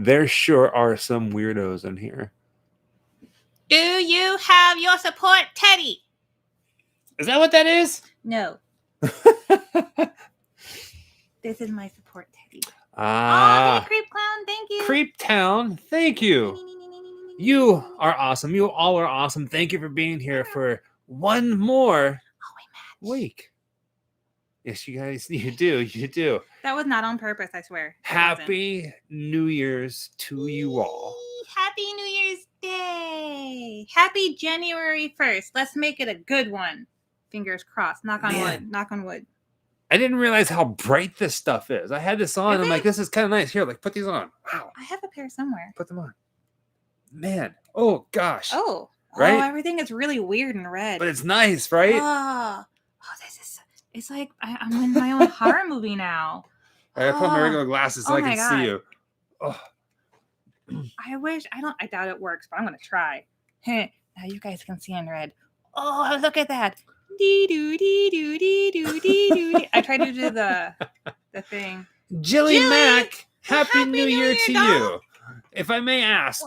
There sure are some weirdos in here. Do you have your support teddy? Is that what that is? No. This is my support teddy. Ah. Hey, Creep Clown, thank you. Creep Town, thank you. You are awesome. You all are awesome. Thank you for being here for one more week. Yes, you guys, you do. That was not on purpose, I swear. Happy New Year's to you all. Happy New Year's Day. Happy January 1st. Let's make it a good one. Fingers crossed. Knock on wood. Knock on wood. I didn't realize how bright this stuff is. I had this on. I'm like, this is kind of nice. Here, like, put these on. Wow. I have a pair somewhere. Put them on. Man. Oh, gosh. Oh. Right? Oh, everything is really weird and red. But it's nice, right? Oh, this is... It's like I'm in my own horror movie now. I gotta put my regular glasses so I can see you. Oh. I doubt it works, but I'm gonna try. Now you guys can see in red. Oh, look at that. Dee doo dee doo dee doo dee doo. I tried to do the thing. Jilly Mac, Happy New Year to you. If I may ask,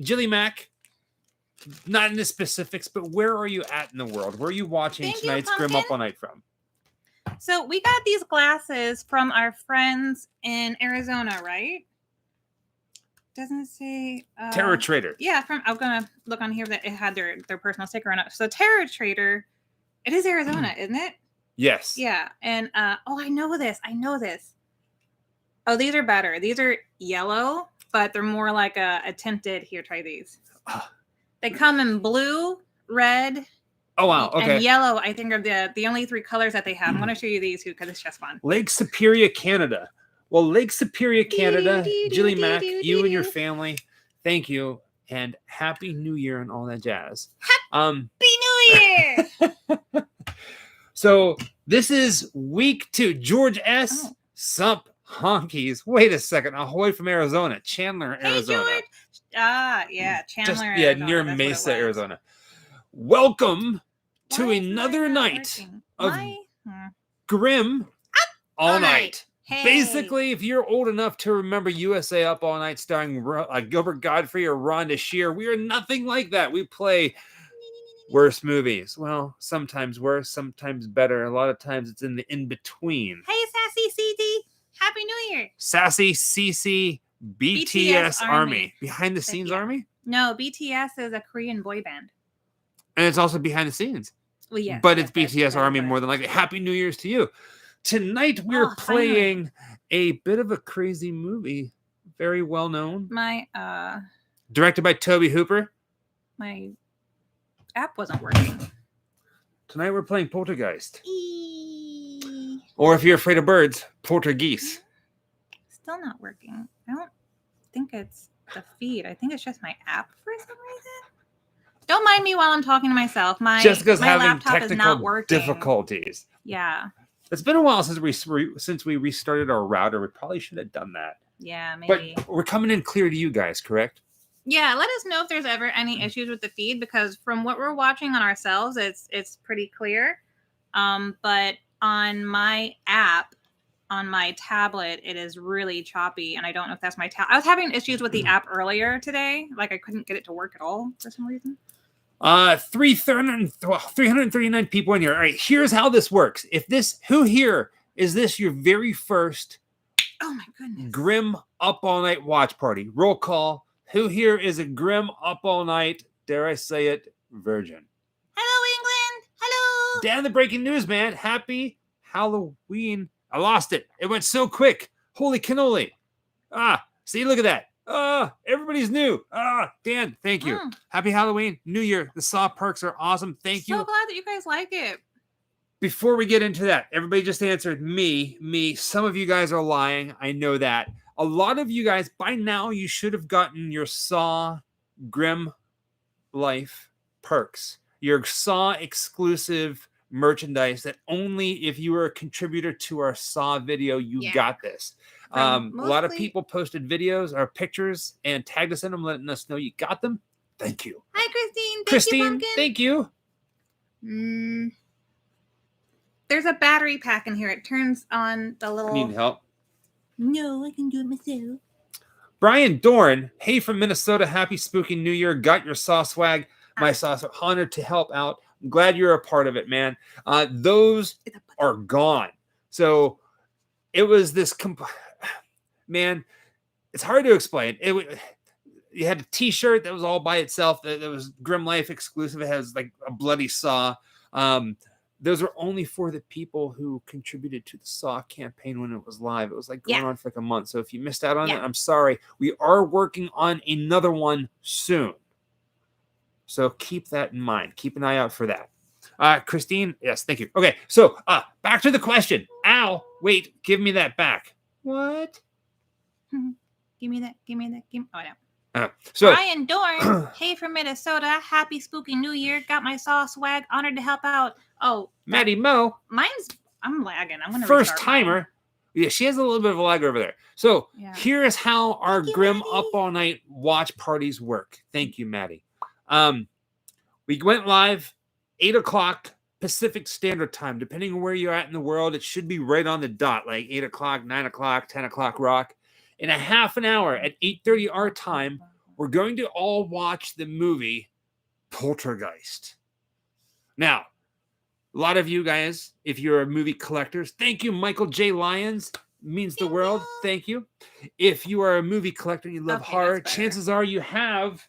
Jilly Mac, not in the specifics, but where are you at in the world? Where are you watching tonight's Grim Up All Night from? So we got these glasses from our friends in Arizona, right? Doesn't it say Terror Trader? Yeah, I'm gonna look on here that it had their personal sticker on it. So Terror Trader, it is Arizona, isn't it? Yes. Yeah, and I know this. Oh, these are better. These are yellow, but they're more like a tinted. Here, try these. They come in blue, red. Oh wow! Okay. And yellow, I think, are the only three colors that they have. I'm gonna show you these too because it's just fun. Lake Superior, Canada. Well, Lake Superior, Canada, Jilly Mac, you and your family, thank you, and Happy New Year and all that jazz. Happy New Year! So this is week 2. George S. Sump Honkies. Wait a second. Ahoy from Arizona. Chandler, Arizona. Hey, George. Yeah, Chandler, Arizona. Near Mesa, Arizona. Welcome to another night of Grim All Night. Hey. Basically, if you're old enough to remember USA Up All Night starring Gilbert Gottfried or Rhonda Shear, we are nothing like that. We play worse movies. Well, sometimes worse, sometimes better. A lot of times it's in the in-between. Hey, Sassy CC. Happy New Year. Sassy CC BTS Army. Behind the Scenes Army? No, BTS is a Korean boy band. And it's also behind the scenes. Well, yes. But it's BTS Army more than likely. Happy New Year's to you. Tonight we're playing a bit of a crazy movie, very well known. Directed by Toby Hooper. My app wasn't working. Tonight we're playing Poltergeist. Or if you're afraid of birds, Poltergeist. Still not working. I don't think it's the feed. I think it's just my app for some reason. Don't mind me while I'm talking to myself. Jessica's having laptop technical is not working. difficulties. Yeah. It's been a while since we restarted our router. We probably should have done that. Yeah, maybe. But we're coming in clear to you guys, correct? Yeah, let us know if there's ever any issues with the feed, because from what we're watching on ourselves, it's pretty clear. But on my app, on my tablet, it is really choppy, and I don't know if that's my tablet. I was having issues with the app earlier today. Like I couldn't get it to work at all for some reason. 339 people in here. All right, here's how this works. Who here is this your very first Grim Up All Night watch party? Roll call. Who here is a Grim Up All Night, dare I say it, virgin? Hello, England. Hello. Dan the breaking news, man. Happy Halloween. I lost it. It went so quick. Holy cannoli. See, look at that. Everybody's new. Dan, thank you. Happy Halloween, New Year. The Saw perks are awesome. Thank you. So glad that you guys like it. Before we get into that, everybody just answered me. Some of you guys are lying. I know that. A lot of you guys, by now, you should have gotten your Saw Grim Life perks. Your Saw exclusive merchandise that only if you were a contributor to our Saw video, you got this. A lot of people posted videos or pictures and tagged us in them, letting us know you got them. Thank you. Hi, Christine. Thank you. There's a battery pack in here. It turns on the little... Need help? No, I can do it myself. Brian Dorn, hey from Minnesota, happy spooky new year. Got your saw swag. My sauce, honored to help out. I'm glad you're a part of it, man. Those are gone. So it was this man, it's hard to explain. You had a t-shirt that was all by itself that was Grim Life exclusive. It has like a bloody saw. Those were only for the people who contributed to the Saw campaign when it was live. It was like going on for like a month. So if you missed out on it, I'm sorry. We are working on another one soon. So keep that in mind. Keep an eye out for that. Christine, yes, thank you. Okay, so back to the question. Al, wait, give me that back. What? Give me that. Oh, no. So Brian Dorn, hey from Minnesota, happy spooky new year. Got my saw swag, honored to help out. Oh, Maddie Mo. I'm lagging. I'm gonna first timer. Yeah, she has a little bit of a lag over there. So here is how our Grim Maddie. Up All Night watch parties work. Thank you, Maddie. We went live 8 o'clock Pacific Standard Time. Depending on where you're at in the world, it should be right on the dot, like 8 o'clock, 9 o'clock, 10 o'clock rock. In a half an hour at 8:30 our time, we're going to all watch the movie Poltergeist. Now, a lot of you guys, if you're movie collectors, thank you, Michael J. Lyons. Means the world. Thank you. If you are a movie collector, you love horror, chances are you have,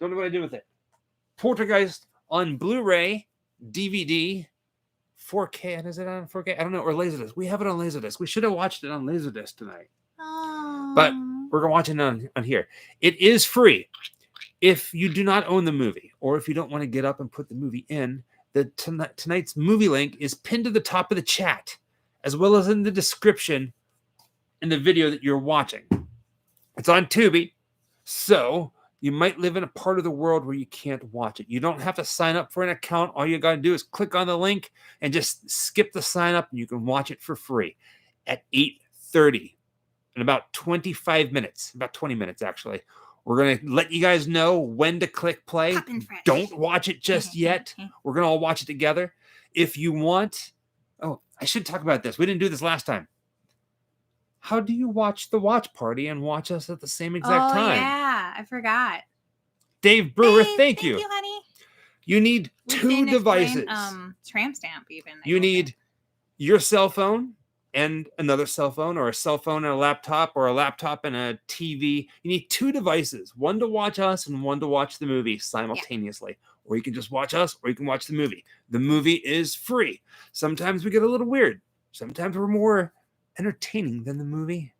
don't know what I do with it, Poltergeist on Blu-ray, DVD, 4K, and is it on 4K? I don't know, or Laserdisc. We have it on Laserdisc. We should have watched it on Laserdisc tonight. But we're going to watch it on here. It is free. If you do not own the movie, or if you don't want to get up and put the movie in, tonight's movie link is pinned to the top of the chat, as well as in the description in the video that you're watching. It's on Tubi, so you might live in a part of the world where you can't watch it. You don't have to sign up for an account. All you got to do is click on the link and just skip the sign up, and you can watch it for free at 8:30 in about 25 minutes, about 20 minutes actually. We're going to let you guys know when to click play. Don't watch it just yet. We're going to all watch it together. If you want, I should talk about this. We didn't do this last time. How do you watch the watch party and watch us at the same exact time? Oh, yeah. I forgot. Dave Brewer, thank you. Thank you, honey. You need two devices. Tramp stamp even. You need your cell phone and another cell phone, or a cell phone and a laptop, or a laptop and a TV. You need two devices, one to watch us and one to watch the movie simultaneously. Or you can just watch us, or you can watch the movie. The movie is free. Sometimes we get a little weird. Sometimes we're more entertaining than the movie.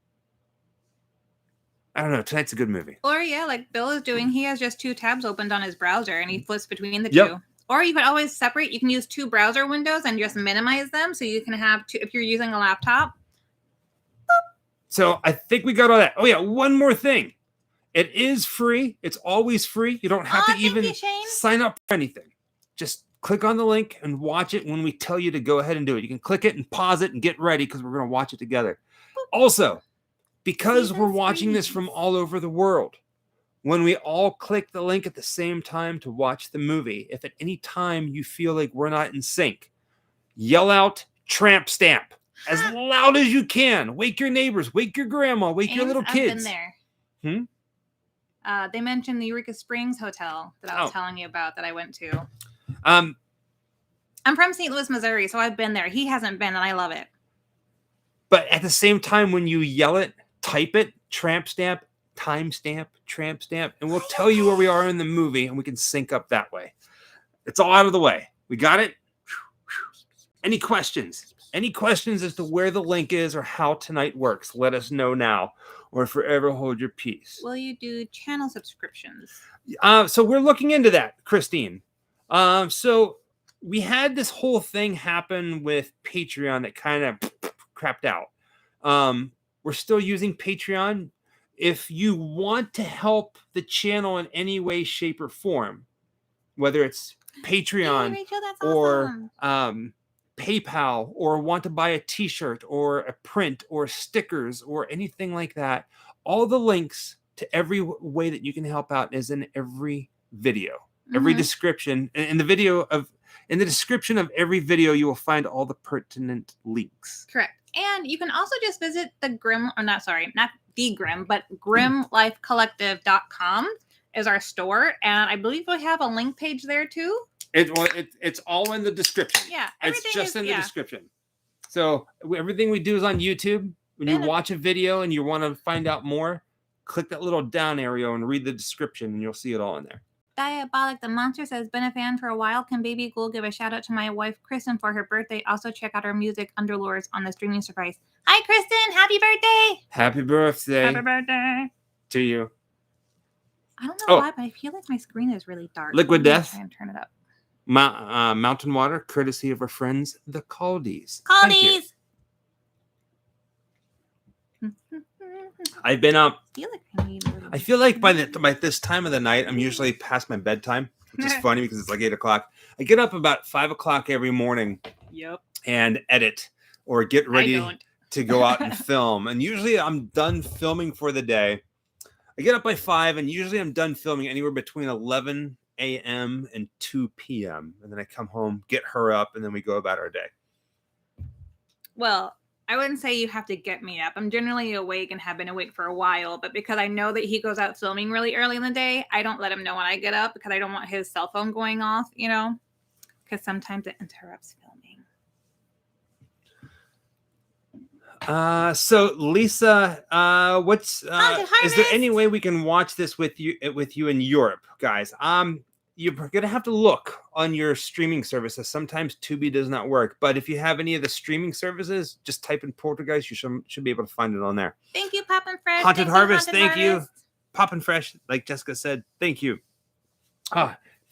I don't know. Tonight's a good movie. Or like Bill is doing, he has just two tabs opened on his browser and he flips between the two. Or you could always separate. You can use two browser windows and just minimize them, so you can have two if you're using a laptop. So I think we got all that. Oh yeah, one more thing. It is free. It's always free. You don't have to even sign up for anything. Just click on the link and watch it when we tell you to go ahead and do it. You can click it and pause it and get ready because we're going to watch it together. Also, because we're watching this from all over the world, when we all click the link at the same time to watch the movie, if at any time you feel like we're not in sync, yell out tramp stamp as loud as you can. Wake your neighbors, wake your grandma, wake your little kids. I've been there. They mentioned the Eureka Springs Hotel that I was telling you about that I went to. I'm from St. Louis, Missouri, so I've been there. He hasn't been, and I love it. But at the same time, when you yell it, type it, tramp stamp, time stamp, tramp stamp, and we'll tell you where we are in the movie, and we can sync up that way. It's all out of the way. We got it? Any questions? Any questions as to where the link is or how tonight works? Let us know now, or forever hold your peace. Will you do channel subscriptions? So we're looking into that, Christine. So we had this whole thing happen with Patreon that kind of crapped out. We're still using Patreon. If you want to help the channel in any way, shape, or form, whether it's Patreon or PayPal, or want to buy a t-shirt or a print or stickers or anything like that, all the links to every way that you can help out is in every video, every description. In the video of In the description of every video, you will find all the pertinent links. Correct. And you can also just visit the Grim, or not the Grim, but grimlifecollective.com is our store. And I believe we have a link page there too. It's all in the description. Yeah. It's just in the description. So everything we do is on YouTube. When you watch a video and you want to find out more, click that little down arrow and read the description and you'll see it all in there. Diabolic the Monster says, been a fan for a while. Can Baby Ghoul give a shout out to my wife, Kristen, for her birthday? Also check out our music, Underlords, on the streaming service. Hi, Kristen. Happy birthday. Happy birthday. Happy birthday. To you. I don't know why, but I feel like my screen is really dark. Liquid Death. Try and turn it up. Mountain Water, courtesy of our friends, the Caldies. Caldies. I've been up. I feel like by this time of the night, I'm usually past my bedtime, which is funny because it's like 8 o'clock. I get up about 5 o'clock every morning. Yep. And edit or get ready to go out and film. And usually I'm done filming for the day. I get up by 5 and usually I'm done filming anywhere between 11 a.m. and 2 p.m. And then I come home, get her up, and then we go about our day. Well, I wouldn't say you have to get me up. I'm generally awake and have been awake for a while, but because I know that he goes out filming really early in the day, I don't let him know when I get up because I don't want his cell phone going off, because sometimes it interrupts filming. So Lisa, is there any way we can watch this with you in Europe, guys? You're gonna have to look on your streaming services. Sometimes Tubi does not work, but if you have any of the streaming services, just type in Poltergeist. You should be able to find it on there. Thank you, Pop and Fresh. Haunted Harvest, thank you. Pop and Fresh, like Jessica said, thank you.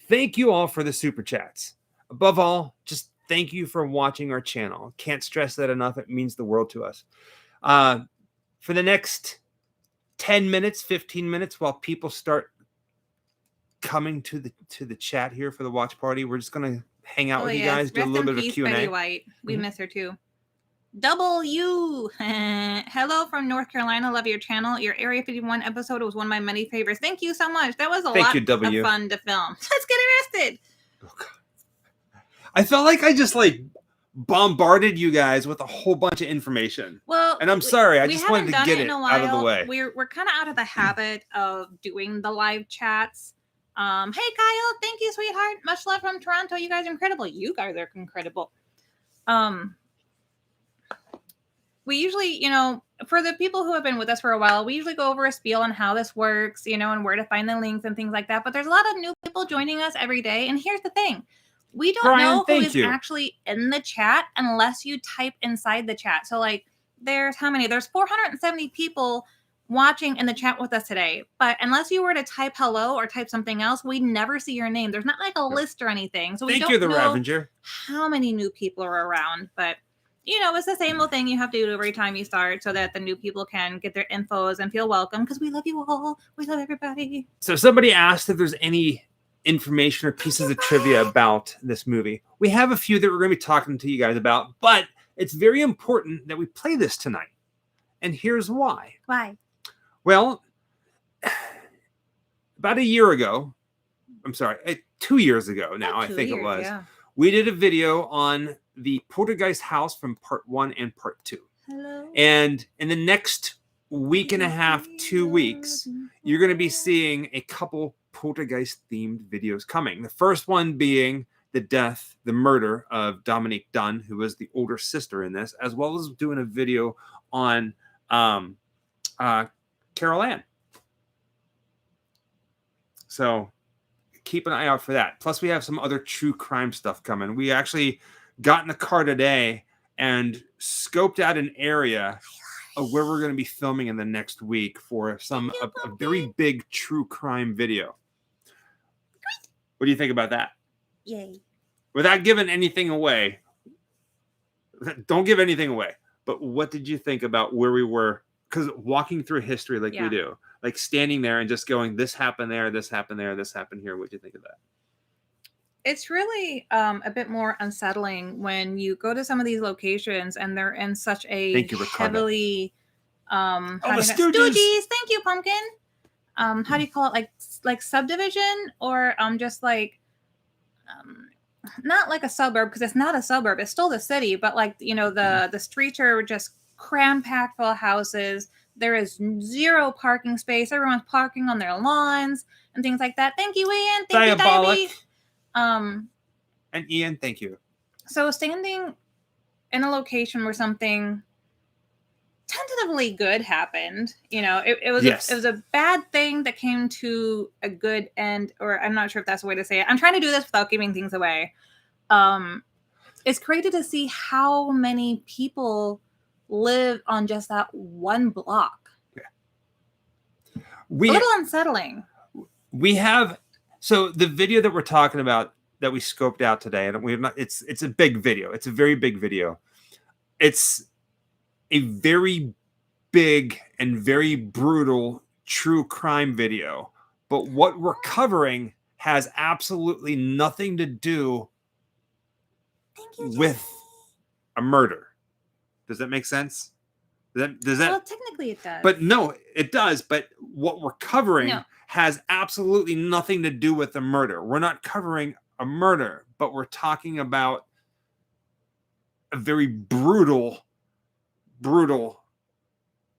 Thank you all for the super chats. Above all, just thank you for watching our channel. Can't stress that enough. It means the world to us. For the next 10 minutes, 15 minutes, while people start coming to the chat here for the watch party, we're just gonna hang out with you guys, do a little bit of Q&A. Betty White. We miss her too. W. Hello from North Carolina. Love your channel. Your Area 51 episode was one of my many favorites. Thank you so much. That was a lot of fun to film. Let's get arrested. Oh, God. I felt like I just bombarded you guys with a whole bunch of information. Well, and I'm sorry. I just wanted to get it out of the way. We're kind of out of the habit of doing the live chats. Hey Kyle, thank you, sweetheart. Much love from Toronto. You guys are incredible. You guys are incredible. We usually, for the people who have been with us for a while, we usually go over a spiel on how this works, and where to find the links and things like that. But there's a lot of new people joining us every day. And here's the thing. We don't know who is actually in the chat unless you type inside the chat. So there's how many? There's 470 people watching in the chat with us today, but unless you were to type hello or type something else, we'd never see your name. There's not a list or anything, so we don't know Ravenger. How many new people are around. But it's the same old thing you have to do every time you start, so that the new people can get their infos and feel welcome, because we love you all. We love everybody. So somebody asked if there's any information or pieces of trivia about this movie. We have a few that we're going to be talking to you guys about, but it's very important that we play this tonight, and here's why. Why? Well, about a year ago, 2 years ago now, I think it was, we did a video on the Poltergeist house from part 1 and part 2. Hello. And in the next week and a half, 2 weeks, you're going to be seeing a couple Poltergeist-themed videos coming. The first one being the murder of Dominique Dunn, who was the older sister in this, as well as doing a video on Carol Ann. So keep an eye out for that. Plus, we have some other true crime stuff coming. We actually got in the car today and scoped out an area of where we're going to be filming in the next week for a very big true crime video. What do you think about that? Yay. Without giving anything away, don't give anything away. But what did you think about where we were? Because walking through history we do, standing there and just going, this happened there, this happened there, this happened here. What do you think of that? It's really a bit more unsettling when you go to some of these locations and they're in such a heavily Stooges. Thank you, Pumpkin. How do you call it? Like subdivision, or just not like a suburb, because it's not a suburb, it's still the city, but like, the streets are just cram packed full of houses. There is zero parking space. Everyone's parking on their lawns and things like that. Thank you, Ian. Thank you, Diaby. And Ian, thank you. So standing in a location where something tentatively good happened, it was a bad thing that came to a good end, or I'm not sure if that's the way to say it. I'm trying to do this without giving things away. It's crazy to see how many people live on just that one block. Yeah. A little unsettling. So the video that we're talking about that we scoped out today, and it's a big video. It's a very big video. It's a very big and very brutal true crime video. But what we're covering has absolutely nothing to do with a murder. Does that make sense? Does that? Well, technically it does. But no, it does. But what we're covering has absolutely nothing to do with a murder. We're not covering a murder, but we're talking about a very brutal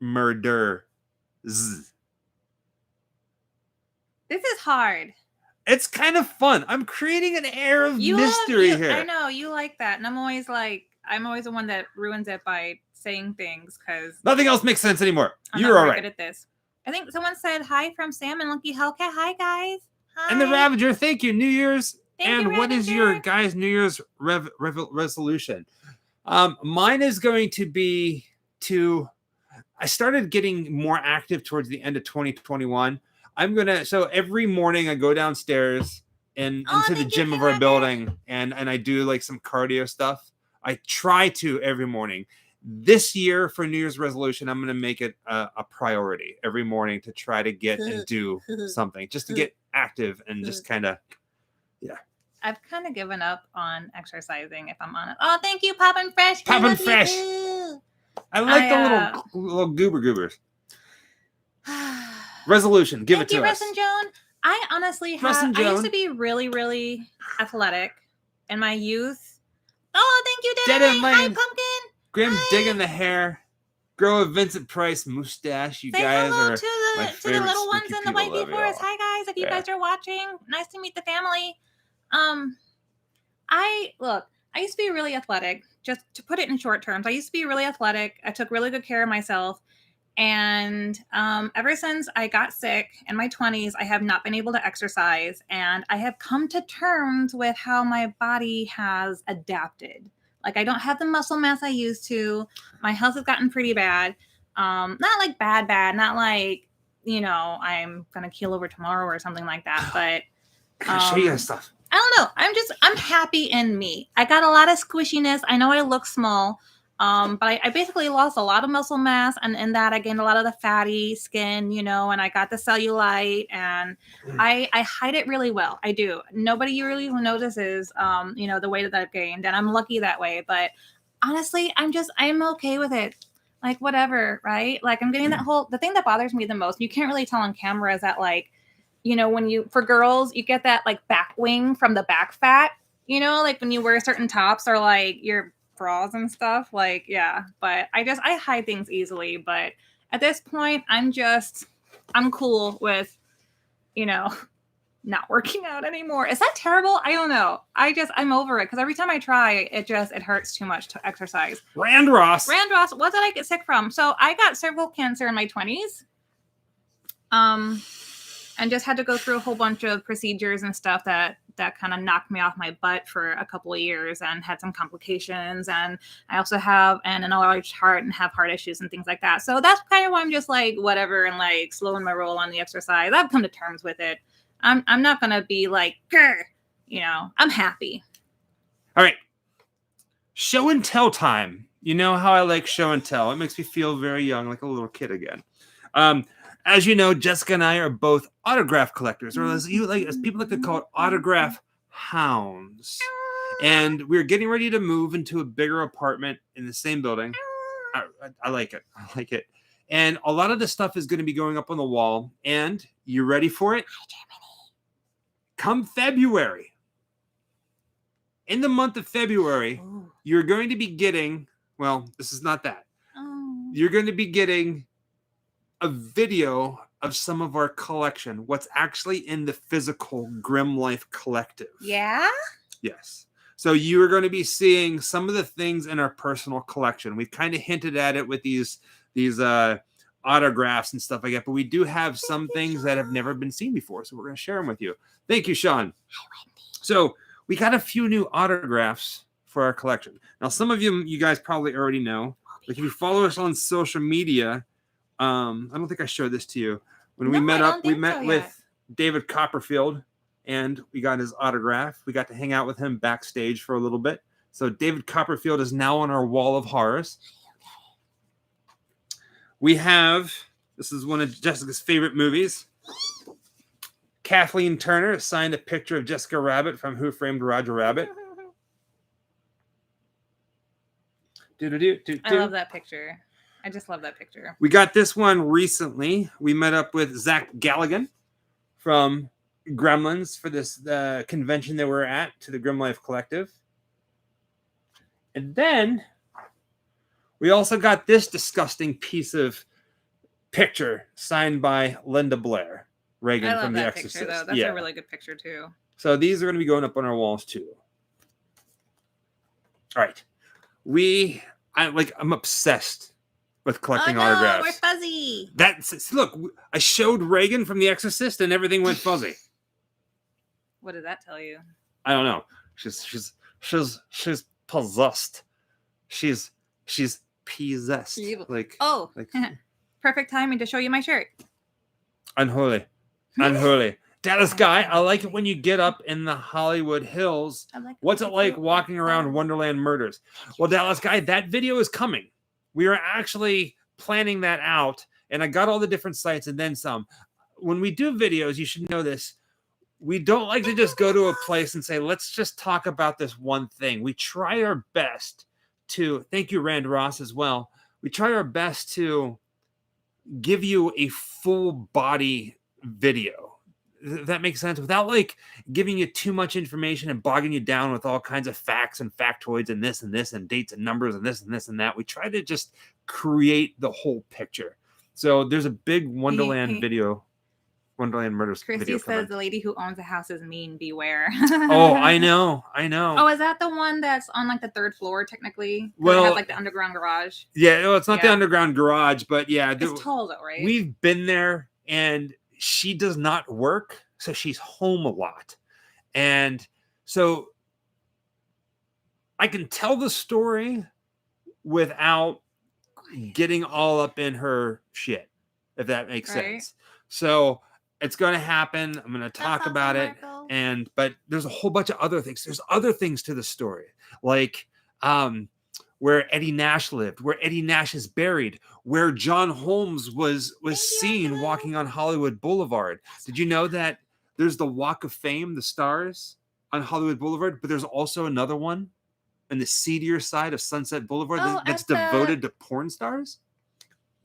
murder. This is hard. It's kind of fun. I'm creating an air of mystery here. I know you like that, and I'm always the one that ruins it by saying things because nothing else makes sense anymore. You're all right. Good at this. I think someone said hi from Sam and Lucky Hellcat. Hi guys. Hi. And the Ravager. Thank you. New Year's. Thank you, what is your guys' New Year's resolution? Mine is going to be I started getting more active towards the end of 2021. So every morning I go downstairs and into the gym of our building and I do like some cardio stuff. I try to every morning. This year for New Year's resolution, I'm going to make it a priority every morning to try to get and do something just to get active and just kind of, yeah. I've kind of given up on exercising, if I'm honest. Oh, thank you, Poppin' Fresh. Poppin' Fresh. I like the little goobers. Resolution. Give it to us. Thank you, Russ and Joan. I honestly I used to be really, really athletic in my youth. Oh, thank you, Dead Hi, Pumpkin. Grim digging the hair. Grow a Vincent Price mustache. You guys are to the little ones in the white forest. Hi, guys. If you guys are watching, nice to meet the family. I used to be really athletic. Just to put it in short terms, I used to be really athletic. I took really good care of myself. And ever since I got sick in my 20s, I have not been able to exercise. And I have come to terms with how my body has adapted. Like, I don't have the muscle mass I used to. My health has gotten pretty bad. Not like bad. Not like, I'm going to keel over tomorrow or something like that. But show you guys stuff. I don't know. I'm happy in me. I got a lot of squishiness. I know I look small. But I basically lost a lot of muscle mass, and in that I gained a lot of the fatty skin, and I got the cellulite, and I hide it really well. I do. Nobody really notices, the weight that I've gained, and I'm lucky that way. But honestly, I'm okay with it. Like, whatever, right? Like, I'm getting the thing that bothers me the most, you can't really tell on camera, is that, like, for girls, you get that, like, back wing from the back fat, like when you wear certain tops or, like, your bras and stuff, like, yeah. But I hide things easily. But at this point, I'm cool with, not working out anymore. Is that terrible? I don't know. I'm over it, because every time I try, it hurts too much to exercise. Randross, what did I get sick from? So I got cervical cancer in my 20s. And just had to go through a whole bunch of procedures and stuff that kind of knocked me off my butt for a couple of years, and had some complications. And I also have an enlarged heart and have heart issues and things like that. So that's kind of why I'm just like, whatever, and like slowing my roll on the exercise. I've come to terms with it. I'm not going to be like, grr, I'm happy. All right. Show and tell time. You know how I like show and tell. It makes me feel very young, like a little kid again. As you know, Jessica and I are both autograph collectors, or as people like to call it, autograph hounds. And we're getting ready to move into a bigger apartment in the same building. I like it. I like it. And a lot of the stuff is going to be going up on the wall. And you ready for it? Hi, Germany. Come February, in the month of February, Ooh. you're going to be getting, well, this is not that. Oh. You're going to be getting a video of some of our collection, what's actually in the physical Grim Life Collective. Yeah? Yes. So you are going to be seeing some of the things in our personal collection. We've kind of hinted at it with these autographs and stuff like that, but we do have some things that have never been seen before, so we're going to share them with you. Thank you, Sean. So we got a few new autographs for our collection. Now, some of you guys probably already know. Like if you follow us on social media, I don't think I showed this to you. When we met up, we met with David Copperfield, and we got his autograph. We got to hang out with him backstage for a little bit. So David Copperfield is now on our wall of horrors. We have, this is one of Jessica's favorite movies. Kathleen Turner signed a picture of Jessica Rabbit from Who Framed Roger Rabbit. I love that picture. I just love that picture. We got this one recently. We met up with Zach Galligan from Gremlins for this convention that we're at to the Grim Life Collective. And then we also got this disgusting piece of picture signed by Linda Blair Reagan from The Exorcist. Picture, though. That's a really good picture too. So these are going to be going up on our walls too. All right. I'm obsessed with collecting autographs. We're fuzzy. Look, I showed Reagan from The Exorcist and everything went fuzzy. What did that tell you? I don't know. She's possessed. She's possessed. Perfect timing to show you my shirt. Unholy. Dallas Guy, I like it when you get up in the Hollywood Hills. What's it like walking around Wonderland Murders? Well, Dallas Guy, that video is coming. We are actually planning that out, and I got all the different sites and then some. When we do videos, you should know this. We don't like to just go to a place and say, let's just talk about this one thing. We try our best to, thank you, Rand Ross, as well. We try our best to give you a full body video. That makes sense, without like giving you too much information and bogging you down with all kinds of facts and factoids and this and dates and numbers and this and that. We try to just create the whole picture. So there's a big Wonderland video, Wonderland Murders Christy video. Christy says the lady who owns the house is mean. Beware. Oh, I know. Oh, is that the one that's on like the third floor technically? Well, it has like the underground garage. Yeah, well, it's not the underground garage, but yeah, it's tall though, right? We've been there, and she does not work, so she's home a lot. And so I can tell the story without getting all up in her shit, if that makes sense. So it's going to happen. I'm going to talk about it. But there's a whole bunch of other things. There's other things to the story, like where Eddie Nash lived, where Eddie Nash is buried, where John Holmes was seen walking on Hollywood Boulevard. Did you know that there's the Walk of Fame, the stars on Hollywood Boulevard, but there's also another one on the seedier side of Sunset Boulevard that's devoted to porn stars?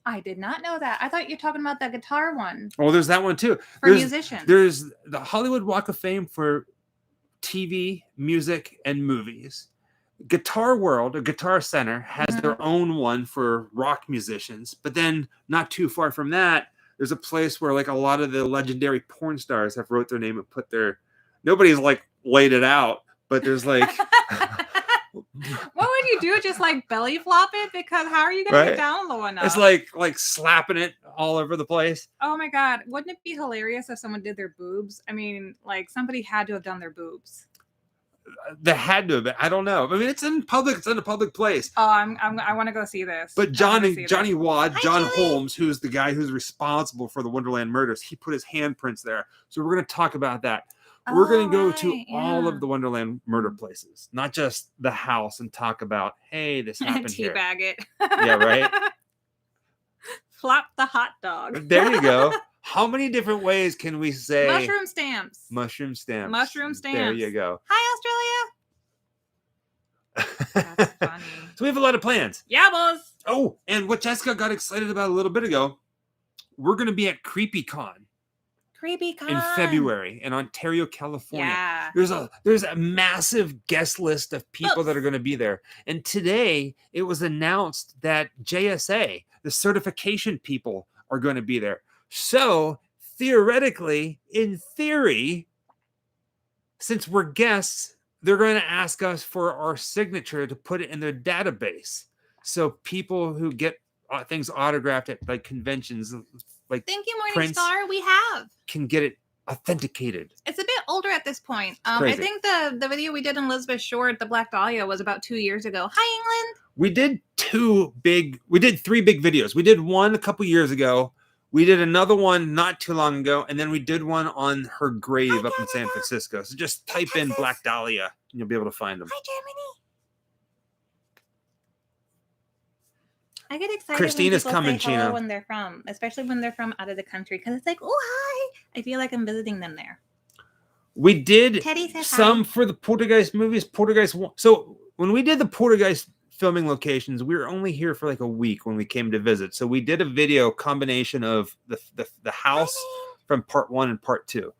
I did not know that. I thought you were talking about that guitar one. Oh, there's that one too. For musicians. There's the Hollywood Walk of Fame for TV, music, and movies. Guitar World, or Guitar Center, has their own one for rock musicians. But then not too far from that, there's a place where like a lot of the legendary porn stars have wrote their name and put their... Nobody's like laid it out, but there's like... What would you do? Just like belly flop it? Because how are you going to get down low enough? It's like slapping it all over the place. Oh my God. Wouldn't it be hilarious if someone did their boobs? I mean, like somebody had to have done their boobs. They had to have been. I don't know. I mean, it's in public. It's in a public place. Oh, I want to go see this. But Johnny Wad, John Holmes, who's the guy who's responsible for the Wonderland Murders, he put his handprints there. So we're going to talk about that. We're going to go to all of the Wonderland murder places, not just the house, and talk about, hey, this happened here. Teabag it. Yeah, right? Flop the hot dog. There you go. How many different ways can we say? Mushroom stamps. Mushroom stamps. Mushroom stamps. There you go. Hi, Australia. That's funny. So we have a lot of plans. Yeah, boss. Oh, and what Jessica got excited about a little bit ago, we're going to be at CreepyCon. Creepy Con. in February in Ontario, California. Yeah. There's a massive guest list of people that are going to be there. And today it was announced that JSA, the certification people, are going to be there. So theoretically, in theory, since we're guests, they're going to ask us for our signature to put it in their database. So people who get things autographed at like conventions, like Thank you, Morning Prince, Star. We have. can get it authenticated. It's a bit older at this point. I Crazy. think the video we did in Elizabeth Shore at the Black Dahlia was about 2 years ago. Hi, England. We did 3 big videos. We did one a couple years ago. We did another one not too long ago, and then we did one on her grave up in San Francisco. So just type in Black Dahlia, and you'll be able to find them. Hi, Germany. I get excited Christina's when people coming, say hello Gina. when they're from, especially when they're from out of the country, because it's like, oh, hi. I feel like I'm visiting them there. We did Teddy says some hi. for the Poltergeist movies. Poltergeist 1. So when we did the Poltergeist filming locations, we were only here for like a week when we came to visit. So we did a video combination of the house from part 1 and part 2.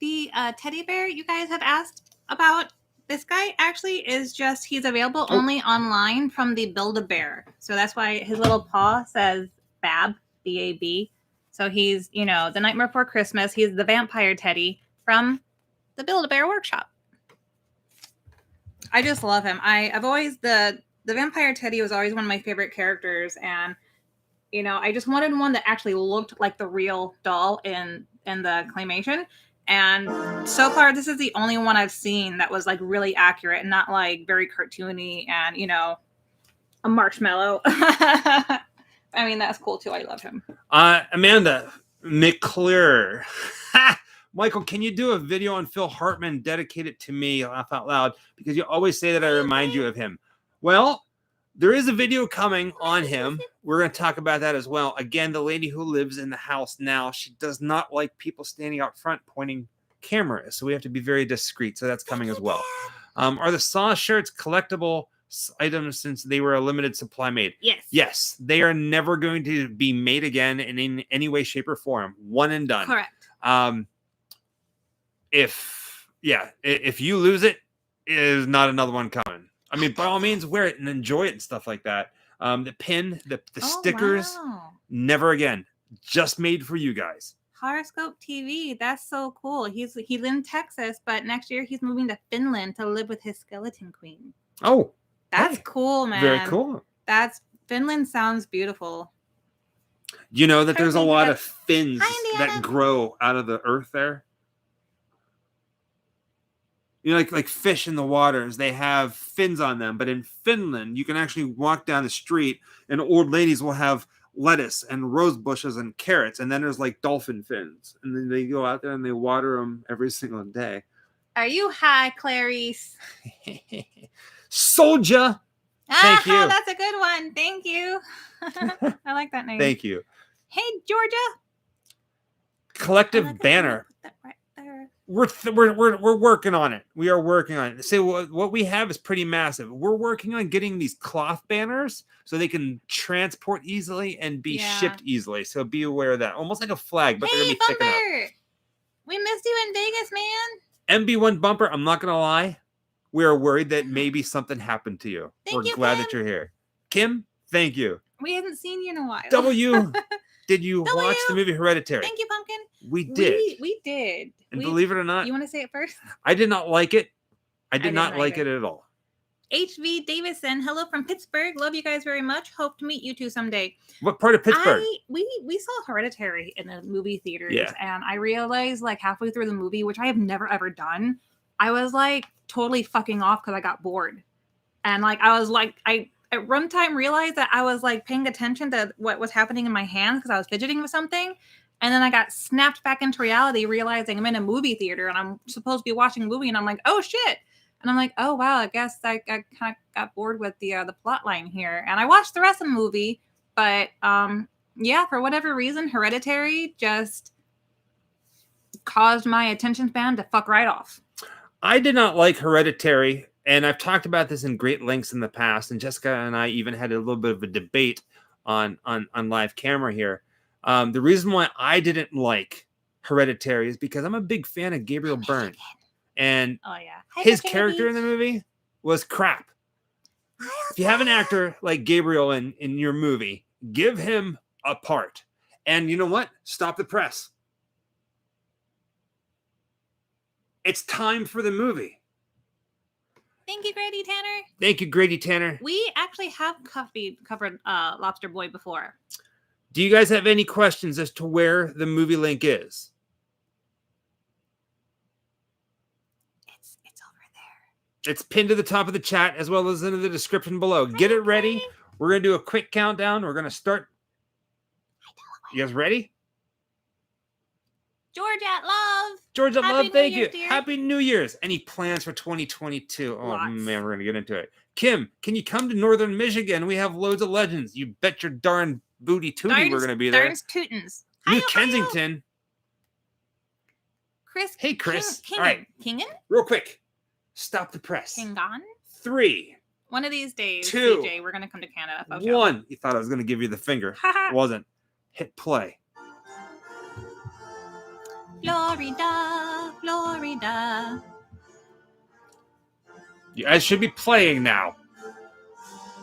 The teddy bear you guys have asked about, this guy actually is just, he's available only online from the Build-A-Bear. So that's why his little paw says Bab, B-A-B. So he's, the Nightmare Before Christmas. He's the vampire teddy from the Build-A-Bear workshop. I just love him. I've always, the vampire teddy was always one of my favorite characters. And, I just wanted one that actually looked like the real doll in the claymation. And so far, this is the only one I've seen that was like really accurate and not like very cartoony and, a marshmallow. I mean, that's cool too. I love him. Amanda McClure. Michael, can you do a video on Phil Hartman dedicated to me? Laugh out loud, because you always say that I remind you of him. Well, there is a video coming on him. We're going to talk about that as well. Again, the lady who lives in the house now, she does not like people standing out front pointing cameras. So we have to be very discreet. So that's coming as well. Are the Saw shirts collectible items since they were a limited supply made? Yes. Yes. They are never going to be made again in any way, shape, or form. One and done. Correct. If you lose it, is not another one coming. I mean, by all means, wear it and enjoy it and stuff like that. The pin, the stickers, never again. Just made for you guys. Horoscope TV, that's so cool. He lives in Texas, but next year he's moving to Finland to live with his skeleton queen. Oh, that's cool, man. Very cool. Finland sounds beautiful. You know that there's a lot of fins that grow out of the earth there. Like fish in the waters, they have fins on them. But in Finland, you can actually walk down the street and old ladies will have lettuce and rose bushes and carrots. And then there's like dolphin fins. And then they go out there and they water them every single day. Are you high, Clarice? Soldier. Thank you. That's a good one. Thank you. I like that name. Thank you. Hey, Georgia. Collective banner. Put that right there. We're working on it. We are working on it. So what we have is pretty massive. We're working on getting these cloth banners so they can transport easily and be shipped easily. So be aware of that. Almost like a flag, but they're gonna be thick enough. We missed you in Vegas, man. MB1 Bumper, I'm not gonna lie. We are worried that maybe something happened to you. We're glad that you're here. Kim, thank you. We haven't seen you in a while. W, did you watch the movie Hereditary? Thank you, Pumpkin. We did. We did. And believe it or not, you want to say it first? I did not like it. I did not like it at all. HV Davison, hello from Pittsburgh. Love you guys very much. Hope to meet you two someday. What part of Pittsburgh? We saw Hereditary in the movie theaters, and I realized like halfway through the movie, which I have never ever done, I was like totally fucking off because I got bored, and like I was like I at runtime realized that I was like paying attention to what was happening in my hands because I was fidgeting with something. And then I got snapped back into reality, realizing I'm in a movie theater and I'm supposed to be watching a movie. And I'm like, oh, shit. And I'm like, oh, wow, I guess I kind of got bored with the plot line here. And I watched the rest of the movie. But, for whatever reason, Hereditary just caused my attention span to fuck right off. I did not like Hereditary. And I've talked about this in great lengths in the past. And Jessica and I even had a little bit of a debate on live camera here. The reason why I didn't like Hereditary is because I'm a big fan of Gabriel Byrne, and Oh yeah, his character in the movie was crap. If you have an actor like Gabriel in your movie, give him a part. And you know what? Stop the press. It's time for the movie. Thank you, Grady Tanner. Thank you, Grady Tanner. We actually have covered Lobster Boy before. Do you guys have any questions as to where the movie link is? It's over there. It's pinned to the top of the chat as well as in the description below. Get it ready. We're going to do a quick countdown. We're going to start. You guys ready? George at Love. George at Love, thank you. Dear. Happy New Year's. Any plans for 2022? Oh, Lots. man, we're going to get into it. Kim, can you come to Northern Michigan? We have loads of legends. You bet your darn booty tootie we're going to be there. Darns Tootins. New Kensington. Chris. Hey, Chris. Kingan. All right. Kingan? Real quick. Stop the press. Kingan? 3. One of these days, 2. CJ, we're going to come to Canada. 1. You thought I was going to give you the finger. It wasn't. Hit play. Florida, Florida. You guys should be playing now.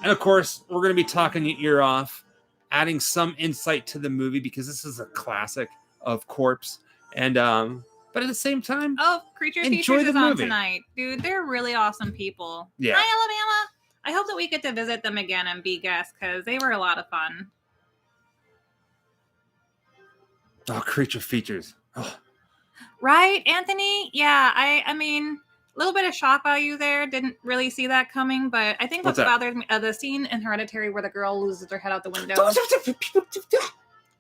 And of course, we're going to be talking your ear off, adding some insight to the movie because this is a classic of Corpse. And but at the same time, Creature enjoy Features the is on movie. tonight. Dude, they're really awesome people. Yeah. Hi, Alabama. I hope that we get to visit them again and be guests because they were a lot of fun. Oh, Creature Features. Oh. Right, Anthony? Yeah, I mean, a little bit of shock value there. Didn't really see that coming, but I think what bothered me, the scene in Hereditary where the girl loses her head out the window.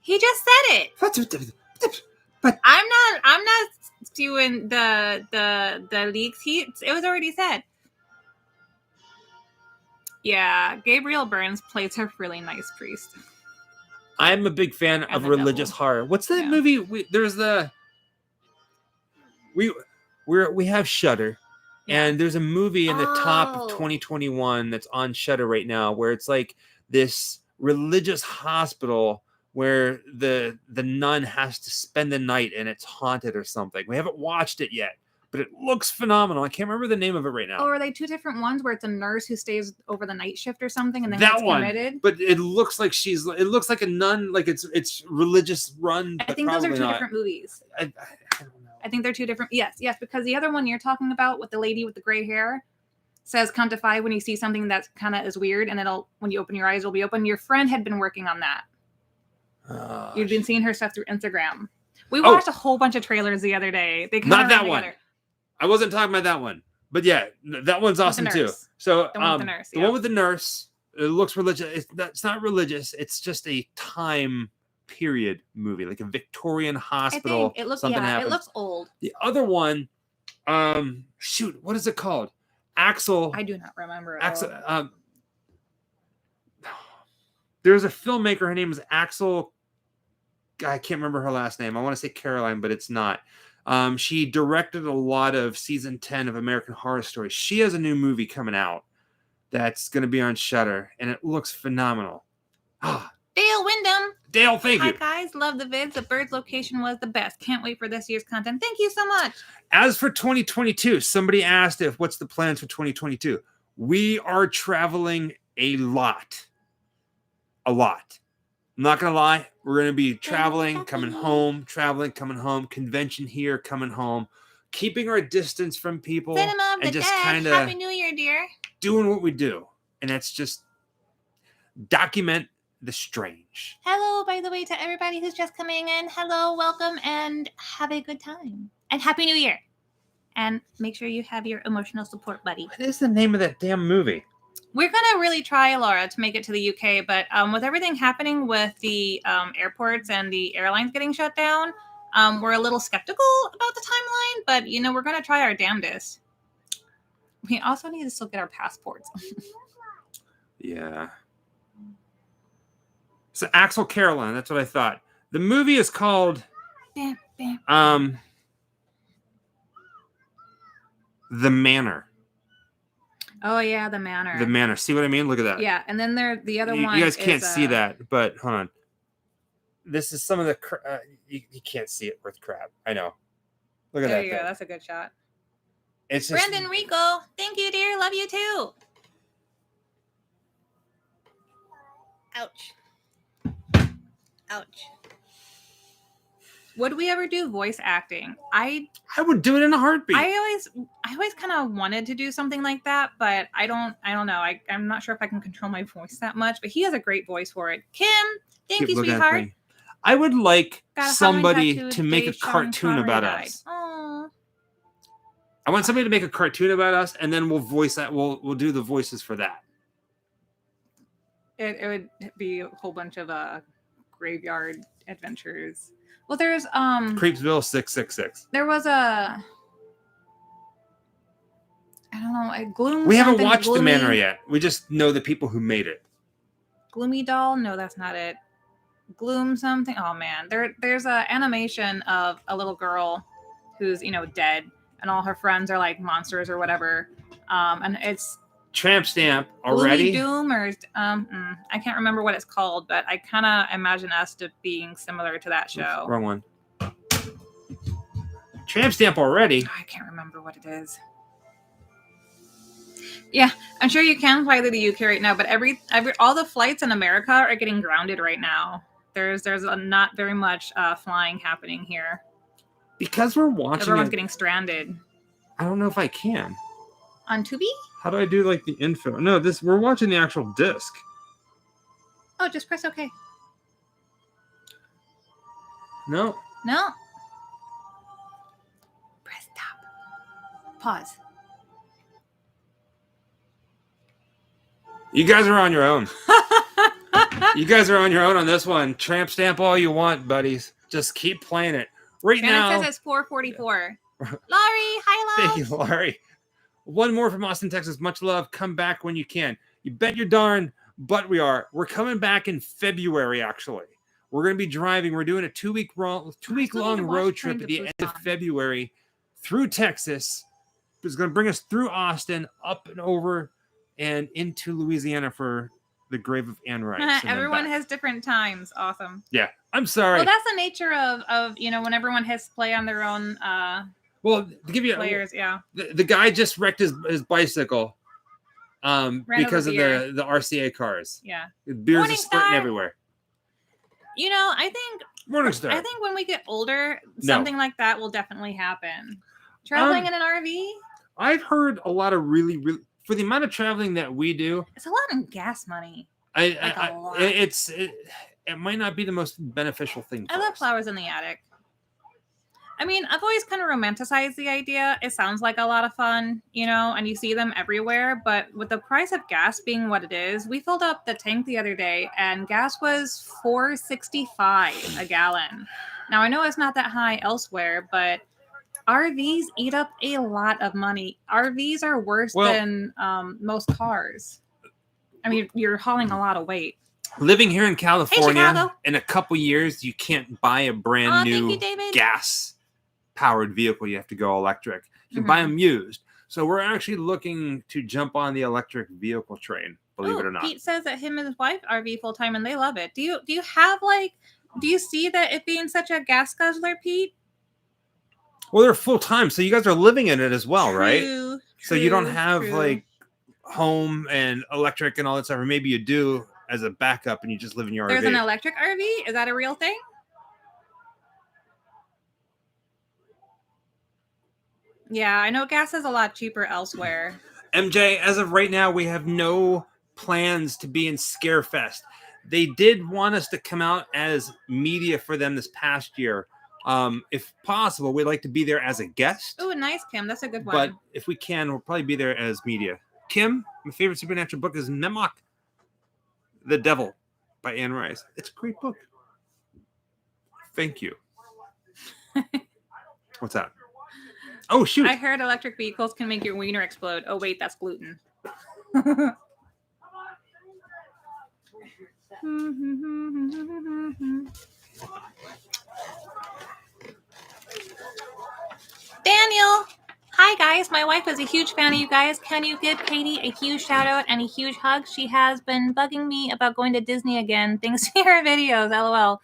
He just said it. But I'm not doing the leaks. It was already said. Yeah, Gabriel Byrne plays a really nice priest. I'm a big fan of religious horror. What's that movie? We have Shudder, and there's a movie in the top of 2021 that's on Shudder right now where it's like this religious hospital where the nun has to spend the night and it's haunted or something. We haven't watched it yet, but it looks phenomenal. I can't remember the name of it right now. Oh, are they two different ones where it's a nurse who stays over the night shift or something and then that gets one committed? But it looks like it looks like a nun, like it's religious run. I think those are two different movies. I don't know. I think they're two different. Yes, because the other one you're talking about with the lady with the gray hair says count to 5 when you see something that kind of is weird, and when you open your eyes, it'll be open. Your friend had been working on that. You'd been seeing her stuff through Instagram. We watched a whole bunch of trailers the other day. They not that one. I wasn't talking about that one, but yeah, that one's awesome too. So the one with the nurse. The one with the nurse, it looks religious. It's not religious. It's just a time period movie, like a Victorian hospital. It looks happens. It looks old. The other one, shoot, what is it called? Axel. I do not remember. Axel. There's a filmmaker. Her name is Axel. I can't remember her last name. I want to say Caroline, but it's not. She directed a lot of season 10 of American Horror Story. She has a new movie coming out that's going to be on Shudder, and it looks phenomenal. Dale Wyndham. Dale, thank you. Hi, guys. Love the vids. The bird's location was the best. Can't wait for this year's content. Thank you so much. As for 2022, somebody asked what's the plans for 2022. We are traveling a lot. I'm not going to lie. We're going to be traveling, coming home, convention here, coming home, keeping our distance from people, Cinema of and the just Dead. kind of Happy New Year, dear. doing what we do. And that's just document the strange. Hello, by the way, to everybody who's just coming in. Hello, welcome, and have a good time. And Happy New Year. And make sure you have your emotional support buddy. What is the name of that damn movie? We're going to really try, Laura, to make it to the UK, but with everything happening with the airports and the airlines getting shut down, we're a little skeptical about the timeline, but, we're going to try our damnedest. We also need to still get our passports. Yeah. So Axel Caroline, that's what I thought. The movie is called The Manor. Oh yeah, The Manor. The Manor. See what I mean? Look at that. Yeah, and then the other one. You guys can't see that, but hold on. This is some of the you can't see it worth crap. I know. Look at There that you thing. go. That's a good shot. It's just, Brandon Rico, thank you, dear. Love you too. Ouch. Ouch. Would we ever do voice acting? I would do it in a heartbeat. I always kind of wanted to do something like that, but I don't know. I'm not sure if I can control my voice that much, but he has a great voice for it. Kim, thank you, sweetheart. I would like Got a somebody tattoo to make a Dave Sean cartoon Connery about died. us. Oh. I want somebody to make a cartoon about us, and then we'll voice that. We'll do the voices for that. It would be a whole bunch of graveyard adventures. Well, there's Creepsville 666. There was a I don't know, a gloom. We haven't watched the Manor yet. We just know the people who made it. Gloomy Doll? No, that's not it. Gloom something. Oh man, there's a animation of a little girl who's dead, and all her friends are like monsters or whatever. And it's Tramp Stamp already. Gloomy Doom or I can't remember what it's called, but I kind of imagine us to being similar to that show. Wrong one. Tramp Stamp already. I can't remember what it is. Yeah, I'm sure you can fly to the UK right now, but every all the flights in America are getting grounded right now. There's not very much flying happening here because we're watching. Everyone's getting stranded. I don't know if I can. On Tubi? How do I do like the info? No, we're watching the actual disc. Oh, just press OK. No. No. Press stop. Pause. You guys are on your own. You guys are on your own on this one. Tramp Stamp all you want, buddies. Just keep playing it. Right now. It says it's 4:44. Laurie, hi, love. Thank you, Laurie. One more from Austin, Texas. Much love. Come back when you can. You bet your darn butt we are. We're coming back in February, actually. We're going to be driving. We're doing a two-week long road trip at the end of February through Texas. It's going to bring us through Austin, up and over, and into Louisiana for the grave of Anne Rice. Everyone has different times. Awesome. Yeah. I'm sorry. Well, that's the nature of when everyone has to play on their own well, to give you players, yeah. The guy just wrecked his bicycle because of the RCA cars. Yeah. Beers are splitting everywhere. I think Morningstar. I think when we get older, something like that will definitely happen. Traveling in an RV? I've heard a lot of really, really for the amount of traveling that we do. It's a lot of gas money. It might not be the most beneficial thing. I love flowers in the attic. I mean, I've always kind of romanticized the idea. It sounds like a lot of fun, and you see them everywhere. But with the price of gas being what it is, we filled up the tank the other day and gas was $4.65 a gallon. Now, I know it's not that high elsewhere, but RVs eat up a lot of money. RVs are worse than most cars. I mean, you're hauling a lot of weight. Living here in California, in a couple years, you can't buy a brand new gas-powered vehicle. You have to go electric. You can buy them used. So we're actually looking to jump on the electric vehicle train, believe it or not. Pete says that him and his wife RV full-time and they love it. Do you have do you see that it being such a gas guzzler, Pete? Well, they're full-time, so you guys are living in it as well, right? So you don't have home and electric and all that stuff, or maybe you do as a backup and you just live in your RV. There's an electric RV? Is that a real thing? Yeah, I know gas is a lot cheaper elsewhere. MJ, as of right now, we have no plans to be in Scarefest. They did want us to come out as media for them this past year. If possible, we'd like to be there as a guest. Oh, nice, Kim. That's a good one. But if we can, we'll probably be there as media. Kim, my favorite supernatural book is Nemok, The Devil by Anne Rice. It's a great book. Thank you. What's that? Oh, shoot. I heard electric vehicles can make your wiener explode. Oh, wait, that's gluten. Daniel! Hi, guys. My wife is a huge fan of you guys. Can you give Katie a huge shout out and a huge hug? She has been bugging me about going to Disney again. Thanks to your videos. LOL.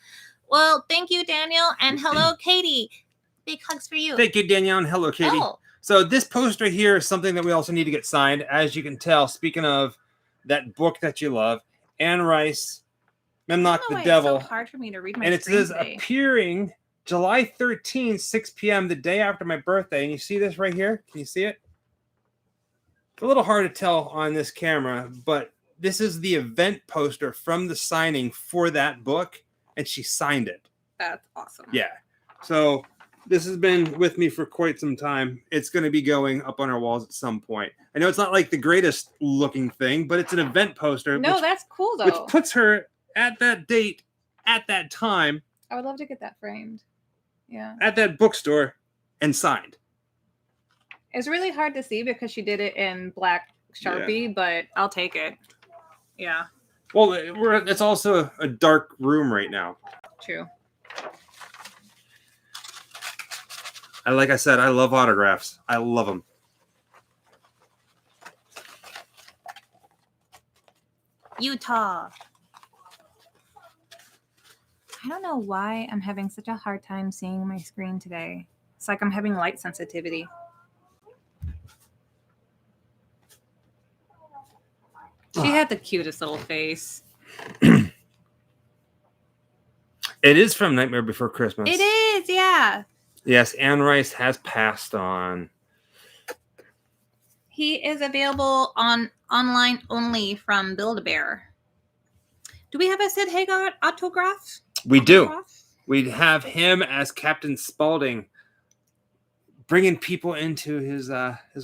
Well, thank you, Daniel, and hello, Katie. Big hugs for you. Thank you, Danielle, and hello, Katie. Oh. So this poster here is something that we also need to get signed. As you can tell, speaking of that book that you love, Anne Rice, Memnoch the Devil. It's so hard for me to read my and it screen says today. appearing July 13th, 6 p.m., the day after my birthday. And you see this right here? Can you see it? It's a little hard to tell on this camera, but this is the event poster from the signing for that book, and she signed it. That's awesome. Yeah. So this has been with me for quite some time. It's going to be going up on our walls at some point. I know it's not like the greatest looking thing, but it's an event poster. No, that's cool, though. Which puts her at that date, at that time. I would love to get that framed. Yeah. At that bookstore and signed. It's really hard to see because she did it in black Sharpie, but I'll take it. Yeah. Well, it's also a dark room right now. True. Like I said, I love autographs. I love them. Utah. I don't know why I'm having such a hard time seeing my screen today. It's like I'm having light sensitivity. She had the cutest little face. It is from Nightmare Before Christmas. It is, yeah. Yes, Anne Rice has passed on. He is available online only from Build-A-Bear. Do we have a Sid Hagar autograph? We do. We have him as Captain Spaulding, bringing people into his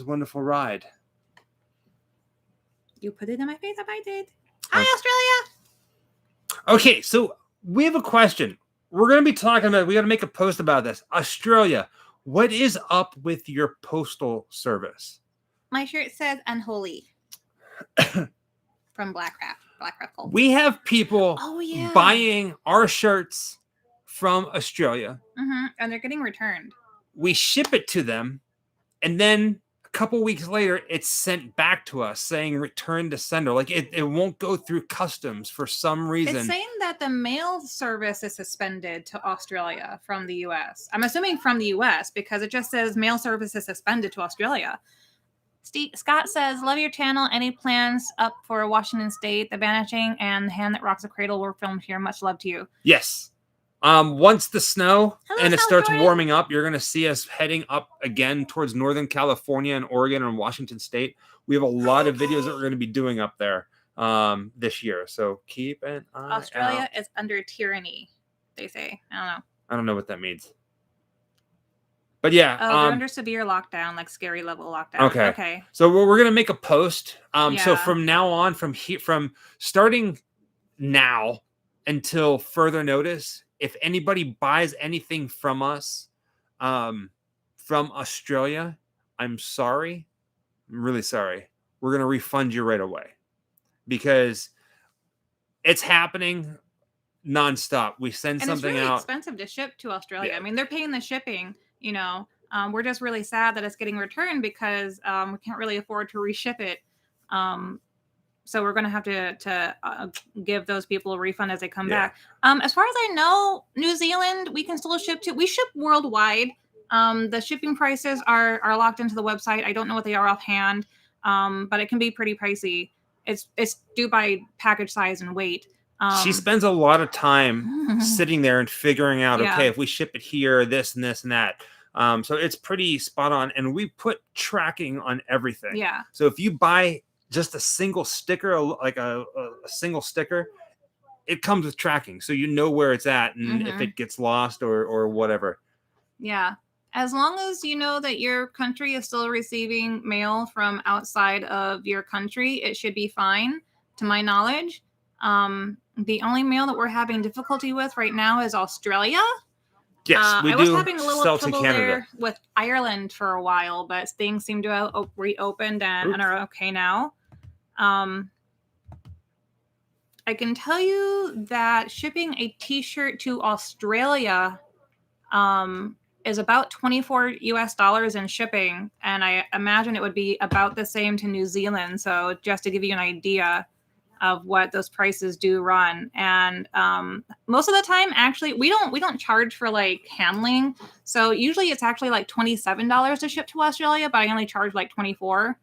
wonderful ride. You put it in my face if I did. Hi, Australia. Okay, so we have a question. We're going to be talking about, we got to make a post about this. Australia, what is up with your postal service? My shirt says unholy. From Blackcraft Cult. We have people buying our shirts from Australia. Mm-hmm. And they're getting returned. We ship it to them, and then a couple weeks later, it's sent back to us saying return to sender. Like it won't go through customs for some reason. It's saying that the mail service is suspended to Australia from the U.S. I'm assuming from the U.S. because it just says mail service is suspended to Australia. Scott says, love your channel. Any plans up for Washington State? The Vanishing and The Hand That Rocks the Cradle were filmed here. Much love to you. Yes. Once the snow and it starts Jordan. warming up, you're going to see us heading up again towards Northern California and Oregon and Washington State. We have a lot of videos that we're going to be doing up there this year. So keep an eye out. Australia is under tyranny, they say. I don't know. I don't know what that means. But yeah. Oh, they're under severe lockdown, like scary level lockdown. Okay. So we're going to make a post. So Yeah. from now on, from starting now until further notice, if anybody buys anything from us from Australia, I'm sorry. I'm really sorry. We're going to refund you right away because it's happening nonstop. We send something out. It's really expensive to ship to Australia. Yeah. I mean, they're paying the shipping, you know. We're just really sad that it's getting returned because we can't really afford to reship it. So we're going to have to give those people a refund as they come back. As far as I know, New Zealand, we can still ship to. We ship worldwide. The shipping prices are locked into the website. I don't know what they are offhand, but it can be pretty pricey. It's due by package size and weight. She spends a lot of time sitting there and figuring out, okay, if we ship it here, this and this and that. So it's pretty spot on. And we put tracking on everything. Yeah. So if you buy just a single sticker, like a single sticker, it comes with tracking. So you know where it's at and if it gets lost or whatever. Yeah. As long as you know that your country is still receiving mail from outside of your country, it should be fine, to my knowledge. The only mail that we're having difficulty with right now is Australia. Yes, we I was do having a little sell trouble to Canada. there with Ireland for a while, but things seem to have reopened and are okay now. I can tell you that shipping a t-shirt to Australia is about $24 US in shipping, and I imagine it would be about the same to New Zealand. So just to give you an idea, of what those prices do run. And most of the time, actually, we don't charge for like handling. So usually it's actually like $27 to ship to Australia, but I only charge like $24.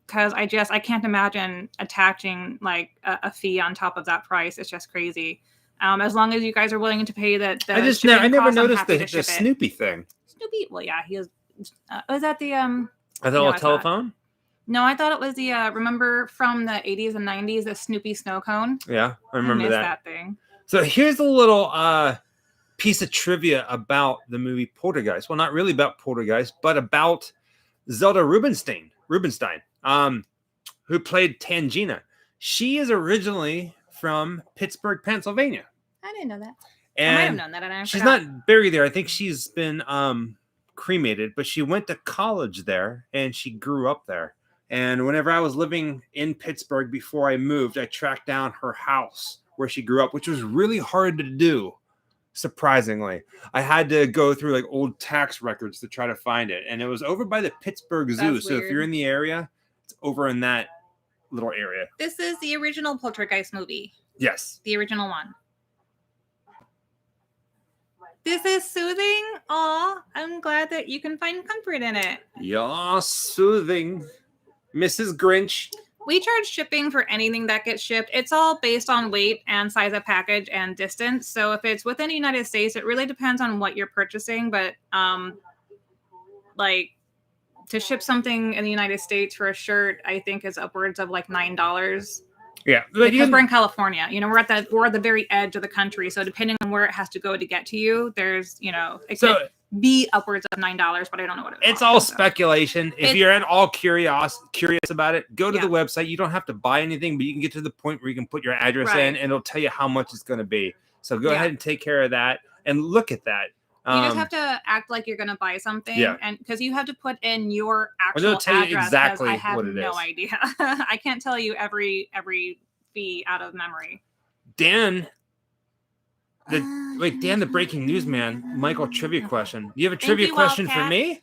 Because I can't imagine attaching like a fee on top of that price. It's just crazy. As long as you guys are willing to pay that. I never noticed the Snoopy thing. Snoopy, well, yeah, he is. Was that the I thought a telephone. No, I thought it was the remember from the 80s and 90s, the Snoopy snow cone. Yeah, I remember that thing. So here's a little piece of trivia about the movie Poltergeist. Well, not really about Poltergeist, but about Zelda Rubinstein, who played Tangina. She is originally from Pittsburgh, Pennsylvania. I didn't know that. And I might have known that. And I she's not buried there. I think she's been cremated, but she went to college there and she grew up there. And whenever I was living in Pittsburgh before I moved, I tracked down her house where she grew up, which was really hard to do. Surprisingly, I had to go through like old tax records to try to find it. And it was over by the Pittsburgh Zoo. That's so weird. If you're in the area, it's over in that little area. This is the original Poltergeist movie. Yes. The original one. This is soothing. Aw, I'm glad that you can find comfort in it. Yeah, soothing. Mrs. Grinch. We charge shipping for anything that gets shipped. It's all based on weight and size of package and distance. So if it's within the United States, it really depends on what you're purchasing. But like to ship something in the United States for a shirt, I think is upwards of like $9. Yeah, because we're in California. You know, we're at the very edge of the country. So depending on where it has to go to get to you, there's it could be upwards of $9, but I don't know what it is. It's all speculation. If you're at all curious about it, go to the website. You don't have to buy anything, but you can get to the point where you can put your address in, and it'll tell you how much it's going to be. So go ahead and take care of that and look at that. You just have to act like you're going to buy something, and because you have to put in your actual tell you address. exactly I have what it no is. idea. I can't tell you every fee out of memory. Dan, the breaking news man, Michael, trivia question. You have a trivia question for me?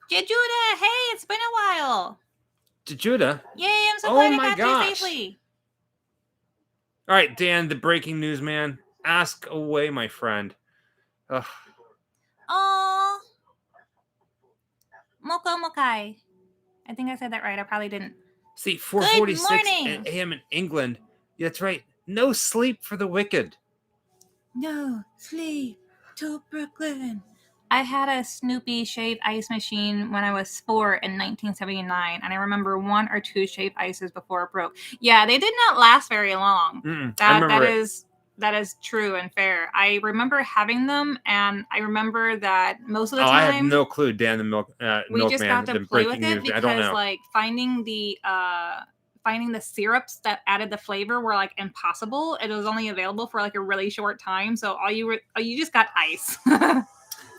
Judah, hey, it's been a while. Judah? Yay, I'm so glad I got you safely. All right, Dan, the breaking news man. Ask away, my friend. Aww. Moko Mokai. I think I said that right. I probably didn't. See, 4:46 a.m. in England. Yeah, that's right. No sleep for the wicked. No sleep to Brooklyn. I had a Snoopy shave ice machine when I was 4 in 1979, and I remember 1 or 2 shave ices before it broke. Yeah, they did not last very long. That is true and fair. I remember having them, and I remember that most of the time. I have no clue, Dan, the milkman. We just got to play with it because, I don't know. like, finding the syrups that added the flavor were like impossible. It was only available for like a really short time, so you just got ice.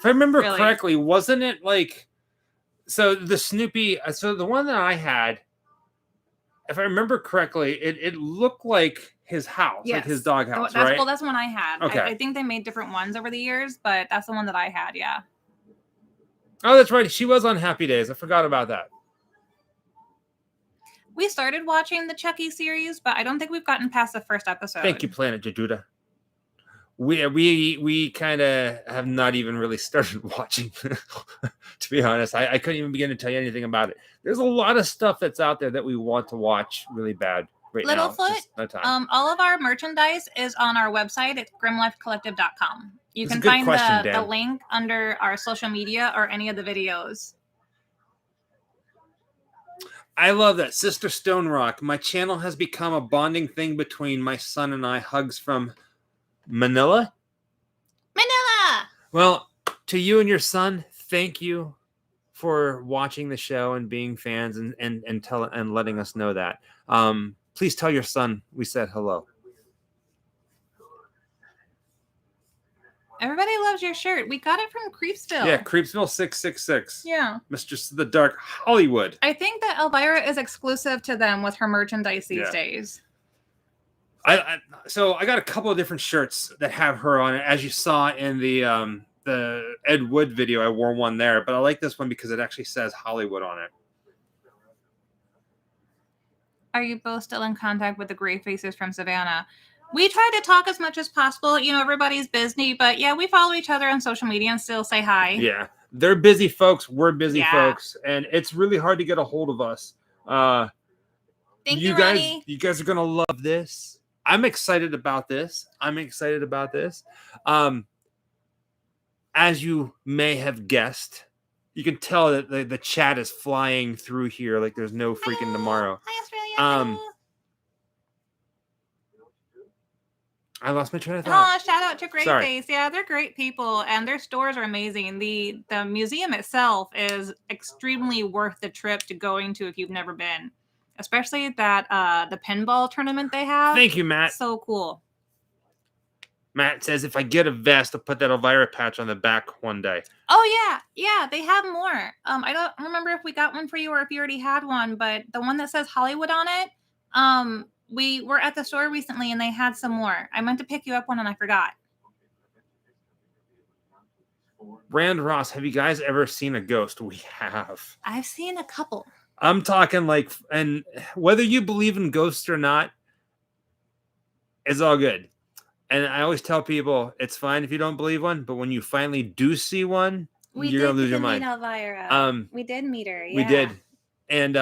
If I remember correctly, wasn't it like the Snoopy? So the one that I had, if I remember correctly, it looked like his house, like his dog house, right? Well, that's the one I had. Okay. I think they made different ones over the years, but that's the one that I had. Yeah. Oh, that's right. She was on Happy Days. I forgot about that. We started watching the Chucky series, but I don't think we've gotten past the first episode. Thank you, Planet Jaduda. We kind of have not even really started watching, to be honest. I couldn't even begin to tell you anything about it. There's a lot of stuff that's out there that we want to watch really bad right now. Littlefoot, no time. all of our merchandise is on our website. It's grimlifecollective.com. You can find the link under our social media or any of the videos. I love that. Sister Stone Rock. My channel has become a bonding thing between my son and I. Hugs from Manila. Well, to you and your son, thank you for watching the show and being fans and letting us know that. Please tell your son we said hello. Everybody loves your shirt. We got it from Creepsville. Yeah, Creepsville 666. Yeah. Mistress of the Dark Hollywood. I think that Elvira is exclusive to them with her merchandise these days. So I got a couple of different shirts that have her on it, as you saw in the the Ed Wood video, I wore one there, but I like this one because it actually says Hollywood on it. Are you both still in contact with the Gray Faces from Savannah? We try to talk as much as possible. You know, everybody's busy, but yeah, we follow each other on social media and still say hi. Yeah, they're busy folks. We're busy folks, and it's really hard to get a hold of us. Thank you you, guys. Ronnie. You guys are gonna love this. I'm excited about this. As you may have guessed, you can tell that the chat is flying through here like there's no freaking tomorrow. Hi, Australia. I lost my train of thought. Oh, shout out to Great Face. Yeah, they're great people, and their stores are amazing. The museum itself is extremely worth the trip to going to if you've never been. Especially that the pinball tournament they have. Thank you, Matt. So cool. Matt says, if I get a vest, I'll put that Elvira patch on the back one day. Oh, yeah, they have more. I don't remember if we got one for you or if you already had one, but the one that says Hollywood on it, we were at the store recently and they had some more. I meant to pick you up one and I forgot. Rand Ross, have you guys ever seen a ghost? We have. I've seen a couple. I'm talking like, and whether you believe in ghosts or not, it's all good. And I always tell people, it's fine if you don't believe one, but when you finally do see one, you're going to lose your mind. Elvira. We did meet her. Yeah. We did. And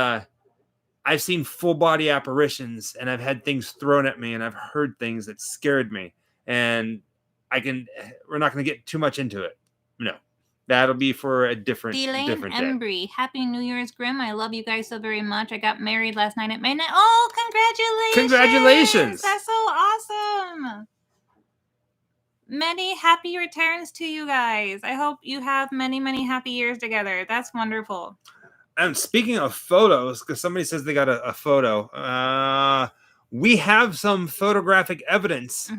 I've seen full body apparitions, and I've had things thrown at me, and I've heard things that scared me. And we're not going to get too much into it. No. That'll be for a different day. Embry, Happy New Year's, Grim. I love you guys so very much. I got married last night at midnight. Oh, congratulations. That's so awesome. Many happy returns to you guys. I hope you have many, many happy years together. That's wonderful. And speaking of photos, because somebody says they got a photo, we have some photographic evidence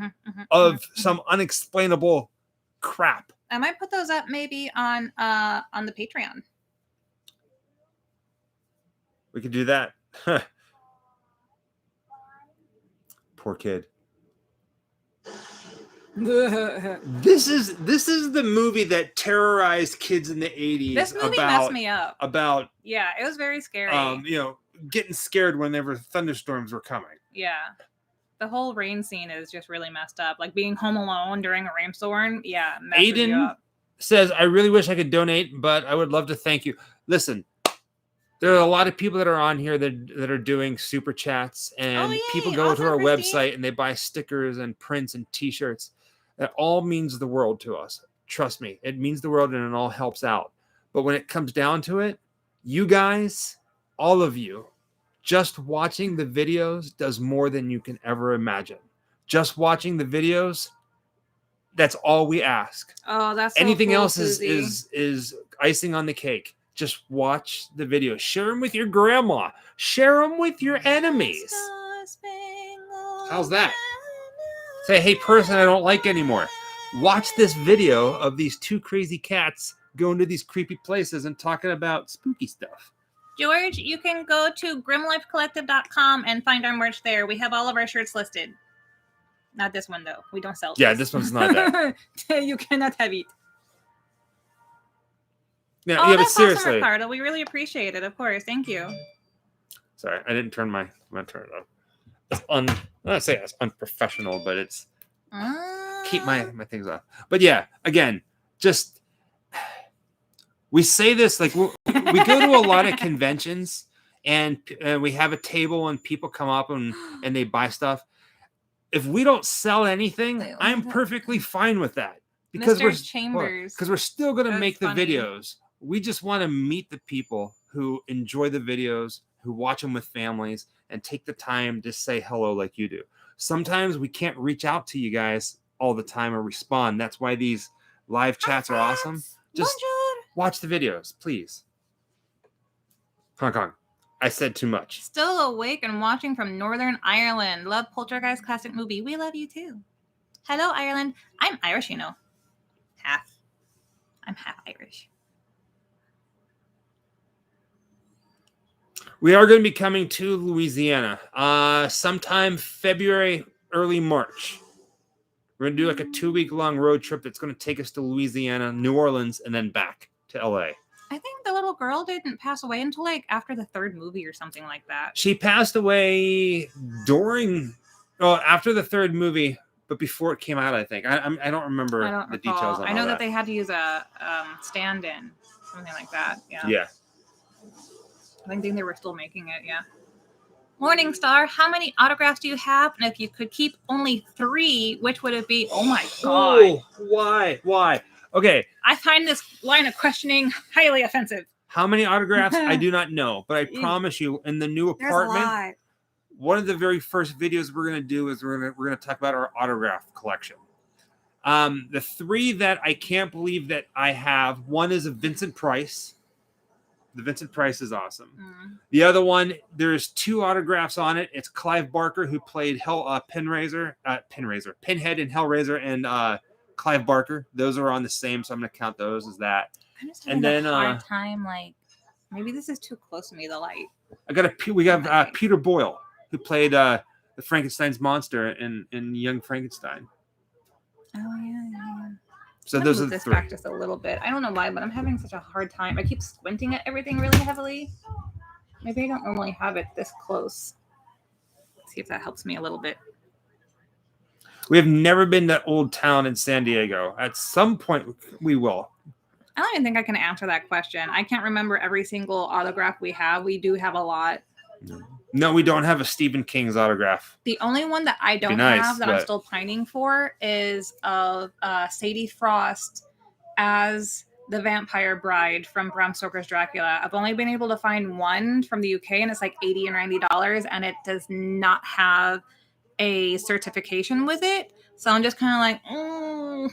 of some unexplainable crap. I might put those up maybe on the Patreon. We could do that. Poor kid. This is the movie that terrorized kids in the 80s. This movie messed me up. Yeah, it was very scary. Getting scared whenever thunderstorms were coming. Yeah. The whole rain scene is just really messed up. Like being home alone during a rainstorm. Yeah. Aiden says, I really wish I could donate, but I would love to thank you. Listen, there are a lot of people that are on here that are doing super chats, and people go to our website and they buy stickers and prints and t-shirts. That all means the world to us. Trust me, it means the world, and it all helps out. But when it comes down to it, you guys, all of you, just watching the videos does more than you can ever imagine. Just watching the videos, that's all we ask. Oh, that's so anything cool, else Susie. is icing on the cake. Just watch the videos. Share them with your grandma. Share them with your enemies. How's that? Say, hey, person I don't like anymore. Watch this video of these two crazy cats going to these creepy places and talking about spooky stuff. George, you can go to grimlifecollective.com and find our merch there. We have all of our shirts listed. Not this one, though. We don't sell this. Yeah, this one's not that. You cannot have it. Yeah, but that's seriously. Awesome, Ricardo. We really appreciate it, of course. Thank you. Sorry, I didn't turn my turn it off. I'm not saying it's unprofessional, but it's keep my things off. But yeah, again, just we say this like we go to a lot of conventions and we have a table and people come up and they buy stuff. If we don't sell anything, I'm perfectly fine with that because we're still going to make the videos. We just want to meet the people who enjoy the videos, who watch them with families, and take the time to say hello like you do. Sometimes we can't reach out to you guys all the time or respond. That's why these live chats are awesome. Just watch the videos, please. Hong Kong. I said too much. Still awake and watching from Northern Ireland. Love Poltergeist classic movie. We love you too. Hello, Ireland. I'm Irish, you know. I'm half Irish. We are going to be coming to Louisiana sometime February, early March. We're gonna do like a 2-week long road trip that's gonna take us to Louisiana, New Orleans, and then back to LA. I think the little girl didn't pass away until like after the 3rd movie or something like that. She passed away after the 3rd movie, but before it came out, I think. I don't remember the details on I know all that they had to use a stand-in, something like that. Yeah. Yeah. I think they were still making it. Yeah. Morning Star, how many autographs do you have? And if you could keep only 3, which would it be? Oh my God. Oh, why? Okay. I find this line of questioning highly offensive. How many autographs? I do not know, but I promise you, in the new apartment, one of the very first videos we're gonna do is we're gonna talk about our autograph collection. The 3 that I can't believe that I have, one is a Vincent Price. The Vincent Price is awesome. The other one, there's 2 autographs on it. It's Clive Barker, who played Pinhead in Hellraiser, and Clive Barker. Those are on the same, so I'm gonna count those as that. I'm just having a hard time. Like, maybe this is too close to me. The light. We have Peter Boyle, who played the Frankenstein's monster in Young Frankenstein. Oh yeah. So those are the this 3. back just a little bit. I don't know why, but I'm having such a hard time. I keep squinting at everything really heavily. Maybe I don't normally have it this close. Let's see if that helps me a little bit. We have never been to Old Town in San Diego. At some point, we will. I don't even think I can answer that question. I can't remember every single autograph we have. We do have a lot. No, we don't have a Stephen King's autograph. The only one that I don't have that I'm still pining for is of Sadie Frost as the vampire bride from Bram Stoker's Dracula. I've only been able to find one from the UK, and it's like $80 or $90, and it does not have a certification with it. So I'm just kind of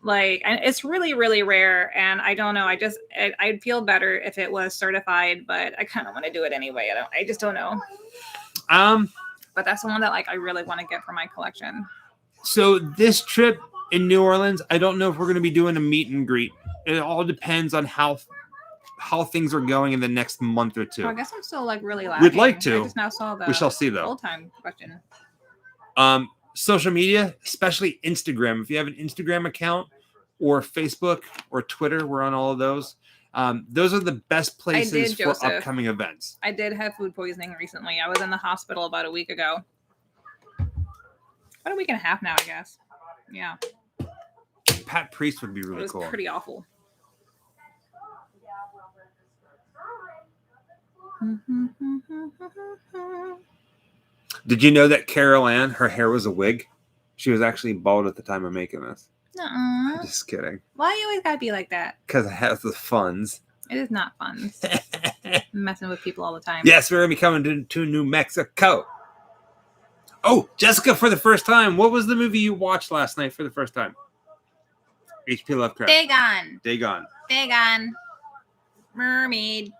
like, and it's really, really rare, and I don't know. I'd feel better if it was certified, but I kind of want to do it anyway. I just don't know. But that's the one that I really want to get for my collection. So this trip in New Orleans, I don't know if we're going to be doing a meet and greet. It all depends on how things are going in the next month or 2. I guess I'm still really laughing. We'd like to. I just now saw the we shall see though. Full-time question. Social media, especially Instagram. If you have an Instagram account or Facebook or Twitter, we're on all of those. Those are the best places for upcoming events. I did have food poisoning recently. I was in the hospital about a week ago. About a week and a half now, I guess. Yeah. Pat Priest would be really cool. It was pretty awful. Did you know that Carol Ann, her hair was a wig? She was actually bald at the time of making this. Nuh-uh. Just kidding. Why you always gotta be like that? Because it has the funds. It is not fun. Messing with people all the time. Yes, we're going to be coming to New Mexico. Oh, Jessica, for the first time, what was the movie you watched last night for the first time? H.P. Lovecraft. Dagon. Mermaid.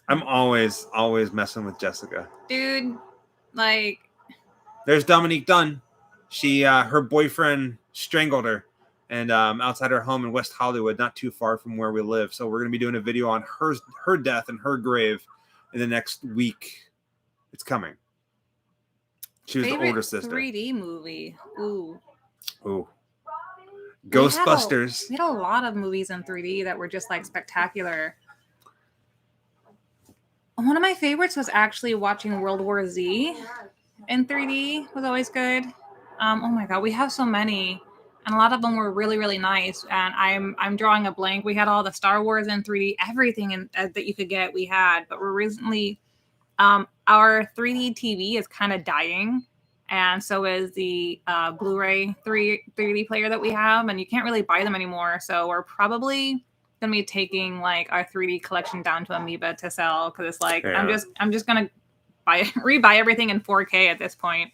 I'm always messing with Jessica. Dude, There's Dominique Dunn. She, her boyfriend strangled her, and outside her home in West Hollywood, not too far from where we live. So we're going to be doing a video on her death and her grave in the next week. It's coming. She was the older sister. 3D movie. Ooh. Ghostbusters. We had a lot of movies in 3D that were just spectacular. One of my favorites was actually watching World War Z in 3D. Was always good. Oh my god, we have so many, and a lot of them were really, really nice. And I'm drawing a blank. We had all the Star Wars in 3D, everything that you could get. We had, but we're recently our 3D TV is kind of dying, and so is the Blu-ray 3D player that we have, and you can't really buy them anymore. So we're probably gonna be taking our 3D collection down to Amoeba to sell, because it's I'm just gonna rebuy everything in 4K at this point.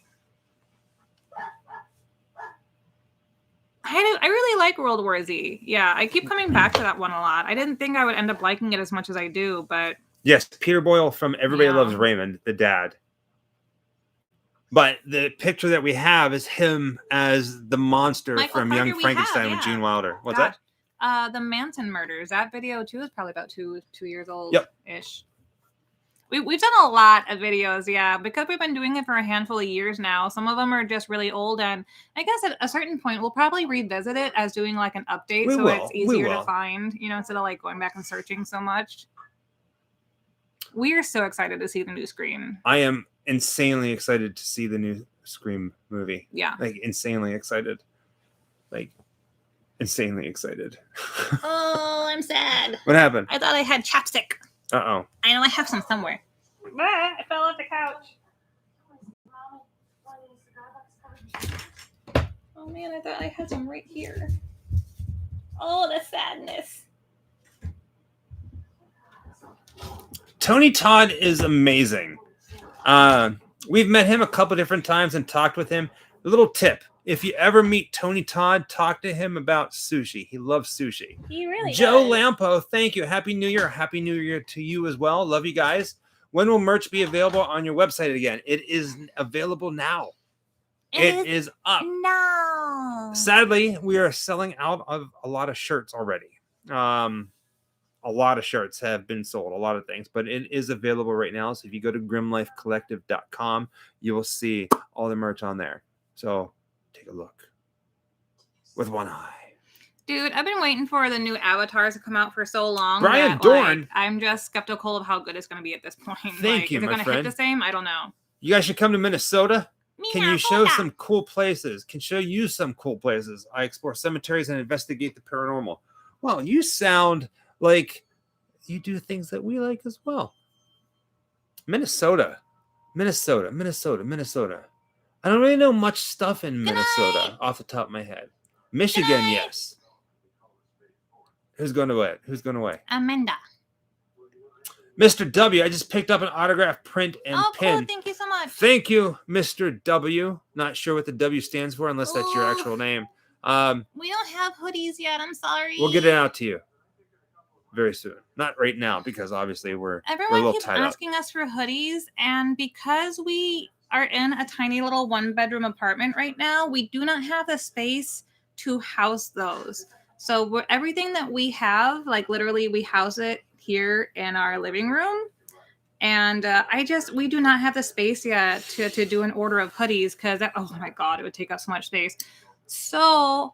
I really like World War Z. Yeah, I keep coming back to that one a lot. I didn't think I would end up liking it as much as I do, but yes, Peter Boyle from Everybody Loves Raymond, the dad. But the picture that we have is him as the monster from Young Frankenstein with Gene Wilder. What's that? The Manson murders. That video too is probably about two years old. Yep. Ish. We've done a lot of videos, yeah, because we've been doing it for a handful of years now. Some of them are just really old, and I guess at a certain point we'll probably revisit it as doing like an update, so it's easier to find, you know, instead of like going back and searching so much. We are so excited to see the new Scream. I am insanely excited to see the new Scream movie. Yeah, like insanely excited, like insanely excited. Oh, I'm sad. What happened? I thought I had chapstick. Uh-oh. I know I have some somewhere. I fell off the couch. Oh man, I thought I had some right here. Oh, the sadness. Tony Todd is amazing. We've met him a couple different times and talked with him. A little tip. If you ever meet Tony Todd, talk to him about sushi. He loves sushi. He really Joe does. Lampo, thank you. Happy New Year. Happy New Year to you as well. Love you guys. When will merch be available on your website again? It is available now. It is up. No. Sadly, we are selling out of a lot of shirts already. A lot of shirts have been sold, a lot of things, but it is available right now. So if you go to grimlifecollective.com, you will see all the merch on there. So take a look with one eye. Dude, I've been waiting for the new avatars to come out for so long. Brian that, Dorn. Like, I'm just skeptical of how good it's going to be at this point. Thank you, is it my going to hit friend. the same? I don't know. You guys should come to Minnesota. Can you show Minnesota. some cool places? Can show you some cool places. I explore cemeteries and investigate the paranormal. Well, you sound like you do things that we like as well. Minnesota. I don't really know much stuff in Minnesota off the top of my head. Michigan, yes. Who's going away? Amanda. Mr. W, I just picked up an autograph print and pin. Cool. Thank you so much. Thank you, Mr. W. Not sure what the W stands for unless that's your actual name. We don't have hoodies yet. I'm sorry. We'll get it out to you very soon. Not right now because obviously we're a little keeps tied up. asking us for hoodies, and because we are in a tiny little 1-bedroom apartment right now, we do not have the space to house those. So everything that we have, like literally, we house it here in our living room. And we do not have the space yet to do an order of hoodies because, oh my God, it would take up so much space. So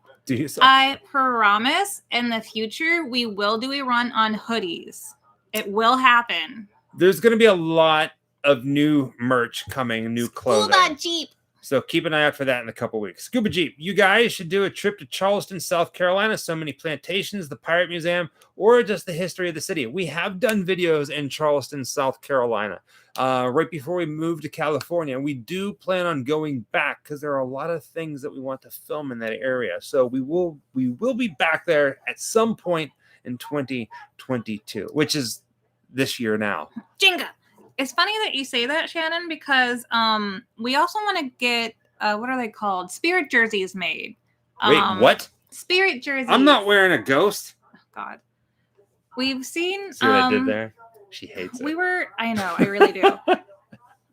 I promise in the future, we will do a run on hoodies. It will happen. There's going to be a lot of new merch coming, new clothing. Scuba Jeep. So keep an eye out for that in a couple weeks. Scuba Jeep, you guys should do a trip to Charleston, South Carolina. So many plantations, the Pirate Museum, or just the history of the city. We have done videos in Charleston, South Carolina, right before we moved to California. We do plan on going back because there are a lot of things that we want to film in that area. So we will be back there at some point in 2022, which is this year now. Jenga. It's funny that you say that, Shannon, because we also want to get, what are they called? Spirit jerseys made. Wait, what? Spirit jerseys. I'm not wearing a ghost. Oh, God. We've seen... See what I did there? She hates it. I know, I really do.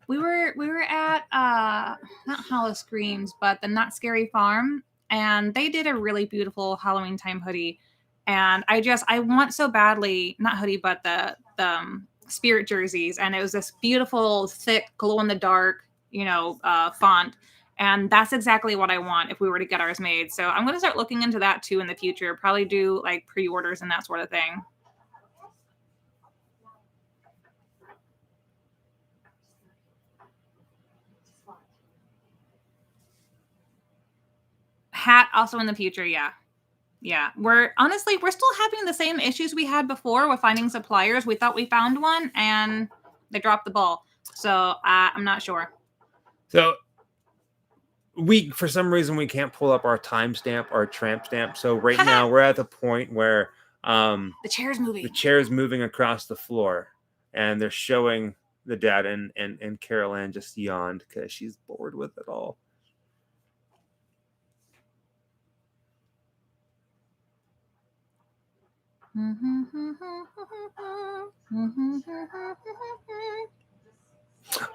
we were at, not Hollow Screams, but the Not Scary Farm, and they did a really beautiful Halloween time hoodie. And I want so badly, not hoodie, but the Spirit jerseys, and it was this beautiful, thick, glow-in-the-dark, font, and that's exactly what I want if we were to get ours made. So I'm going to start looking into that too in the future. Probably do like pre-orders and that sort of thing. Hat also in the future, yeah. We're still having the same issues we had before with finding suppliers. We thought we found one and they dropped the ball. So I'm not sure. So for some reason, we can't pull up our timestamp, our tramp stamp. So right now we're at the point where the chair's moving. The chair's moving across the floor, and they're showing the dad and Carol Ann just yawned because she's bored with it all.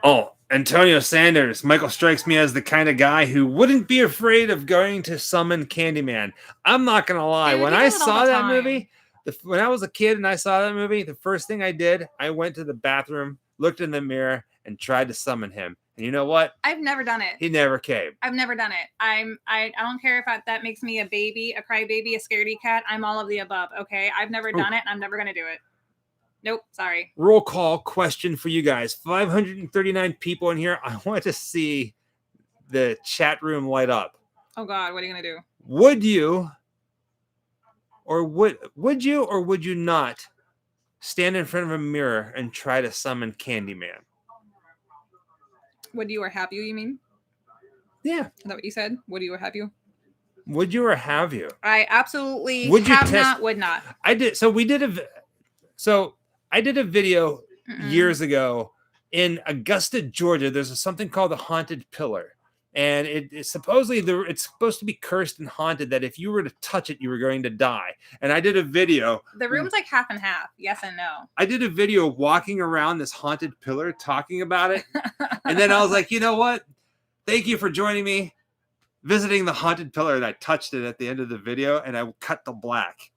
Oh, Antonio Sanders. Michael strikes me as the kind of guy who wouldn't be afraid of going to summon Candyman. I'm not going to lie. Dude, when I saw that movie, When I was a kid and I saw that movie, the first thing I did, I went to the bathroom, looked in the mirror, and tried to summon him. And you know what? I've never done it. He never came. I've never done it. I don't care if that makes me a baby, a crybaby, a scaredy cat. I'm all of the above. Okay, I've never done it, and I'm never gonna do it. Nope, sorry. Roll call question for you guys. 539 people in here. I want to see the chat room light up. Oh God, what are you gonna do? Would you not stand in front of a mirror and try to summon Candyman? Would you or have you? You mean? Yeah. Is that what you said? Would you or have you? Would you or have you? I absolutely would you would not. I did. I did a video years ago in Augusta, Georgia. There's something called the Haunted Pillar. And it's supposedly it's supposed to be cursed and haunted that if you were to touch it, you were going to die. And I did a video. The room's like half and half. Yes and no. I did a video walking around this haunted pillar talking about it. And then I was like, you know what? Thank you for joining me visiting the haunted pillar. And I touched it at the end of the video and I cut to black.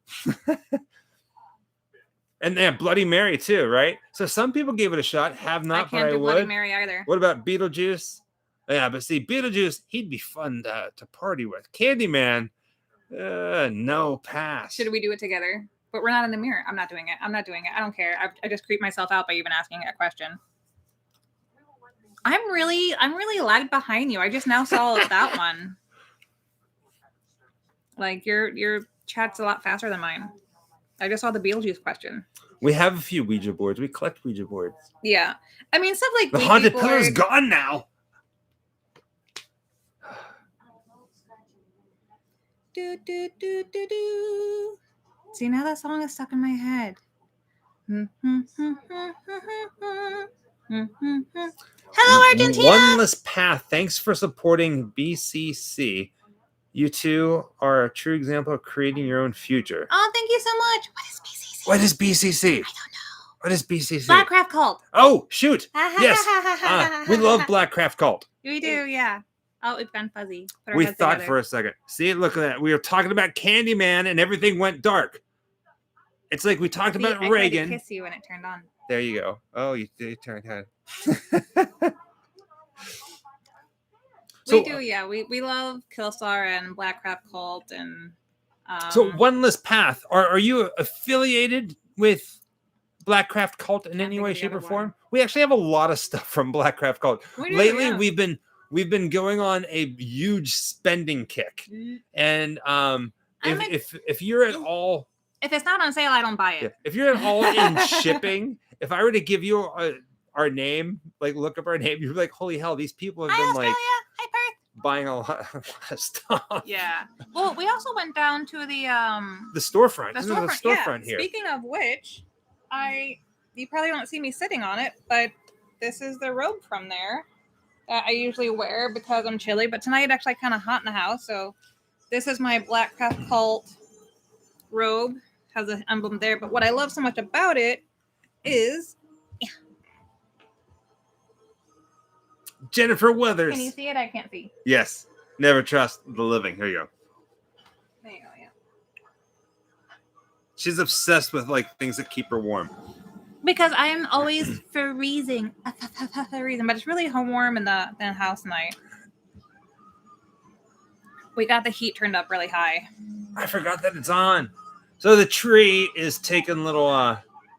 And then Bloody Mary too, right? So some people gave it a shot, have not, but I would. I can't do Bloody Mary either. What about Beetlejuice? Yeah, but see, Beetlejuice, he'd be fun to party with. Candyman, no pass. Should we do it together? But we're not in the mirror. I'm not doing it. I don't care. I just creep myself out by even asking a question. I'm really lagged behind you. I just now saw that one. Like your chat's a lot faster than mine. I just saw the Beetlejuice question. We have a few Ouija boards. We collect Ouija boards. Yeah. I mean, stuff like the Ouija haunted board. pillar's gone now. Do, do, do, do, do. See, now that song is stuck in my head. Hello, Argentina. One Less Path. Thanks for supporting BCC. You two are a true example of creating your own future. Oh, thank you so much. What is BCC? I don't know. What is BCC? Blackcraft Cult. Oh, shoot. Yes. We love Blackcraft Cult. We do, yeah. Oh, we've gone fuzzy. We thought together for a second. See, look at that. We were talking about Candyman and everything went dark. It's like we talked about Reagan. I tried to kiss you when it turned on. There you go. Oh, you turned head. We do, yeah. We love Killstar and Blackcraft Cult and. So One Less Path. Are you affiliated with Blackcraft Cult in any way, shape, or form? We actually have a lot of stuff from Blackcraft Cult. Lately, we've been going on a huge spending kick, and if you're at all, if it's not on sale, I don't buy it. If you're at all in shipping, if I were to give you our name, like look up our name, you're like, holy hell, these people have been buying a lot of stuff. Yeah. Well, we also went down to the storefront. The storefront here. Speaking of which, you probably don't see me sitting on it, but this is the robe from there that I usually wear because I'm chilly. But tonight it's actually kind of hot in the house, so this is my Blackcraft Cult robe. Has an emblem there, but what I love so much about it is Jennifer Weathers. Can you see it? I can't see. Yes. Never trust the living. Here you go. There you go, yeah. She's obsessed with like things that keep her warm. Because I am always freezing. But it's really warm in the house tonight. We got the heat turned up really high. I forgot that it's on. So the tree is taking little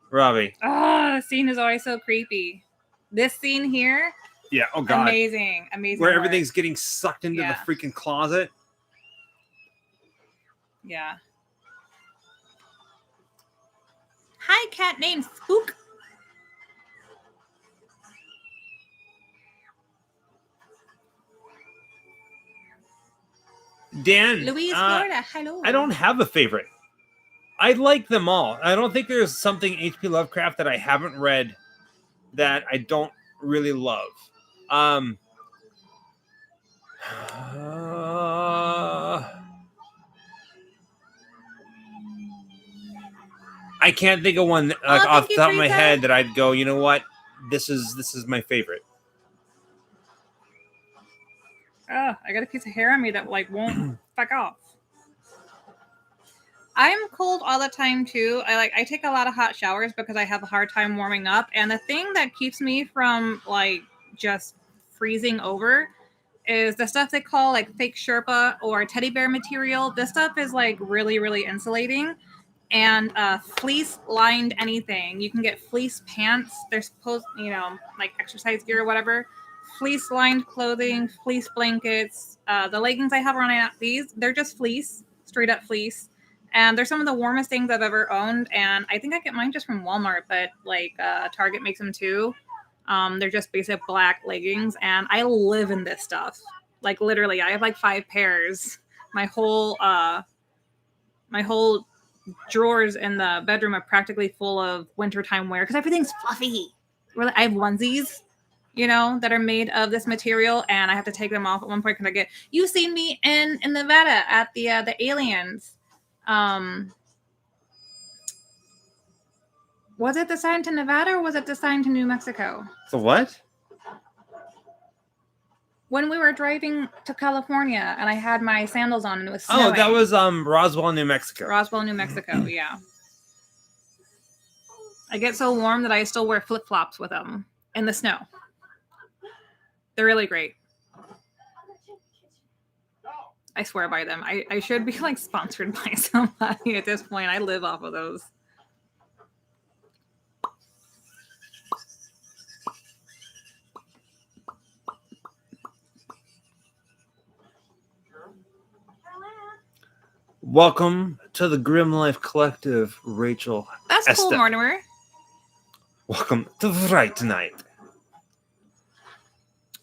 Robbie. Oh, the scene is always so creepy. This scene here. Yeah. Oh God. Amazing. Where everything's getting sucked into the freaking closet. Yeah. Hi, cat named Spook. Dan. Louise, Florida. Hello. I don't have a favorite. I like them all. I don't think there's something H.P. Lovecraft that I haven't read that I don't really love. I can't think of one off the top of my head that I'd go, you know what? This is my favorite. Oh, I got a piece of hair on me that like won't fuck off. I'm cold all the time too. I take a lot of hot showers because I have a hard time warming up. And the thing that keeps me from like just freezing over is the stuff they call like fake Sherpa or teddy bear material. This stuff is like really, really insulating. And fleece lined anything. You can get fleece pants. They're supposed, like exercise gear or whatever. Fleece lined clothing, fleece blankets. The leggings I have on these, they're just fleece, straight up fleece. And they're some of the warmest things I've ever owned. And I think I get mine just from Walmart, but like Target makes them too. They're just basic black leggings. And I live in this stuff. Like literally, I have like 5 pairs. My whole drawers in the bedroom are practically full of wintertime wear because everything's fluffy. I have onesies, that are made of this material, and I have to take them off at one point because you seen me in Nevada at the aliens. Was it the sign to Nevada or was it the sign to New Mexico? The what? When we were driving to California and I had my sandals on and it was snowing. Oh, that was Roswell, New Mexico. Roswell, New Mexico, yeah. I get so warm that I still wear flip-flops with them in the snow. They're really great. I swear by them. I should be like sponsored by somebody at this point. I live off of those. Welcome to the Grim Life Collective, Rachel. That's Esther. cool, Mortimer. Welcome to Fright Night.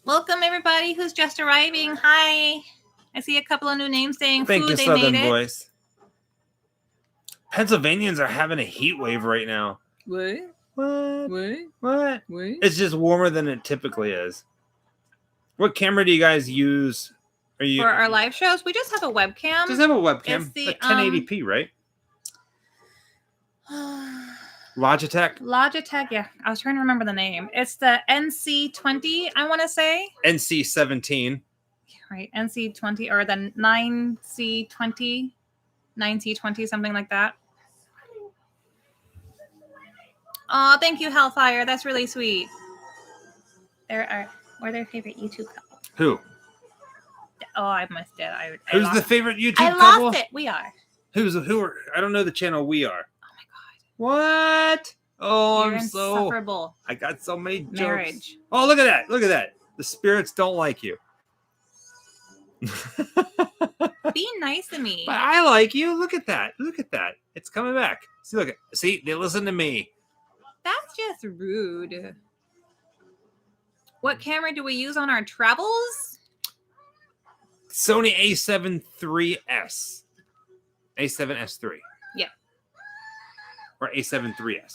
Welcome, everybody who's just arriving. Hi. I see a couple of new names saying Thank food. you, They Southern made it. Voice. Pennsylvanians are having a heat wave right now. What? What? What? What? What? It's just warmer than it typically is. What camera do you guys use? Are you For our live shows, we just have a webcam. just have a webcam? It's the, Like 1080p, right? Logitech? Logitech, yeah. I was trying to remember the name. It's the NC20, I want to say. NC17. Right, NC20 or the 9C20, something like that. Oh, thank you, Hellfire. That's really sweet. We're their favorite YouTube couple. Who? Oh, I missed it. Who's the favorite YouTube I couple? lost it. We are. Who are? I don't know the channel We Are. Oh my god. What? Oh, You're I'm so. insufferable. I got so many jokes. Marriage. Oh, look at that! Look at that! The spirits don't like you. Be nice to me. But I like you. Look at that! Look at that! It's coming back. See, look at. See, they listen to me. That's just rude. What camera do we use on our travels? Sony A7 IIIS. A7S3. Yeah. Or A7 IIIS.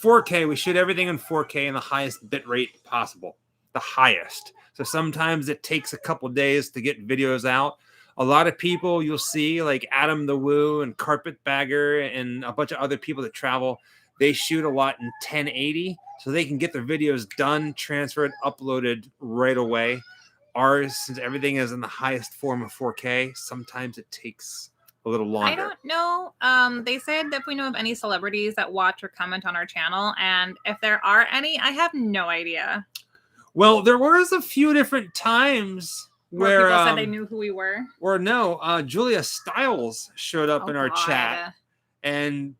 4K. We shoot everything in 4K in the highest bit rate possible. The highest. So sometimes it takes a couple days to get videos out. A lot of people you'll see, like Adam the Woo and Carpetbagger and a bunch of other people that travel, they shoot a lot in 1080 so they can get their videos done, transferred, uploaded right away. Ours, since everything is in the highest form of 4K, sometimes it takes a little longer. I don't know. They said if we know of any celebrities that watch or comment on our channel, and if there are any, I have no idea. Well, there was a few different times where people said they knew who we were. Or no, Julia Stiles showed up in our God. chat, and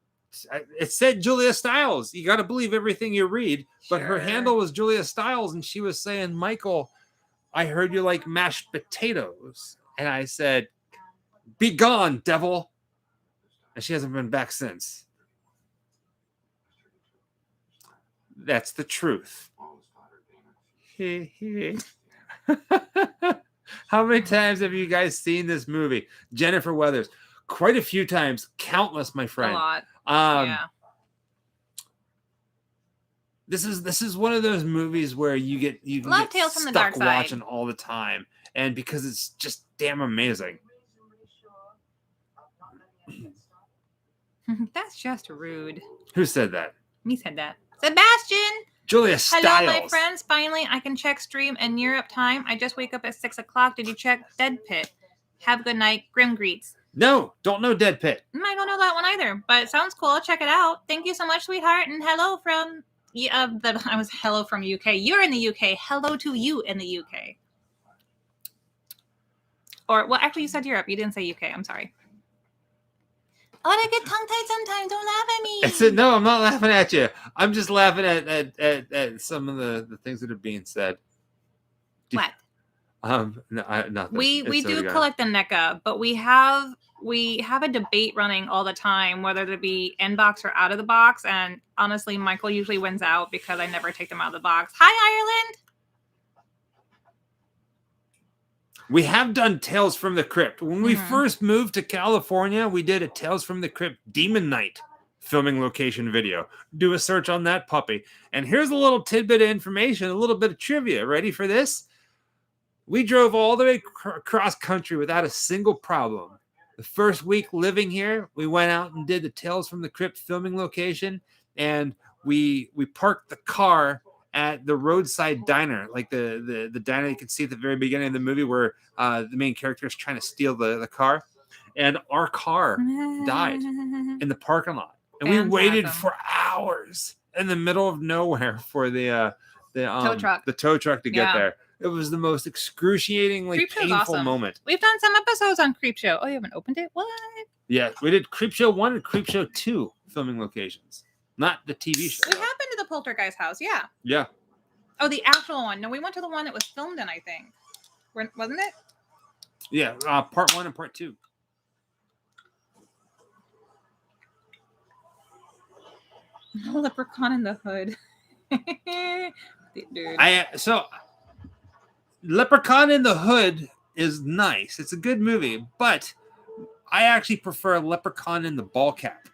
it said Julia Stiles. You got to believe everything you read, but her Sure. handle was Julia Stiles, and she was saying, "Michael, I heard you like mashed potatoes," and I said, "Be gone, devil!" And she hasn't been back since. That's the truth. How many times have you guys seen this movie? Jennifer Weathers. Quite a few times. Countless, my friend. A lot. Yeah. This is one of those movies where you get Tales from the stuck Dark Side. watching all the time, and because it's just damn amazing. That's just rude. Who said that? Me said that. Sebastian! Julia Stiles. Hello, my friends. Finally, I can check stream in Europe time. I just wake up at 6 o'clock. Did you check Dead Pit? Have a good night. Grim greets. No, don't know Dead Pit. I don't know that one either, but it sounds cool. Check it out. Thank you so much, sweetheart, and hello from I was hello from UK. You're in the UK. Hello to you in the UK. Or well, actually, you said Europe. You didn't say UK. I'm sorry. Oh, I get tongue tied sometimes. Don't laugh at me. I said no. I'm not laughing at you. I'm just laughing at some of the things that are being said. What? No, nothing. We do collect the NECA, but we have a debate running all the time whether to be in box or out of the box. And honestly, Michael usually wins out because I never take them out of the box. Hi, Ireland. We have done Tales from the Crypt. When we first moved to California, we did a Tales from the Crypt Demon Night filming location video. Do a search on that puppy. And here's a little tidbit of information, a little bit of trivia. Ready for this? We drove all the way across country without a single problem. The first week living here, we went out and did the Tales from the Crypt filming location, and we parked the car at the roadside diner, like the diner you can see at the very beginning of the movie where the main character is trying to steal the car. And our car died in the parking lot. And we waited for hours in the middle of nowhere for the tow truck to get there. It was the most excruciatingly painful moment. We've done some episodes on Creepshow. Oh, you haven't opened it? What? Yeah, we did Creepshow 1 and Creepshow 2 filming locations. Not the TV show. We have been to the Poltergeist house, yeah. Yeah. Oh, the actual one. No, we went to the one that was filmed in, I think. Wasn't it? Yeah, part 1 and part 2. Leprechaun in the Hood. Dude. Leprechaun in the Hood is nice. It's a good movie, but I actually prefer Leprechaun in the Ball Cap.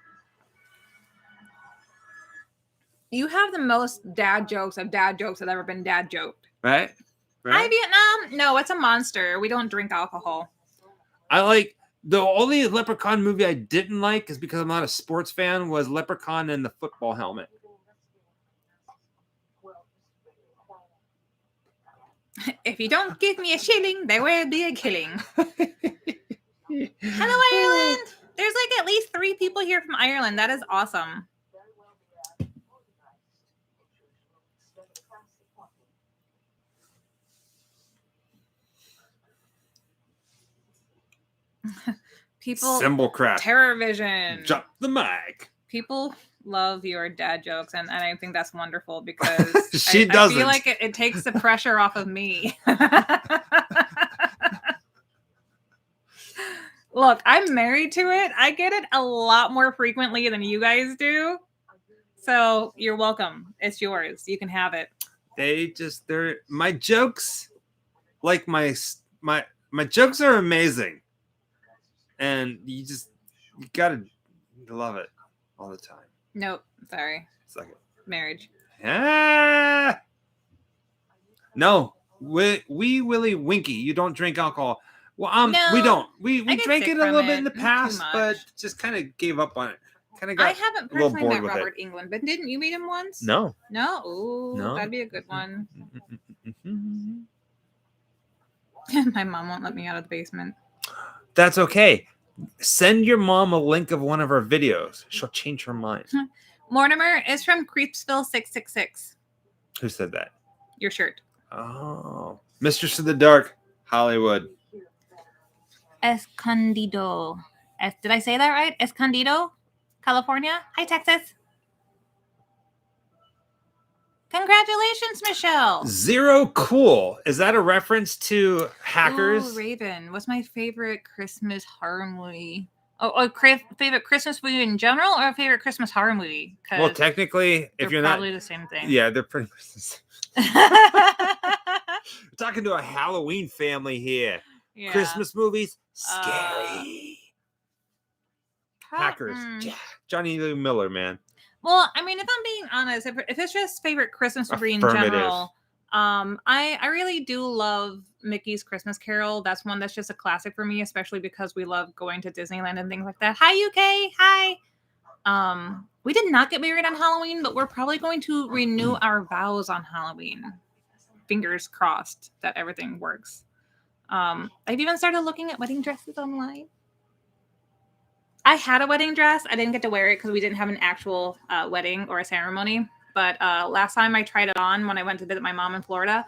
You have the most dad jokes that have ever been dad joked. Right? Hi, Vietnam. No, it's a monster. We don't drink alcohol. I like the only Leprechaun movie I didn't like is because I'm not a sports fan was Leprechaun in the Football Helmet. If you don't give me a shilling, there will be a killing. Hello, Ireland. There's like at least 3 people here from Ireland. That is awesome. People. Symbol crack. Terror vision. Drop the mic. People love your dad jokes, and I think that's wonderful because I feel like it takes the pressure off of me. Look, I'm married to it. I get it a lot more frequently than you guys do. So you're welcome. It's yours. You can have it. They're my jokes, like my jokes are amazing. And you gotta love it all the time. Nope. Sorry. Suck it. Marriage. Ah! No. We Willy Winky. You don't drink alcohol. Well, no, we don't. We drank it a little bit in the Not past, but just kind of gave up on it. Kind of got. I haven't personally met Robert Englund, but didn't you meet him once? No. No. Ooh, no. That'd be a good one. My mom won't let me out of the basement. That's okay. Send your mom a link of one of our videos. She'll change her mind. Mortimer is from Creepsville 666. Who said that? Your shirt. Oh. Mistress of the Dark, Hollywood. Escondido. Did I say that right? Escondido, California. Hi, Texas. Congratulations, Michelle. Zero Cool. Is that a reference to Hackers? Ooh, Raven. What's my favorite Christmas horror movie? Favorite Christmas movie in general or a favorite Christmas horror movie? Well, technically, if you're probably the same thing. Yeah, they're pretty much the same. We're talking to a Halloween family here. Yeah. Christmas movies, scary. Hackers. Yeah. Johnny Lee Miller, man. Well, I mean, if I'm being honest, if it's just favorite Christmas movie in general, I really do love Mickey's Christmas Carol. That's one that's just a classic for me, especially because we love going to Disneyland and things like that. Hi, UK. Hi. We did not get married on Halloween, but we're probably going to renew our vows on Halloween. Fingers crossed that everything works. I've even started looking at wedding dresses online. I had a wedding dress. I didn't get to wear it because we didn't have an actual wedding or a ceremony. But last time I tried it on when I went to visit my mom in Florida,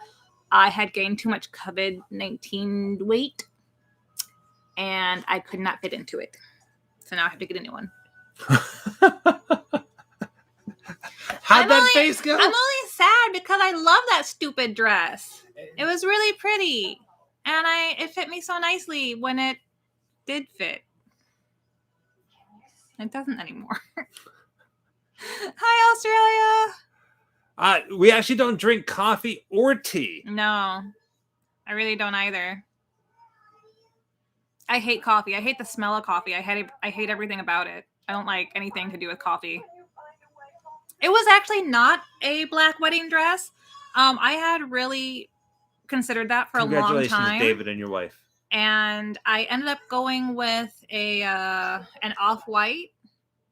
I had gained too much COVID-19 weight, and I could not fit into it. So now I have to get a new one. How'd that face go? I'm only sad because I love that stupid dress. It was really pretty, and it fit me so nicely when it did fit. It doesn't anymore. Hi, Australia. We actually don't drink coffee or tea. No, I really don't either. I hate coffee. I hate the smell of coffee. I hate everything about it. I don't like anything to do with coffee. It was actually not a black wedding dress. I had really considered that for a long time. Congratulations, David and your wife. And I ended up going with an off-white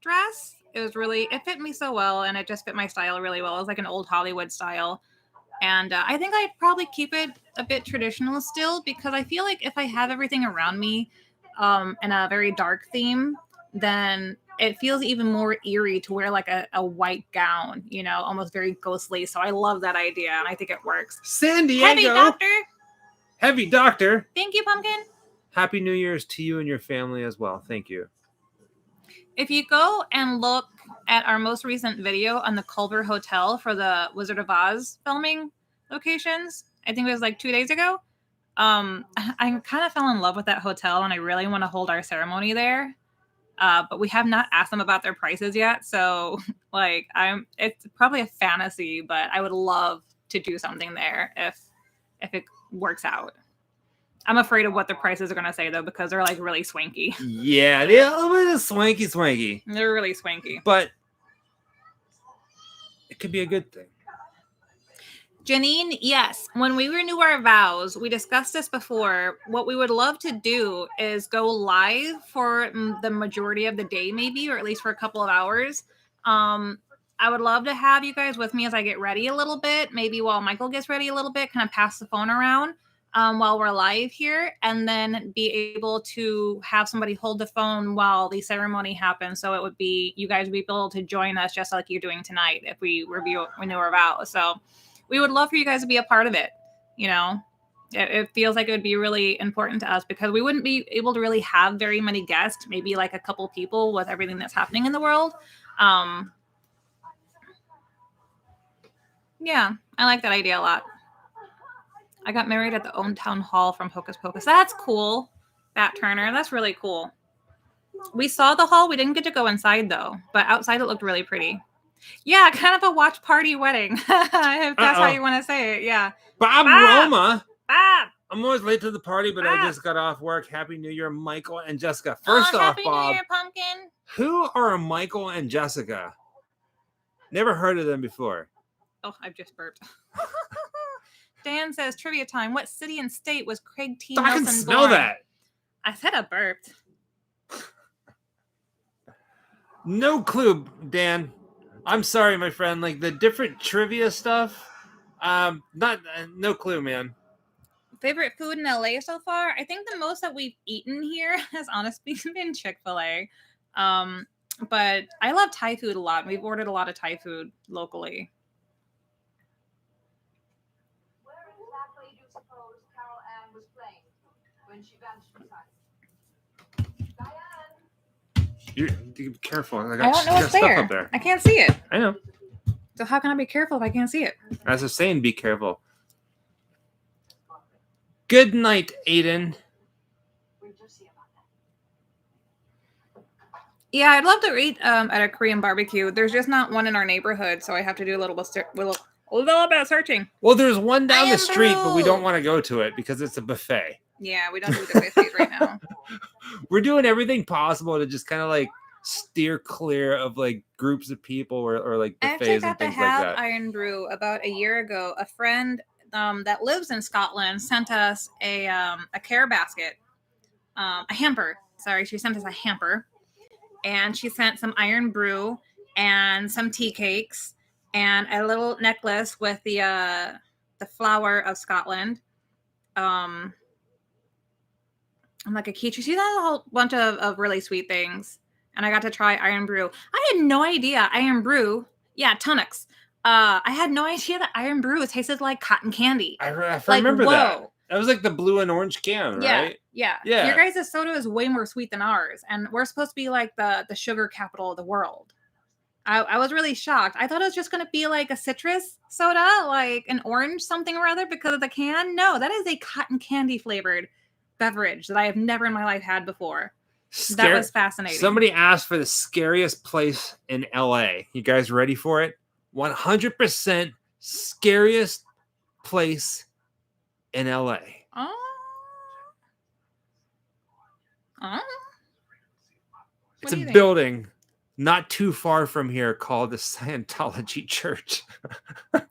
dress. It fit me so well, and it just fit my style really well. It was like an old Hollywood style. And I think I'd probably keep it a bit traditional still, because I feel like if I have everything around me in a very dark theme, then it feels even more eerie to wear like a white gown, almost very ghostly. So I love that idea, and I think it works. San Diego. Heavy Doctor. Heavy Doctor. Thank you, Pumpkin. Happy New Year's to you and your family as well. Thank you. If you go and look at our most recent video on the Culver Hotel for the Wizard of Oz filming locations, I think it was like 2 days ago, I kind of fell in love with that hotel, and I really want to hold our ceremony there. But we have not asked them about their prices yet. So it's probably a fantasy, but I would love to do something there if it works out. I'm afraid of what the prices are going to say, though, because they're like really swanky. Yeah, they're a little bit of swanky. They're really swanky. But it could be a good thing. Janine, yes. When we renew our vows, we discussed this before. What we would love to do is go live for the majority of the day, maybe, or at least for a couple of hours. I would love to have you guys with me as I get ready a little bit, maybe while Michael gets ready a little bit, kind of pass the phone around while we're live here, and then be able to have somebody hold the phone while the ceremony happens. So you guys would be able to join us just like you're doing tonight if we renew our vows. So we would love for you guys to be a part of it. It feels like it would be really important to us, because we wouldn't be able to really have very many guests, maybe like a couple people with everything that's happening in the world. Yeah, I like that idea a lot. I got married at the own town hall from Hocus Pocus. That's cool, Bat Turner. That's really cool. We saw the hall. We didn't get to go inside, though. But outside, it looked really pretty. Yeah, kind of a watch party wedding. If that's how you want to say it, yeah. Bob Roma. Bob. I'm always late to the party, but I just got off work. Happy New Year, Michael and Jessica. First off, Happy Bob. New Year, Pumpkin. Who are Michael and Jessica? Never heard of them before. Oh, I've just burped. Dan says, trivia time. What city and state was Craig T. I Nelson can smell born? that. I said I burped. No clue, Dan. I'm sorry, my friend. Like the different trivia stuff. No clue, man. Favorite food in LA so far? I think the most that we've eaten here has honestly been Chick-fil-A. But I love Thai food a lot. We've ordered a lot of Thai food locally. Where exactly do you suppose Carol Ann was playing when she vanished from sight? Diane! You be careful. I don't know what's there. Up there. I can't see it. I know. So how can I be careful if I can't see it? As I'm saying, be careful. Good night, Aiden. Yeah, I'd love to eat at a Korean barbecue. There's just not one in our neighborhood, so I have to do a little bit of searching. Well, there's one down the street, but we don't want to go to it because it's a buffet. Yeah, we don't do the buffets right now. We're doing everything possible to just kind of like steer clear of like groups of people or like buffets and things like that. I got to have Iron Brew about a year ago. A friend that lives in Scotland sent us a care basket, a hamper. Sorry, she sent us a hamper. And she sent some Iron Brew and some tea cakes and a little necklace with the flower of Scotland. And like a keychain. She had a whole bunch of really sweet things. and I got to try Iron Brew. I had no idea Iron Brew, yeah, tonics. I had no idea that Iron Brew tasted like cotton candy. I Like, remember that. whoa. That was like the blue and orange can, Yeah, right? yeah. Yeah. Your guys' soda is way more sweet than ours, and we're supposed to be like the sugar capital of the world. I was really shocked. I thought it was just going to be like a citrus soda, like an orange something or other because of the can. No, that is a cotton candy flavored beverage that I have never in my life had before. That was fascinating. Somebody asked for the scariest place in LA. You guys ready for it? 100% scariest place in LA. Oh. It's a building not too far from here called the Scientology Church.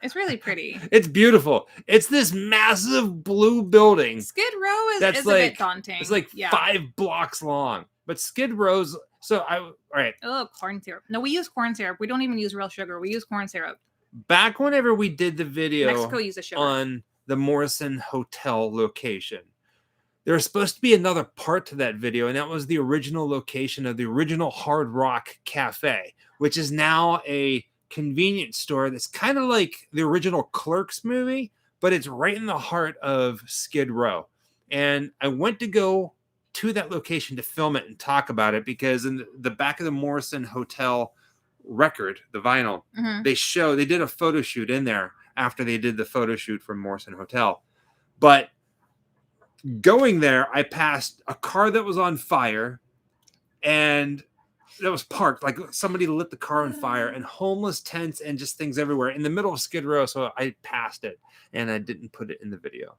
It's really pretty. It's beautiful. It's this massive blue building. Skid Row is That's a bit daunting. It's like 5 blocks long. But Skid Row's all right. Oh, corn syrup. No, we use corn syrup. We don't even use real sugar. We use corn syrup. Back whenever we did the video Mexico uses sugar. On the Morrison Hotel location, there was supposed to be another part to that video, and that was the original location of the original Hard Rock Cafe, which is now a convenience store that's kind of like the original Clerks movie, but it's right in the heart of Skid Row. And I went to go to that location to film it and talk about it because in the back of the Morrison Hotel record, the vinyl, they did a photo shoot in there after they did the photo shoot from Morrison Hotel. But going there, I passed a car that was on fire and that was parked. Like somebody lit the car on fire and homeless tents and just things everywhere in the middle of Skid Row. So I passed it and I didn't put it in the video.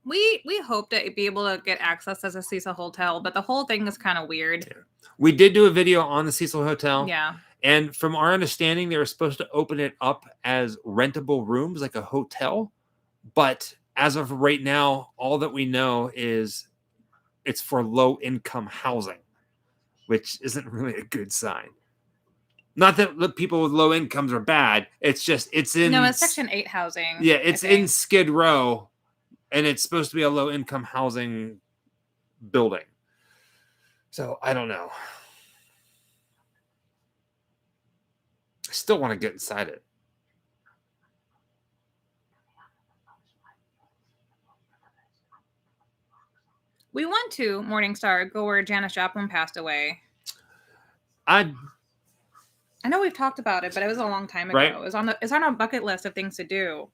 We hope to be able to get access as a Cecil Hotel, but the whole thing is kind of weird. Yeah. We did do a video on the Cecil Hotel. Yeah. And from our understanding, they were supposed to open it up as rentable rooms, like a hotel. But as of right now, all that we know is it's for low-income housing, which isn't really a good sign. Not that the people with low incomes are bad. It's just, it's in... No, it's Section 8 housing. Yeah, it's in Skid Row, and it's supposed to be a low-income housing building. So, I don't know. I still want to get inside it. We went to Morningstar, go where Janis Joplin passed away. I know we've talked about it, but it was a long time ago. Right. It's on our bucket list of things to do.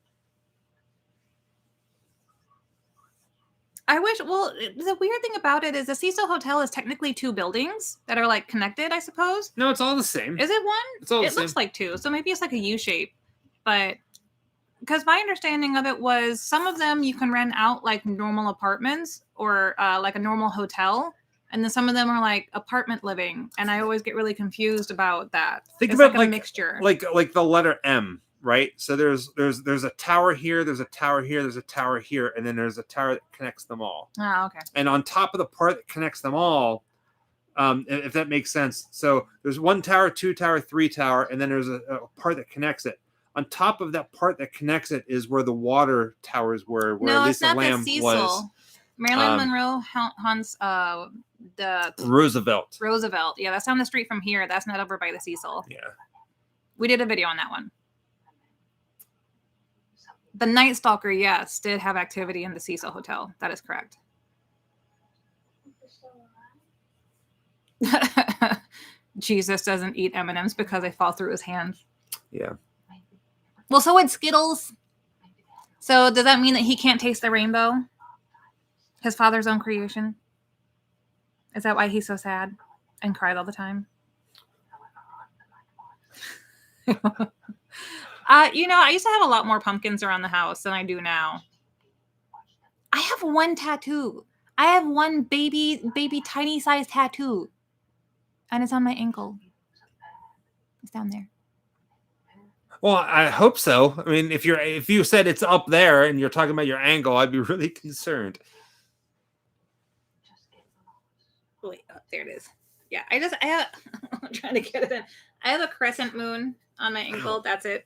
I wish. Well, the weird thing about it is the Cecil Hotel is technically 2 buildings that are like connected, I suppose. No, it's all the same. Is it one? It's all the It same. looks like 2, so maybe it's like a U shape. But because my understanding of it was some of them you can rent out like normal apartments or like a normal hotel, and then some of them are like apartment living. And I always get really confused about that. Think it's about like a mixture, like the letter M, right? So there's a tower here, there's a tower here, there's a tower here, and then there's a tower that connects them all. Oh, okay. And on top of the part that connects them all, if that makes sense. So there's 1 tower, 2 tower, 3 tower, and then there's a part that connects it. On top of that part that connects it is where the water towers were, where no, Lisa it's not Lamb the Cecil. was. Marilyn Monroe hunts the Roosevelt. Yeah, that's down the street from here. That's not over by the Cecil. Yeah. We did a video on that one. The Night Stalker, yes, did have activity in the Cecil Hotel. That is correct. Jesus doesn't eat M&Ms because they fall through his hands. Yeah. Well, so would Skittles. So does that mean that he can't taste the rainbow? His father's own creation? Is that why he's so sad and cried all the time? I used to have a lot more pumpkins around the house than I do now. I have 1 tattoo. I have 1 baby tiny size tattoo. And it's on my ankle. It's down there. Well, I hope so. I mean, if you said it's up there and you're talking about your ankle, I'd be really concerned. Wait, oh, there it is. Yeah, I'm trying to get it in. I have a crescent moon on my ankle. That's it.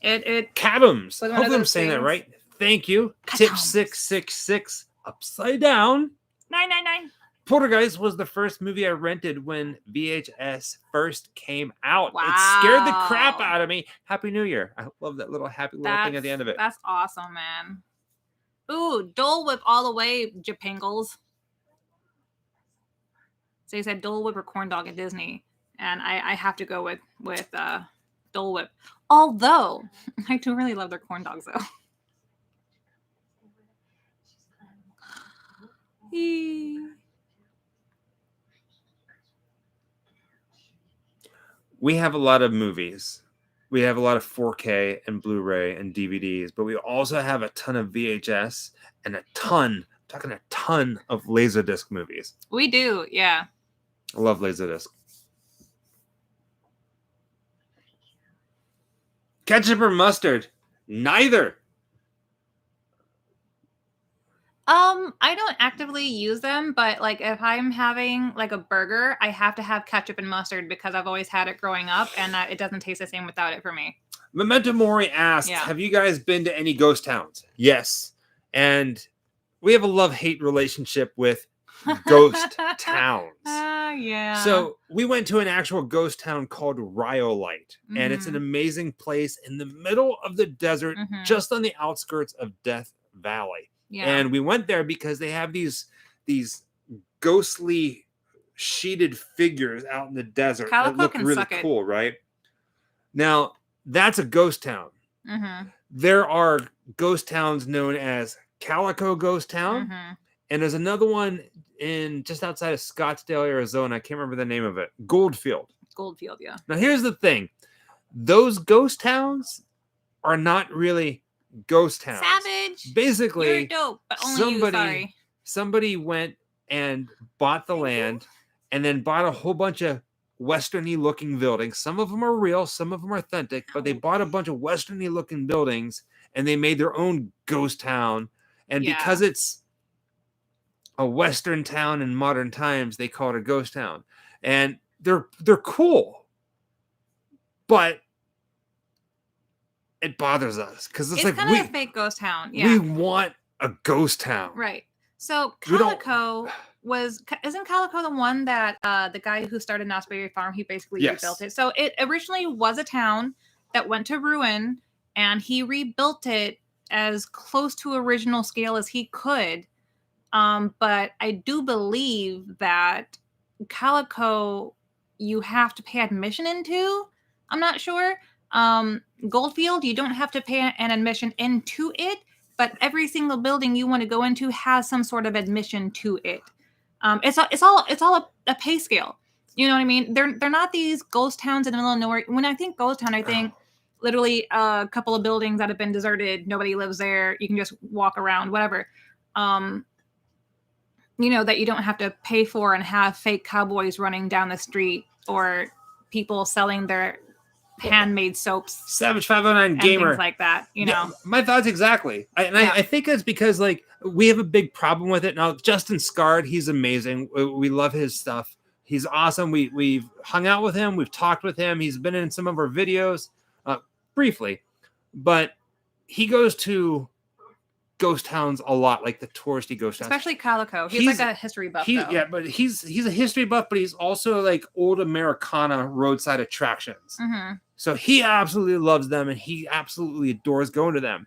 It Cadams. was one of Hopefully I'm those saying that things. right. Thank you. Cadams. Tip 666 upside down. 999. Poltergeist was the first movie I rented when VHS first came out. Wow. It scared the crap out of me. Happy New Year. I love that little happy little thing at the end of it. That's awesome, man. Ooh, Dole Whip all the way, Japingles. So you said Dole Whip or corn dog at Disney, and I have to go with Dole Whip. Although I do really love their corn dogs though. We have a lot of movies. We have a lot of 4K and Blu-ray and DVDs, but we also have a ton of VHS and a ton of Laserdisc movies. We do, yeah. I love Laserdisc. Ketchup or mustard? Neither. I don't actively use them, but like if I'm having like a burger, I have to have ketchup and mustard because I've always had it growing up, and it doesn't taste the same without it for me. Memento Mori asks, Yeah. have you guys been to any ghost towns? Yes. And we have a love-hate relationship with ghost towns. Yeah. So we went to an actual ghost town called Rhyolite, and it's an amazing place in the middle of the desert, just on the outskirts of Death Valley. yeah. And we went there because they have these ghostly sheeted figures out in the desert Calico that look can really suck it. cool, right? Now, that's a ghost town. Mm-hmm. There are ghost towns known as Calico Ghost Town, Mm-hmm. and there's another one in just outside of Scottsdale, Arizona. I can't remember the name of it. Goldfield. Goldfield, yeah. Now, here's the thing. Those ghost towns are not really ghost towns. Savage. Basically, You're dope, but only you, sorry. somebody went and bought the land and then bought a whole bunch of westerny looking buildings. Some of them are real, some of them are authentic, but they bought a bunch of westerny looking buildings and they made their own ghost town. And Yeah. because it's a western town in modern times, they call it a ghost town. And they're cool. But it bothers us because it's like kind of a fake ghost town. Yeah. we want a ghost town. Right. So We don't- Calico isn't Calico the one that the guy who started Knott's Berry Farm, he basically Yes. rebuilt it. So it originally was a town that went to ruin, and he rebuilt it as close to original scale as he could. But I do believe that Calico you have to pay admission into. I'm not sure. Goldfield, you don't have to pay an admission into it, but every single building you want to go into has some sort of admission to it. It's all a pay scale. You know what I mean? They're not these ghost towns in the middle of nowhere. When I think ghost town, I think literally a couple of buildings that have been deserted. Nobody lives there. You can just walk around, whatever. You know, that you don't have to pay for and have fake cowboys running down the street or people selling their handmade soaps. Savage 509 and Gamer. things like that, you know. My thoughts exactly. I think it's because like we have a big problem with it. Now, Justin Scard, he's amazing. We love his stuff. He's awesome. We've hung out with him. We've talked with him. He's been in some of our videos briefly, but he goes to ghost towns a lot, like the touristy ghost towns. Especially Calico. He's like a history buff, though. Yeah, but he's a history buff, but he's also like old Americana roadside attractions. Mm-hmm. So he absolutely loves them and he absolutely adores going to them.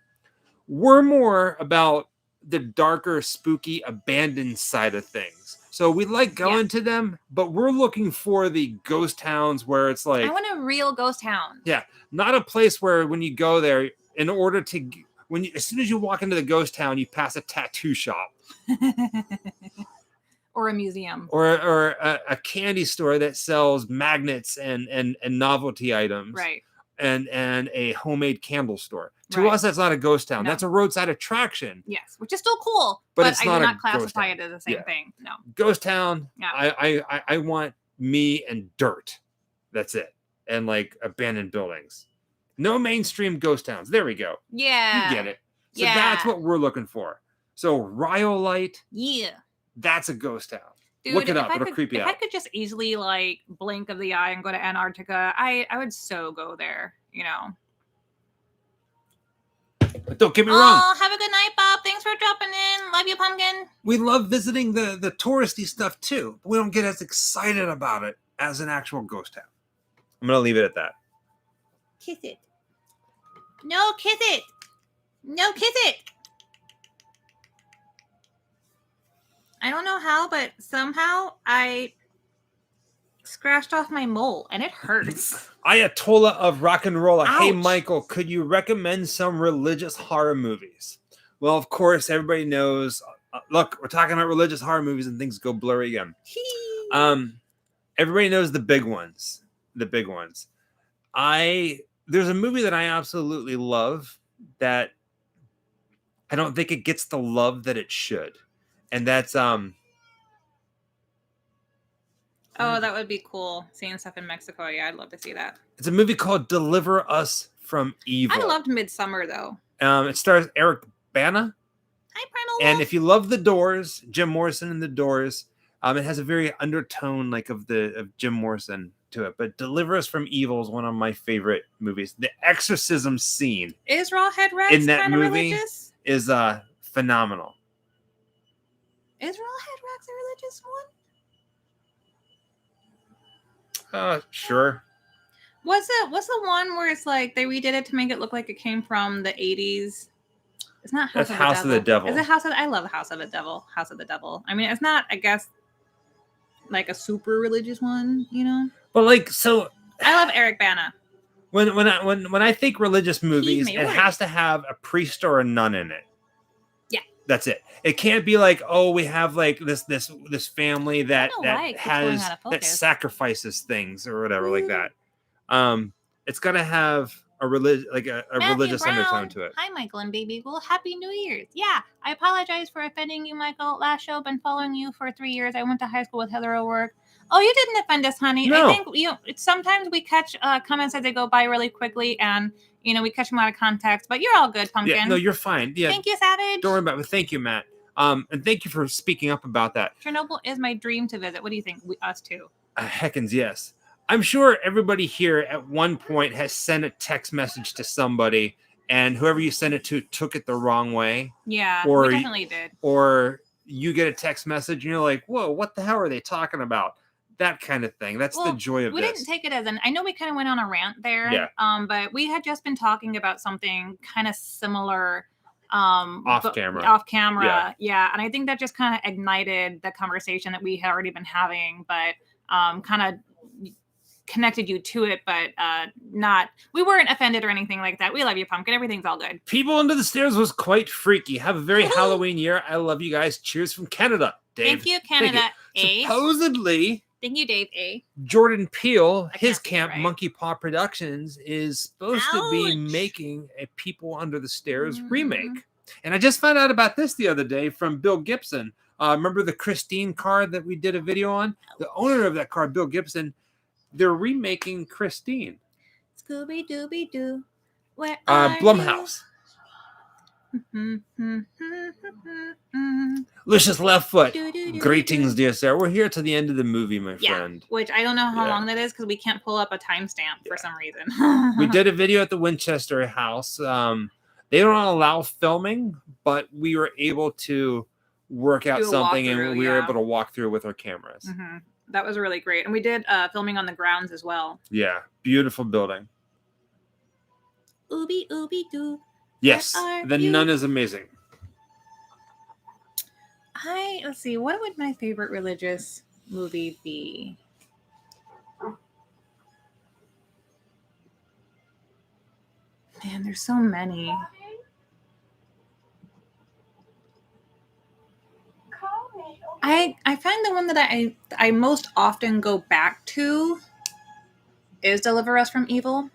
We're more about the darker, spooky, abandoned side of things. So we like going to them, but we're looking for the ghost towns where it's like... I want a real ghost town. Yeah, not a place where when you go there, in order to... as soon as you walk into the ghost town, you pass a tattoo shop. Or a museum. Or a candy store that sells magnets and novelty items. Right. And a homemade candle store. To us, that's not a ghost town. No. That's a roadside attraction. Yes, which is still cool, But but it's I not do a not classify ghost it as the same thing. No. Ghost town. Yeah. I want me and dirt. That's it. And like abandoned buildings. No mainstream ghost towns. There we go. Yeah. You get it. So Yeah. that's what we're looking for. So Rhyolite, Yeah. that's a ghost town. Dude, Look it up. if It'll creep you if out. I could just easily like blink of the eye and go to Antarctica, I would so go there, you know. But don't get me wrong. Oh, have a good night, Bob. Thanks for dropping in. Love you, Pumpkin. We love visiting the touristy stuff too. But we don't get as excited about it as an actual ghost town. I'm gonna leave it at that. Kiss it. No, kiss it. No, kiss it. I don't know how, but somehow I scratched off my mole and it hurts. Ayatollah of rock and roll. Hey, Ouch. Michael, could you recommend some religious horror movies? Well, of course, everybody knows. Look, we're talking about religious horror movies and things go blurry again. Everybody knows the big ones. The big ones. There's a movie that I absolutely love that I don't think it gets the love that it should. And that's Oh, that would be cool. Seeing stuff in Mexico. Yeah, I'd love to see that. it's a movie called Deliver Us from Evil. I loved Midsummer though. It stars Eric Bana. Hi, Primal And Wolf. if you love The Doors, Jim Morrison and The Doors, it has a very undertone like of Jim Morrison to it. But Deliver Us from Evil is one of my favorite movies. The exorcism scene Is Rawhead Rex in that kind of movie religious? is phenomenal. Is Rawhead Rex a religious one? Sure. What's the one where it's like they redid it to make it look like it came from the 80s? It's not House That's of House the of the Devil. Devil. Is it House of? I love House of the Devil. House of the Devil. I mean, it's not, I guess, like a super religious one, you know. But like, so I love Eric Bana. when I think religious movies, may it worry. has to have a priest or a nun in it. Yeah. That's it. It can't be like, oh, we have like this family that know why it keeps going has out of that focus. sacrifices things or whatever like that. It's gotta have a religious Matthew religious Brown. undertone to it. Hi, Michael and Baby. Well, Happy New Year's. Yeah, I apologize for offending you, Michael. Last show, been following you for 3 years. I went to high school with Heather O'Rourke. Oh, you didn't offend us, honey. No. I think sometimes we catch comments as they go by really quickly, and we catch them out of context. But you're all good, Pumpkin. Yeah, no, you're fine. Yeah, Thank you, Savage. don't worry about it. Thank you, Matt. And thank you for speaking up about that. Chernobyl is my dream to visit. What do you think? Us too. Heckins, yes. I'm sure everybody here at one point has sent a text message to somebody, and whoever you sent it to took it the wrong way. Yeah, Or- we definitely did. Or you get a text message and you're like, whoa, what the hell are they talking about? That kind of thing. That's the Well, joy of We this. didn't take it as I know we kind of went on a rant there. Yeah. But we had just been talking about something kind of similar. Off camera. Off camera. Yeah. And I think that just kind of ignited the conversation that we had already been having, but kind of connected you to it, but we weren't offended or anything like that. We love you, Pumpkin. Everything's all good. People Under the Stairs was quite freaky. Have a very Halloween year. I love you guys. Cheers from Canada. Dave. Thank you, Canada. A. Supposedly, Thank you, Dave. A. Jordan Peele, I his can't say camp, right. Monkey Paw Productions, is supposed to be Ouch. making a People Under the Stairs Mhm. remake. And I just found out about this the other day from Bill Gibson. Remember the Christine car that we did a video on? The owner of that car, Bill Gibson, they're remaking Christine. Scooby Dooby Doo. Where are Blumhouse. you? Lucius Left Foot. Do-do-do-do-do. Greetings, dear sir. We're here to the end of the movie, my Yeah, friend. which I don't know how Yeah. long that is because we can't pull up a timestamp for Yeah. some reason. We did a video at the Winchester house. They don't allow filming, but we were able to work out Do a something and walkthrough, we were yeah. able to walk through with our cameras. Mhm. That was really great. And we did filming on the grounds as well. Yeah, beautiful building. Ooby ooby doo. Yes, are the you? Nun is amazing. Let's see, what would my favorite religious movie be? Man, there's so many. Call me, okay? I find the one that I most often go back to is Deliver Us from Evil.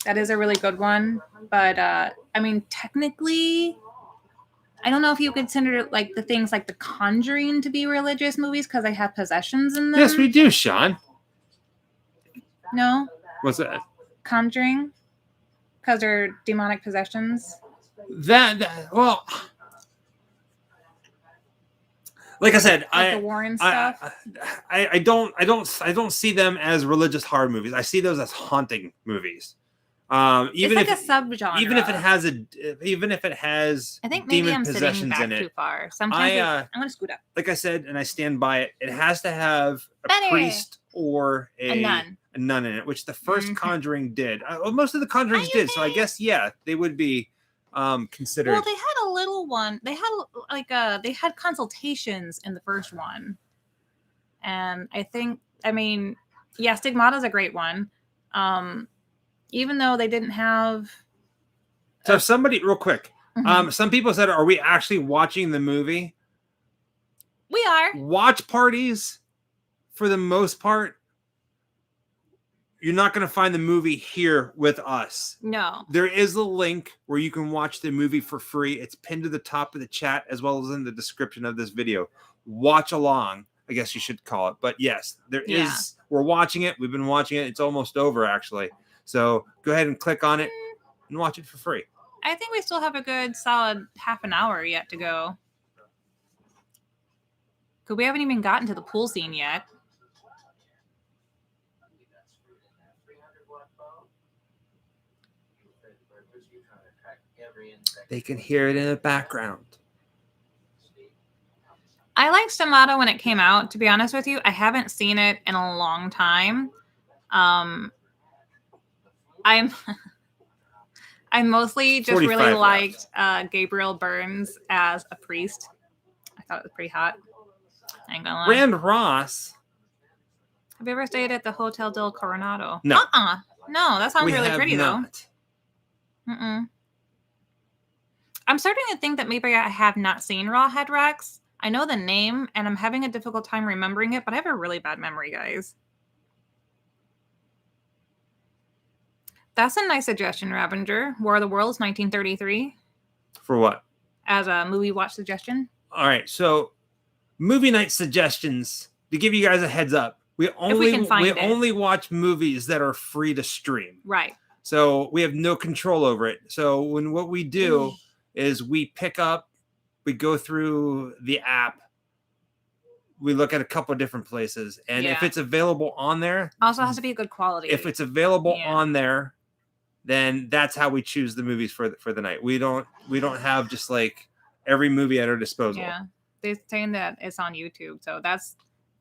That is a really good one. But I mean, technically, I don't know if you consider like the things like The Conjuring to be religious movies because they have possessions in them. Yes, we do, Sean. No, What's that? Conjuring, because they're demonic possessions. Well, like I said, Like the Warren stuff. I don't see them as religious horror movies. I see those as haunting movies. Even it's like if a subgenre. even if it has I think maybe demon I'm sitting possessions back in too it, far. Sometimes I'm gonna scoot up. like I said, and I stand by it. It has to have a Better. priest or A nun. a nun in it, which the first Mhm. Conjuring did. Well, most of the Conjurings Are you did, so I guess they would be considered. Well, they had a little one. They had they had consultations in the first one, and I mean, yeah, Stigmata's a great one. Even though they didn't have. So if somebody, real quick, Mhm. some people said, "Are we actually watching the movie?" We are. Watch parties, for the most part, you're not going to find the movie here with us. No. There is a link where you can watch the movie for free. It's pinned to the top of the chat as well as in the description of this video. Watch along, I guess you should call it. But yes, there is. We're watching it. We've been watching it. It's almost over, actually. So go ahead and click on it and watch it for free. I think we still have a good solid half an hour yet to go. Because we haven't even gotten to the pool scene yet. They can hear it in the background. I liked Stigmata when it came out, to be honest with you. I haven't seen it in a long time. I'm I mostly just really liked Gabriel Burns as a priest. I thought it was pretty hot. I ain't gonna lie. Rand Ross. Have you ever stayed at the Hotel del Coronado? No. No, that sounds really pretty not. though. I'm starting to think that maybe I have not seen Rawhead Rex. I know the name, and I'm having a difficult time remembering it, but I have a really bad memory, guys. That's a nice suggestion, Ravenger. War of the Worlds, 1933. For what? As a movie watch suggestion. All right, so movie night suggestions. To give you guys a heads up, we only watch movies that are free to stream. Right. So we have no control over it. So what we do is we pick up, we go through the app, we look at a couple of different places, and if it's available on there, also has to be good quality. If it's available on there, then that's how we choose the movies for the night. We don't have just like every movie at our disposal. Yeah, they're saying that it's on YouTube, so that's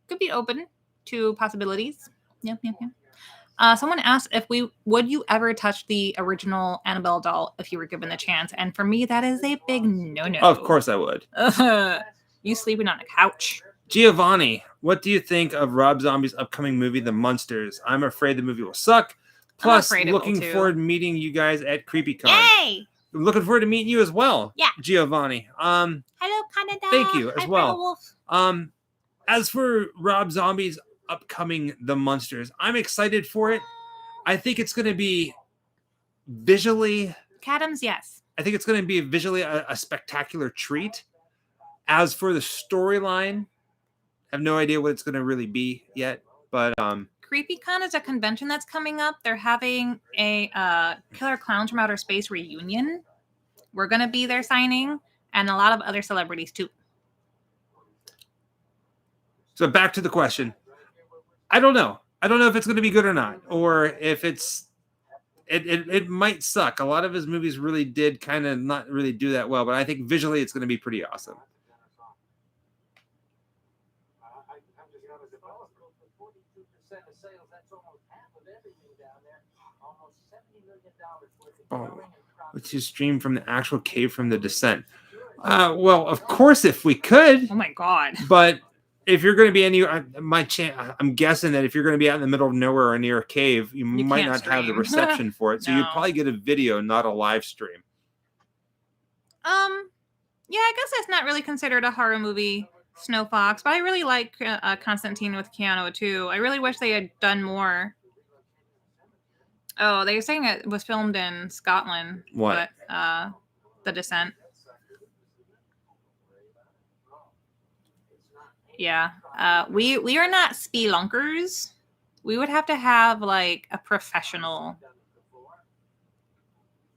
could be open to possibilities. Yeah. Someone asked if would you ever touch the original Annabelle doll if you were given the chance, and for me that is a big no-no. Of course I would. You sleeping on a couch. Giovanni, what do you think of Rob Zombie's upcoming movie, The Munsters? I'm afraid the movie will suck. Plus, looking forward to meeting you guys at CreepyCon. Yay! I'm looking forward to meeting you as well. Yeah. Giovanni. Hello, Canada. Thank you as well. Wolf. As for Rob Zombie's upcoming The Munsters, I'm excited for it. I think it's going to be visually... Cadams, yes. I think it's going to be visually a spectacular treat. As for the storyline, I have no idea what it's going to really be yet, but... CreepyCon is a convention that's coming up. They're having a Killer Clowns from Outer Space reunion. We're going to be there signing, and a lot of other celebrities too. So back to the question. I don't know. I don't know if it's going to be good or not, or if it might suck. A lot of his movies really did kind of not really do that well, but I think visually it's going to be pretty awesome. Oh, which is streamed from the actual cave from The Descent. Well, of course, if we could. Oh my god! But if you're going to be I'm guessing that if you're going to be out in the middle of nowhere or near a cave, you might not have the reception for it. So you'd probably get a video, not a live stream. Yeah, I guess that's not really considered a horror movie, Snow Fox, but I really like Constantine with Keanu too. I really wish they had done more. Oh, they were saying it was filmed in Scotland. What? But, The Descent. Yeah. We are not spelunkers. We would have to have like a professional.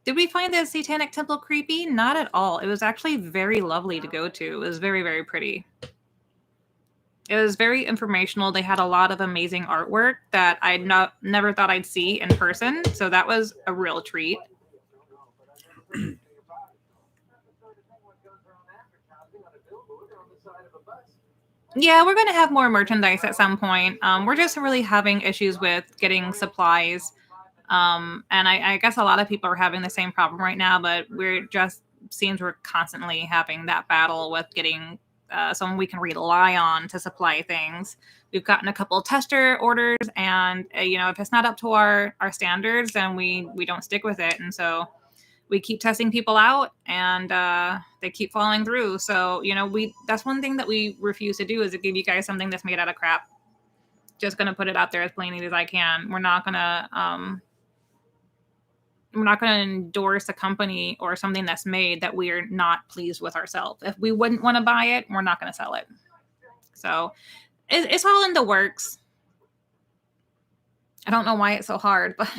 Did we find the Satanic Temple creepy? Not at all. It was actually very lovely to go to. It was very, very pretty. It was very informational. They had a lot of amazing artwork that I never thought I'd see in person. So that was a real treat. Yeah, we're going to have more merchandise at some point. We're just really having issues with getting supplies. And I guess a lot of people are having the same problem right now, but seems we're constantly having that battle with getting someone we can rely on to supply things. We've gotten a couple of tester orders, and if it's not up to our standards, then we don't stick with it. And so we keep testing people out, and they keep falling through. So that's one thing that we refuse to do, is to give you guys something that's made out of crap. Just gonna put it out there as plainly as I can. We're not gonna endorse a company or something that's made that we're not pleased with ourselves. If we wouldn't want to buy it, we're not going to sell it. So it's all in the works. I don't know why it's so hard, but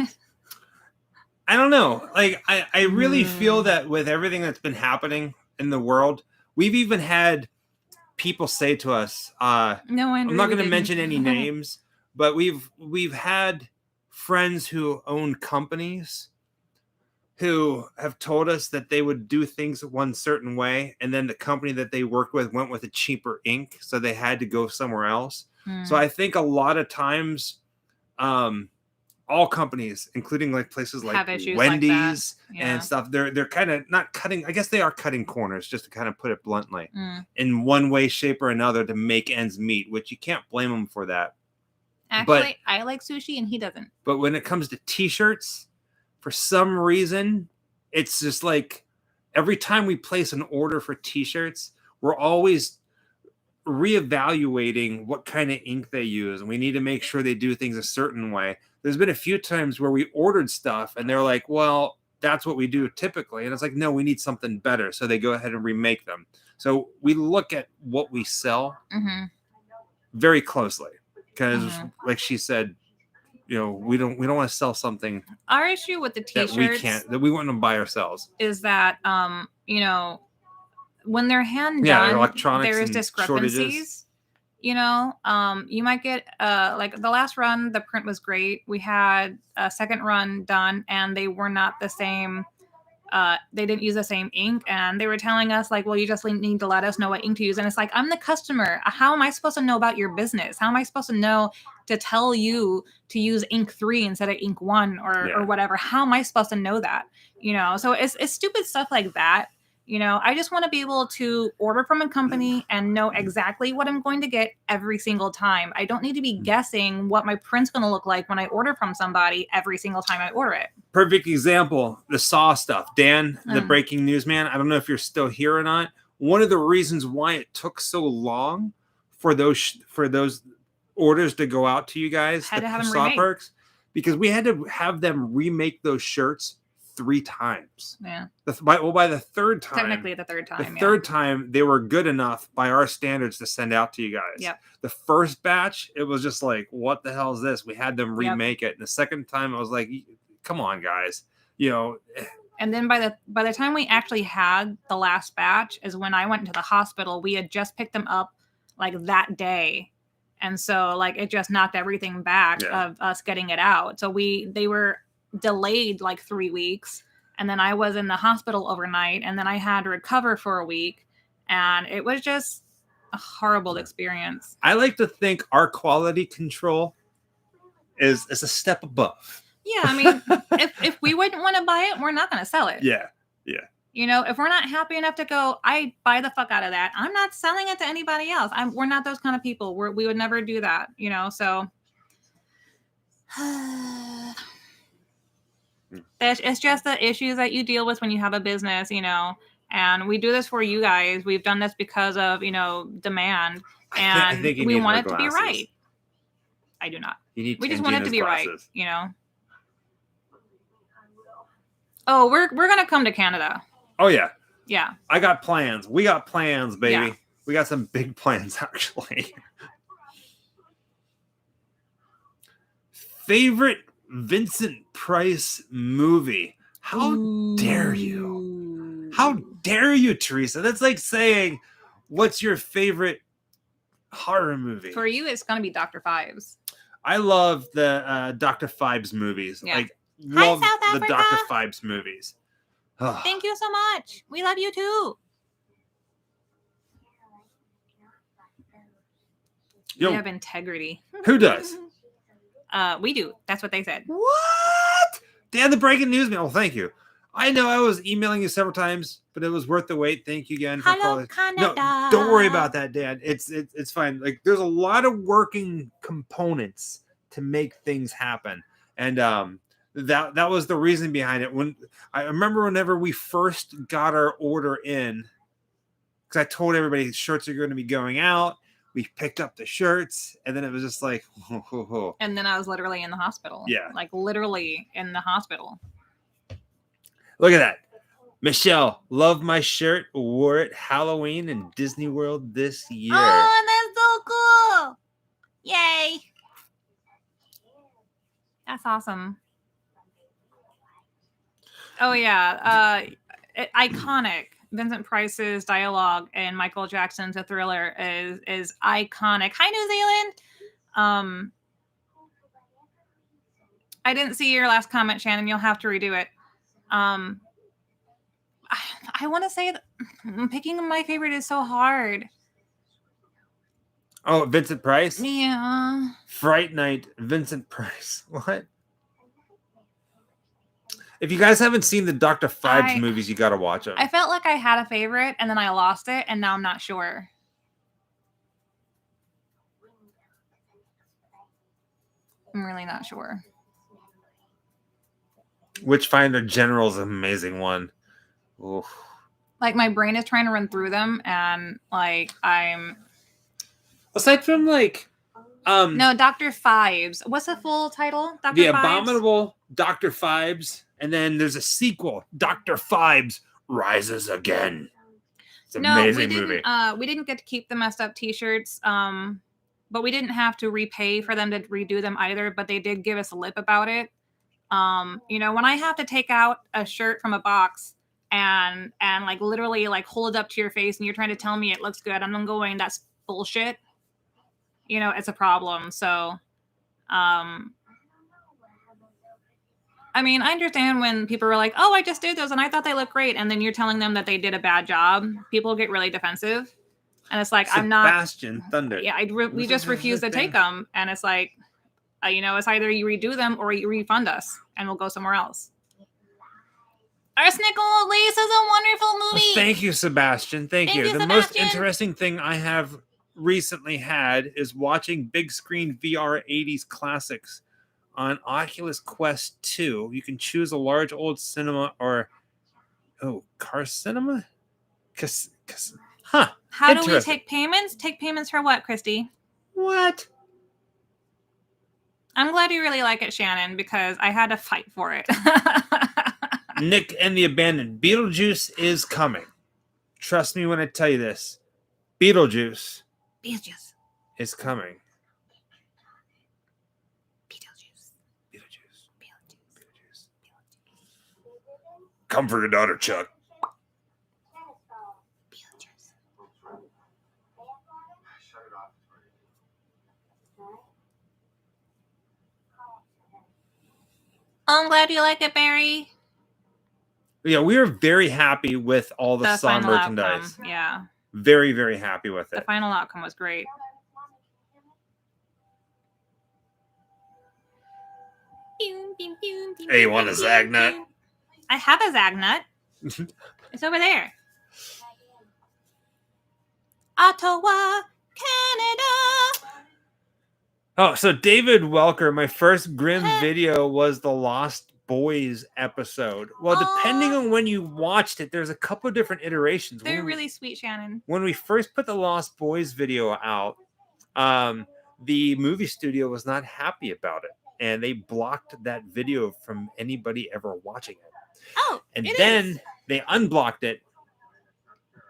I don't know. Like, I really feel that with everything that's been happening in the world, we've even had people say to us, no, I'm not going to mention any names, but we've had friends who own companies who have told us that they would do things one certain way, and then the company that they worked with went with a cheaper ink, so they had to go somewhere else. So I think a lot of times, all companies, including like places like Wendy's and stuff, they're kind of not cutting. I guess they are cutting corners, just to kind of put it bluntly, in one way, shape, or another to make ends meet. Which you can't blame them for that. Actually, I like sushi, and he doesn't. But when it comes to T-shirts, for some reason, it's just like every time we place an order for T-shirts, we're always reevaluating what kind of ink they use, and we need to make sure they do things a certain way. There's been a few times where we ordered stuff, and they're like, well, that's what we do typically. And it's like, no, we need something better. So they go ahead and remake them. So we look at what we sell very closely because, like she said, we don't want to sell something. Our issue with the T-shirts that we want to buy ourselves is that when they're hand done, electronics, there's discrepancies. Shortages. You might get like the last run, the print was great. We had a second run done, and they were not the same. They didn't use the same ink, and they were telling us like, well, you just need to let us know what ink to use. And it's like, I'm the customer. How am I supposed to know about your business? How am I supposed to know to tell you to use ink 3 instead of ink 1 or whatever? How am I supposed to know that? So it's stupid stuff like that. I just want to be able to order from a company and know exactly what I'm going to get every single time. I don't need to be guessing what my print's going to look like when I order from somebody every single time I order it. Perfect example, the Saw stuff. Dan, the breaking news man, I don't know if you're still here or not. One of the reasons why it took so long for those orders to go out to you guys, had to have them Saw remade. Perks, because we had to have them remake those shirts 3 times. Yeah. By the third time. Technically the third time. The third time they were good enough by our standards to send out to you guys. Yep. The first batch, it was just like, what the hell is this? We had them remake it. And the second time, I was like, come on, guys. And then by the time we actually had the last batch is when I went into the hospital. We had just picked them up like that day. And so like it just knocked everything back of us getting it out. So they were delayed like 3 weeks, and then I was in the hospital overnight, and then I had to recover for a week, and it was just a horrible experience. I like to think our quality control is a step above. Yeah, I mean, if we wouldn't want to buy it, we're not going to sell it. Yeah. If we're not happy enough to go, I buy the fuck out of that. I'm not selling it to anybody else. We're not those kind of people. We would never do that. So. It's just the issues that you deal with when you have a business, and we do this for you guys. We've done this because of, demand, and we want it to be right. I do not. We just want it to be right, Oh, we're going to come to Canada. Oh, yeah. Yeah. I got plans. We got plans, baby. Yeah. We got some big plans, actually. Favorite Vincent Price movie? How dare you? How dare you, Teresa? That's like saying, what's your favorite horror movie. For you, it's gonna be Dr. Fives. I love the Dr. Fibes movies. Yeah. Like, Hi, love South the Africa. Dr. Fibes movies. Ugh. Thank you so much. We love you too. Yo, We have integrity. who does? We do. That's what they said. What? Dan, the breaking news man. Well, thank you. I know I was emailing you several times, but it was worth the wait. Thank you again for Hello, calling. Canada. No, don't worry about that, Dan. It's fine. Like, there's a lot of working components to make things happen, and that was the reason behind it. When I remember, whenever we first got our order in, because I told everybody shirts are going to be going out. We picked up the shirts, and then it was just like, ho, ho, ho. And then I was literally in the hospital. Yeah. Like literally in the hospital. Look at that. Michelle, love my shirt. Wore it Halloween in Disney World this year. Oh, that's so cool. Yay. That's awesome. Oh, yeah. Iconic. Vincent Price's dialogue and Michael Jackson's A Thriller is iconic. Hi, New Zealand. I didn't see your last comment, Shannon. You'll have to redo it. I want to say that picking my favorite is so hard. Oh, Vincent Price? Yeah. Fright Night, Vincent Price. What? If you guys haven't seen the Dr. Fibes movies, you got to watch them. I felt like I had a favorite and then I lost it and now I'm not sure. I'm really not sure. Witchfinder General is an amazing one. Oof. Like my brain is trying to run through them and like I'm... Aside from like... No, Dr. Fives. What's the full title? Dr. The Fives? Abominable Dr. Fibes. And then there's a sequel, Dr. Fibes Rises Again. It's an amazing movie. We didn't get to keep the messed up t-shirts, but we didn't have to repay for them to redo them either, but they did give us a lip about it. You know, when I have to take out a shirt from a box and like literally like hold it up to your face and you're trying to tell me it looks good, and I'm going, that's bullshit. You know, it's a problem. So, I mean, I understand when people are like, oh, I just did those and I thought they looked great. And then you're telling them that they did a bad job. People get really defensive. And it's like, I'm not. Sebastian Thunder. Yeah, we just refuse to take them. And it's like, you know, it's either you redo them or you refund us and we'll go somewhere else. Arsenic Lace is a wonderful movie. Thank you, Sebastian. Thank you. The Sebastian. most interesting thing I have recently had is watching big screen VR 80s classics on Oculus Quest 2. You can choose a large old cinema or car cinema? How do we take payments? Take payments for what, Christy? What? I'm glad you really like it, Shannon, because I had to fight for it. Nick and the Abandoned. Beetlejuice is coming. Trust me when I tell you this. Beetlejuice is coming. Beetlejuice. Come for your daughter, Chuck. I'm glad you like it, Barry. Yeah, we are very happy with all the Saw final merchandise. Outcome. Yeah. Very, very happy with The it. final outcome was great. Hey, you want a Zag nut? I have a Zag nut. It's over there. Ottawa, Canada. Oh, so David Welker, my first Grimm video was the Lost Boys episode. Well, depending on when you watched it, there's a couple of different iterations. They're really sweet, Shannon. When we first put the Lost Boys video out, the movie studio was not happy about it, and they blocked that video from anybody ever watching it. Oh, and then they unblocked it,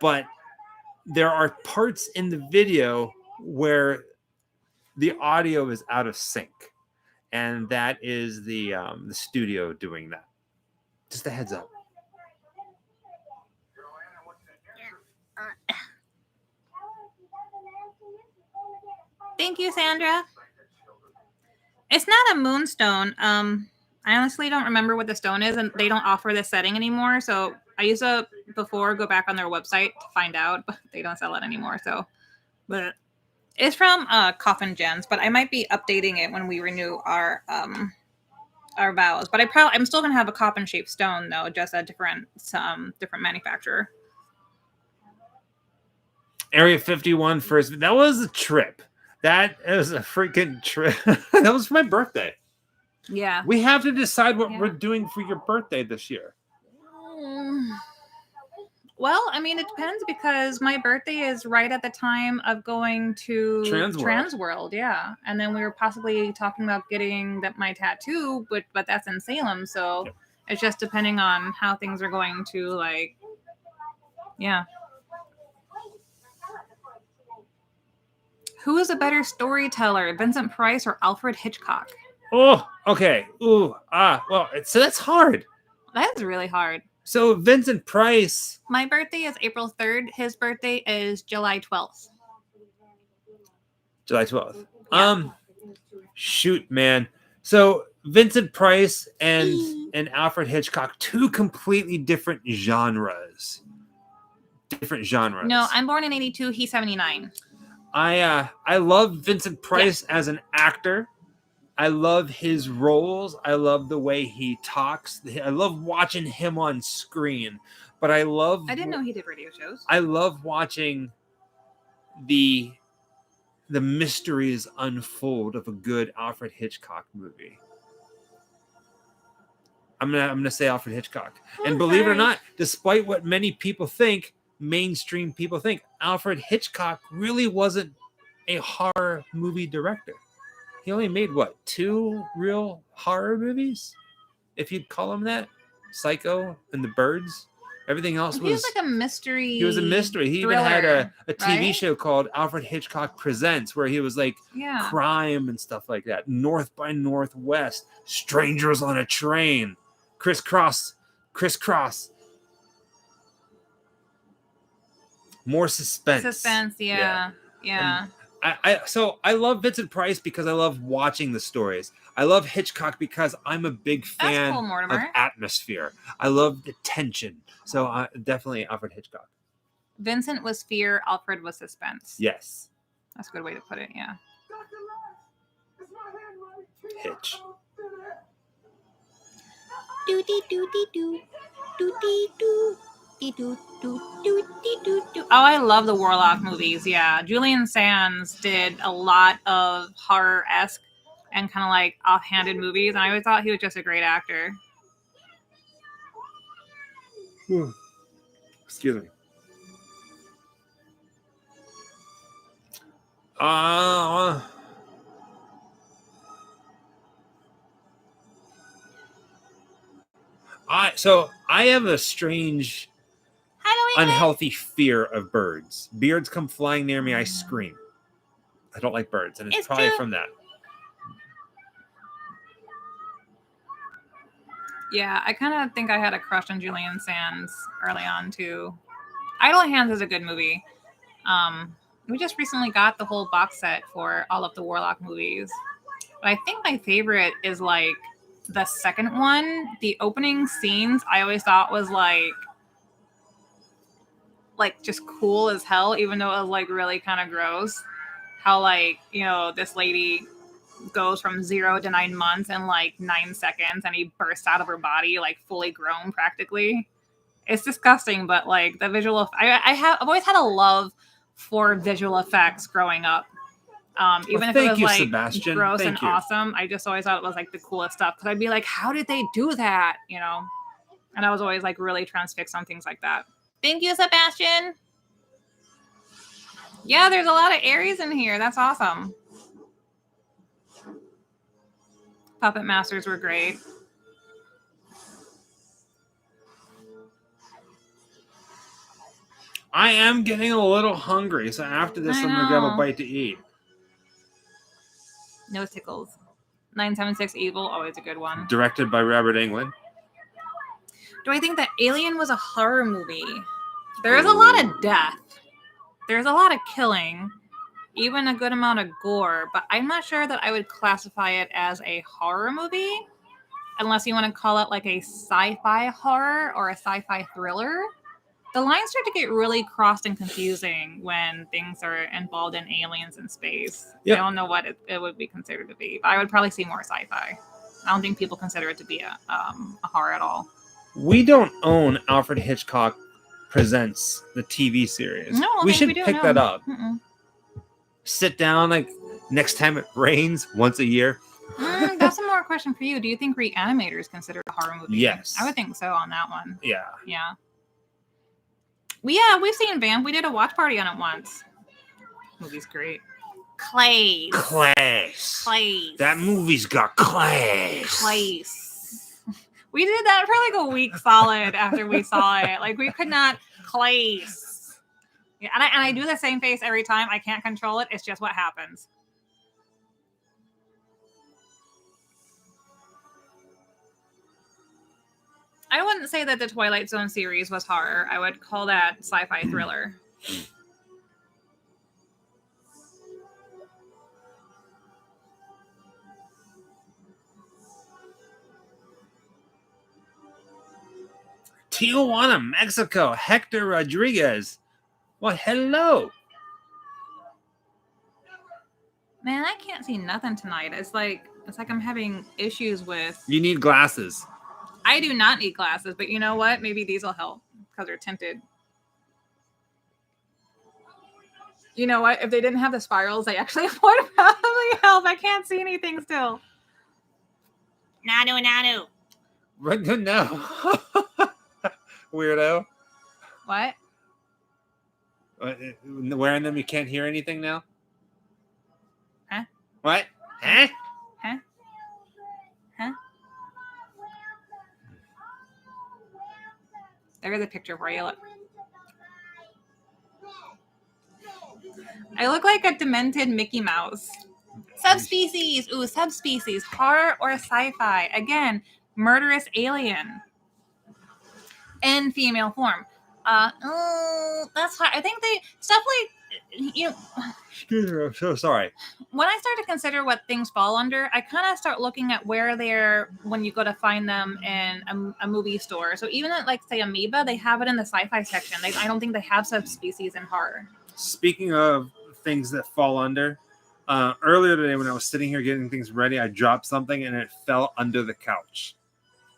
but there are parts in the video where the audio is out of sync, and that is the studio doing that. Just a heads up. Thank you, Sandra. It's not a moonstone. I honestly don't remember what the stone is, and they don't offer this setting anymore. So I used to before go back on their website to find out, but they don't sell it anymore. So, but it's from Coffin Gems, but I might be updating it when we renew our vows. But I'm still gonna have a coffin shaped stone though, just a different manufacturer. Area 51 first. That was a trip. That is a freaking trip. That was for my birthday. Yeah. We have to decide what we're doing for your birthday this year. Well, I mean, it depends because my birthday is right at the time of going to Transworld, yeah. And then we were possibly talking about getting my tattoo, but that's in Salem, so it's just depending on how things are going to, like, yeah. Who is a better storyteller, Vincent Price or Alfred Hitchcock? Oh, okay. Ooh, well, so that's hard. That's really hard. So Vincent Price. My birthday is April 3rd. His birthday is July 12th. July 12th. Yeah. Shoot, man. So Vincent Price and Alfred Hitchcock, two completely different genres. No, I'm born in 82. He's 79. I love Vincent Price as an actor. I love his roles. I love the way he talks. I love watching him on screen. But I didn't know he did radio shows. I love watching the mysteries unfold of a good Alfred Hitchcock movie. I'm gonna say Alfred Hitchcock. And believe it or not, despite what many people think, mainstream people think, Alfred Hitchcock really wasn't a horror movie director. He only made, 2 real horror movies? If you'd call them that? Psycho and The Birds. Everything else was... He was like a mystery. He was a mystery. He thriller, even had a TV show called Alfred Hitchcock Presents, where he was like crime and stuff like that. North by Northwest. Strangers on a Train. Crisscross. More suspense. Yeah. So I love Vincent Price because I love watching the stories. I love Hitchcock because I'm a big fan of atmosphere. I love the tension. So definitely Alfred Hitchcock. Vincent was fear, Alfred was suspense. Yes. That's a good way to put it, yeah. Hitch. Oh, I love the Warlock movies. Yeah, Julian Sands did a lot of horror-esque and kind of like offhanded movies, and I always thought he was just a great actor. Excuse me. I have a strange, unhealthy fear of birds. Birds come flying near me, I scream. I don't like birds, and it's probably from that. Yeah, I kind of think I had a crush on Julian Sands early on too. Idle Hands is a good movie. We just recently got the whole box set for all of the Warlock movies. But I think my favorite is like the second one. The opening scenes I always thought was like just cool as hell, even though it was like really kind of gross. How like, this lady goes from 0 to 9 months in like 9 seconds and he bursts out of her body like fully grown practically. It's disgusting, but like the visual I've always had a love for visual effects growing up. Even if it was like Sebastian. gross and awesome, I just always thought it was like the coolest stuff because I'd be like, how did they do that? And I was always like really transfixed on things like that. Thank you, Sebastian. Yeah, there's a lot of Aries in here. That's awesome. Puppet Masters were great. I am getting a little hungry, so after this, I'm going to grab a bite to eat. No tickles. 976 Evil, always a good one. Directed by Robert Englund. Do I think that Alien was a horror movie? There is a lot of death. There's a lot of killing. even a good amount of gore, but I'm not sure that I would classify it as a horror movie, unless you want to call it like a sci-fi horror or a sci-fi thriller. The lines start to get really crossed and confusing when things are involved in aliens in space. Yep. I don't know what it would be considered to be, but I would probably see more sci-fi. I don't think people consider it to be a horror at all. We don't own Alfred Hitchcock Presents, the TV series. No, I we think should we do, pick no. that up. Mm-mm. Sit down like next time it rains once a year. That's a more question for you. Do you think Reanimator is considered a horror movie? Yes. I would think so on that one. Yeah. Yeah. We've seen Vamp. We did a watch party on it once. Movie's great. Clays. That movie's got class. Clays. We did that for like a week solid after we saw it. Like we could not Clays. Yeah, and I do the same face every time. I can't control it. It's just what happens. I wouldn't say that the Twilight Zone series was horror. I would call that sci-fi thriller. Tijuana, Mexico. Hector Rodriguez. Well, hello. Man, I can't see nothing tonight. It's like I'm having issues with. You need glasses. I do not need glasses, but you know what? Maybe these will help because they're tinted. You know what? If they didn't have the spirals, they actually would probably help. I can't see anything still. Nanu. No. Weirdo. What? Wearing them, you can't hear anything now? Huh? What? Huh? Huh? Huh? There's a picture for you. Look. I look like a demented Mickey Mouse. Subspecies. Ooh, subspecies. Horror or sci-fi. Again, murderous alien. In female form. That's hard. I think stuff like, you know. Excuse me, I'm so sorry. When I start to consider what things fall under, I kind of start looking at where they're when you go to find them in a movie store. So even at, like, say, Amoeba, they have it in the sci-fi section. I don't think they have subspecies in horror. Speaking of things that fall under, earlier today when I was sitting here getting things ready, I dropped something and it fell under the couch.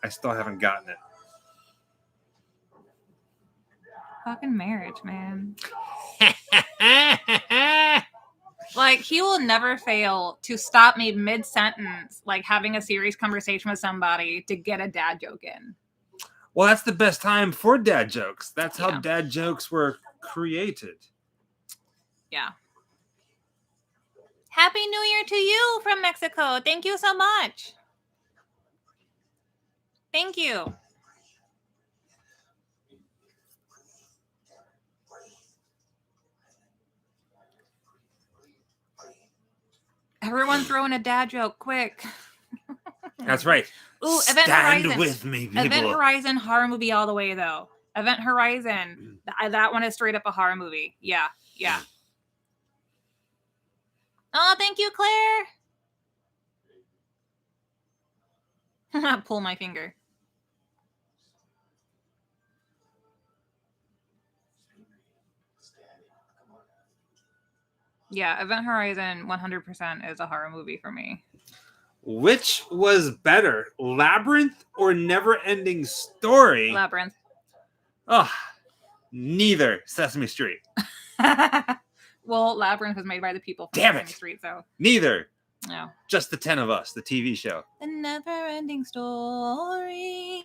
I still haven't gotten it. Fucking marriage, man. Like, he will never fail to stop me mid-sentence, like having a serious conversation with somebody to get a dad joke in. Well, that's the best time for dad jokes. That's how dad jokes were created. Yeah. Happy New Year to you from Mexico. Thank you so much. Thank you. Everyone throwing a dad joke, quick. That's right. Ooh, Event Horizon. With me, people. Event Horizon, horror movie all the way, though. Event Horizon. That one is straight up a horror movie. Yeah. Oh, thank you, Claire. Pull my finger. Yeah, Event Horizon 100% is a horror movie for me. Which was better, Labyrinth or Never Ending Story? Labyrinth. Oh, neither. Sesame Street. Well, Labyrinth was made by the people from Sesame Street, so. Neither. No. Just the 10 of us, the TV show. The Never Ending Story.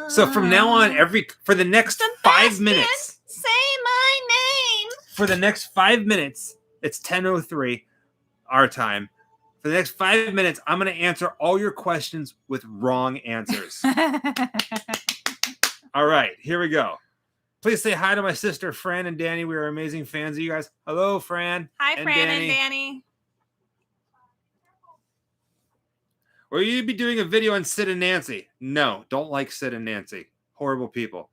So from now on, for the next 5 minutes. Say my name. For the next 5 minutes, it's 10:03 our time. For the next 5 minutes, I'm going to answer all your questions with wrong answers. All right, here we go. Please say hi to my sister, Fran and Danny. We are amazing fans of you guys. Hello, Fran. Hi, Fran and Danny. Will you be doing a video on Sid and Nancy? No, don't like Sid and Nancy. Horrible people.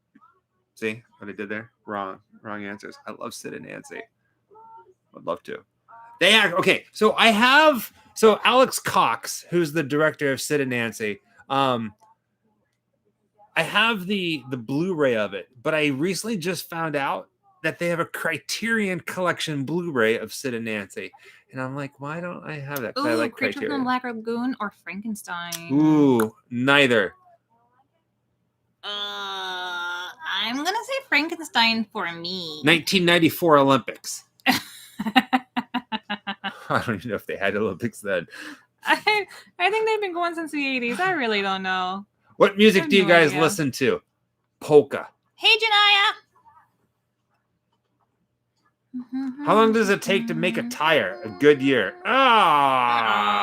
See what I did there? Wrong answers. I love Sid and Nancy. I'd love to. Okay. So Alex Cox, who's the director of Sid and Nancy. I have the Blu-ray of it, but I recently just found out that they have a Criterion Collection Blu-ray of Sid and Nancy, and I'm like, why don't I have that? 'Cause I Ooh, like Creature from the Criterion. Black Lagoon or Frankenstein. Ooh, neither. I'm gonna say Frankenstein for me. 1994 Olympics. I don't even know if they had Olympics then. I think they've been going since the 80s. I really don't know. What music do you no guys idea. listen to? Polka. Hey, Janaya. How long does it take to make a tire? A good year. Ah.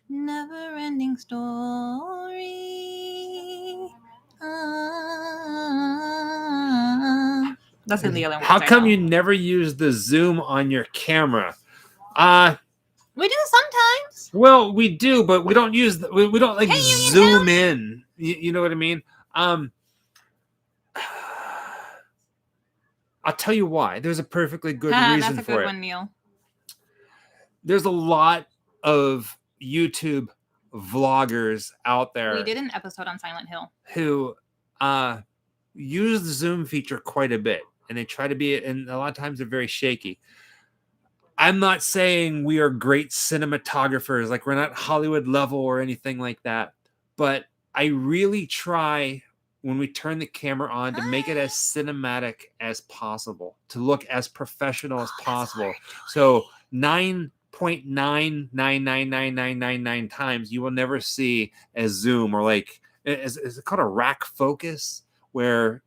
Never-ending story. That's in the other one. How come you never use the zoom on your camera? We do sometimes. Well, we do, but we don't use we don't like Hey, you zoom in. You know what I mean? I'll tell you why. There's a perfectly good reason That's a for good it. one, Neil. There's a lot of YouTube vloggers out there. We did an episode on Silent Hill. Who use the zoom feature quite a bit, and they try to be, and a lot of times they're very shaky. I'm not saying we are great cinematographers, like we're not Hollywood level or anything like that, but I really try when we turn the camera on to make it as cinematic as possible, to look as professional as possible. So 9.9999999 times you will never see a zoom, or like, is it called a rack focus, where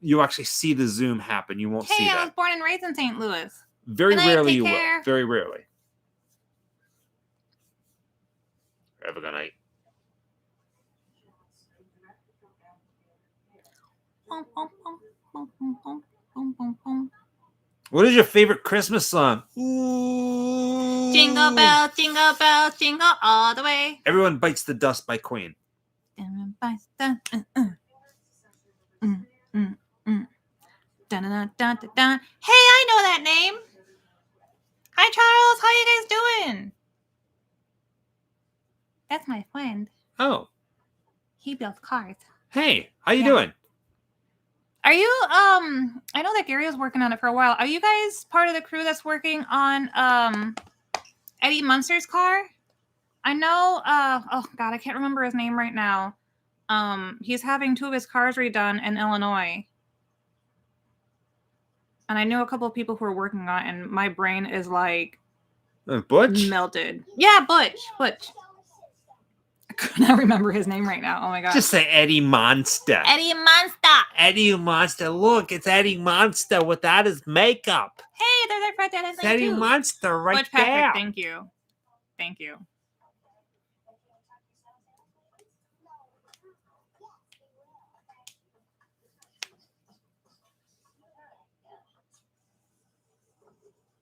you actually see the zoom happen. You won't see Hey, I that. was born and raised in St. Louis. Very Good night, rarely take you care. will. Very rarely. Have a good night. What is your favorite Christmas song? Ooh. Jingle bell, jingle all the way. Everyone Bites the Dust by Queen. Hey, I know that name. Hi, Charles. How you guys doing? That's my friend. Oh. He builds cars. Hey, how you Yeah. doing? Are you I know that Gary was working on it for a while. Are you guys part of the crew that's working on Eddie Munster's car? I know oh god, I can't remember his name right now. He's having 2 of his cars redone in Illinois. And I know a couple of people who are working on it, and my brain is like Butch? melted. Yeah, Butch. I could not remember his name right now. Oh my god. Just say Eddie Monster. Eddie Munster. Eddie Monster. Look, it's Eddie Monster without his makeup. Hey, there's our friend It's Eddie Monster right Butch Patrick, there. thank you. Thank you.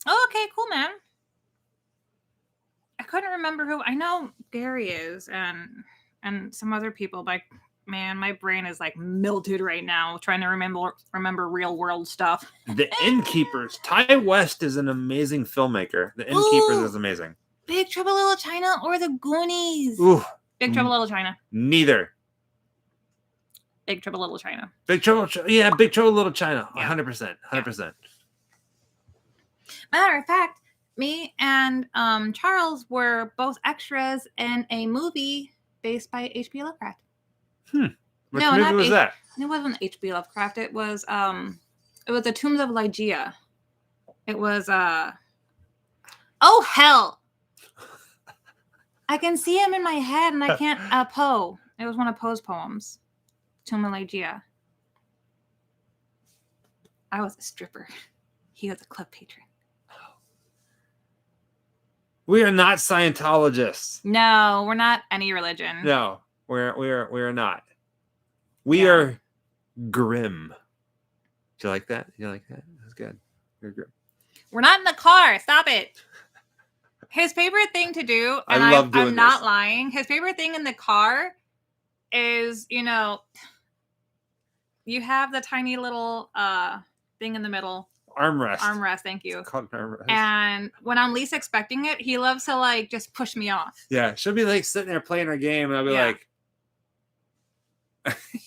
Oh, okay, cool, man. I couldn't remember who. I know Gary is, and some other people. But man, my brain is like melted right now, trying to remember real world stuff. The Innkeepers. Ty West is an amazing filmmaker. The Innkeepers Ooh. is amazing. Big Trouble in Little China or The Goonies? Ooh, Big Trouble in Little China. neither. Big Trouble in Little China. Big Trouble. Yeah, Big Trouble in Little China. Yeah. 100%. 100%. Matter of fact, me and Charles were both extras in a movie based by H.P. Lovecraft. What No, movie not was that? It wasn't H.P. Lovecraft. It was The Tombs of Lygia. It was oh hell! I can see him in my head and I can't Poe. It was one of Poe's poems. Tomb of Lygia. I was a stripper. He was a club patron. We are not Scientologists. No, we're not any religion. No, we are not. We are grim. Do you like that? You like that? That's good. You're grim. We're not in the car. Stop it. His favorite thing to do, and I love doing I'm not this. lying. His favorite thing in the car is, you have the tiny little thing in the middle. Armrest. Thank you. It's called an armrest. And when I'm least expecting it, he loves to like just push me off. Yeah, she'll be like sitting there playing her game, and I'll be Yeah. like,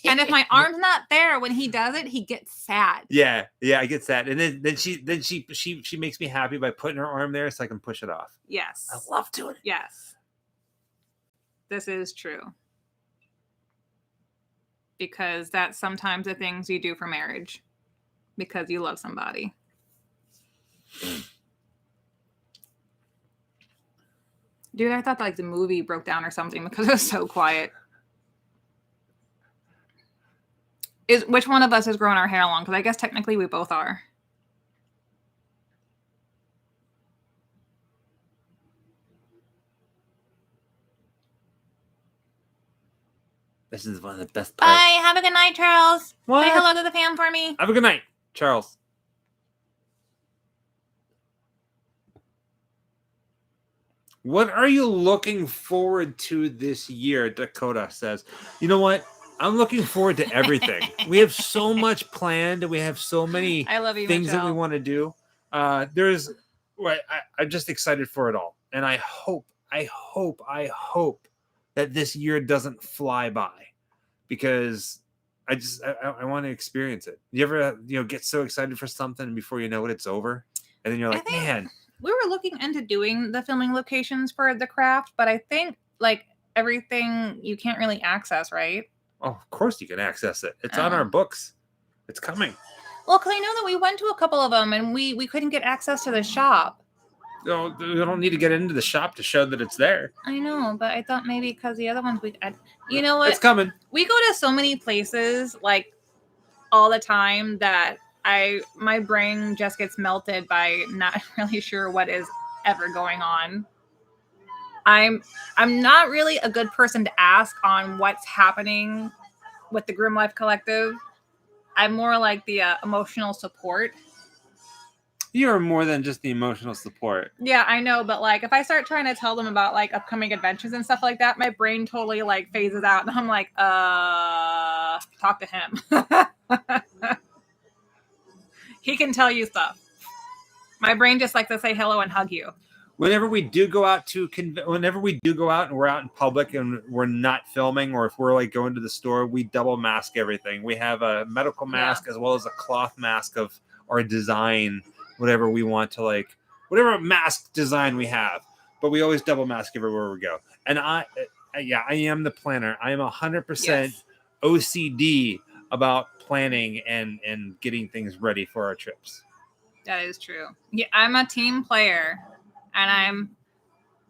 And if my arm's not there when he does it, he gets sad. yeah, I get that. And then she makes me happy by putting her arm there so I can push it off. Yes. I love doing it. Yes. This is true. Because that's sometimes the things you do for marriage. Because you love somebody. Dude, I thought like the movie broke down or something because it was so quiet. Which one of us is growing our hair long? Because I guess technically we both are. This is one of the best parts. Bye. Have a good night, Charles. What? Say hello to the fam for me. Have a good night, Charles. What are you looking forward to this year? Dakota says. You know what? I'm looking forward to everything. We have so much planned. We have so many I love you, things Michelle. that we want to do. I'm just excited for it all. And I hope that this year doesn't fly by, because I want to experience it. You ever, get so excited for something and before you know it, it's over. And then you're like, man. We were looking into doing the filming locations for the craft, but I think like everything you can't really access, right? Oh, of course you can access it. It's on our books. It's coming. Well, because I know that we went to a couple of them and we couldn't get access to the shop. No, you don't need to get into the shop to show that it's there. I know, but I thought maybe because the other ones you know what? It's coming. We go to so many places like all the time that my brain just gets melted by not really sure what is ever going on. I'm not really a good person to ask on what's happening with the Grim Life Collective. I'm more like the emotional support. You're more than just the emotional support. Yeah, I know, but like if I start trying to tell them about like upcoming adventures and stuff like that, my brain totally like phases out, and I'm like, talk to him. He can tell you stuff. My brain just likes to say hello and hug you. Whenever we do go out and we're out in public and we're not filming, or if we're like going to the store, we double mask everything. We have a medical mask as well as a cloth mask of our design, whatever we want to like, whatever mask design we have. But we always double mask everywhere we go. And I am the planner. I am 100% OCD about planning and getting things ready for our trips. That is true. Yeah, I'm a team player. And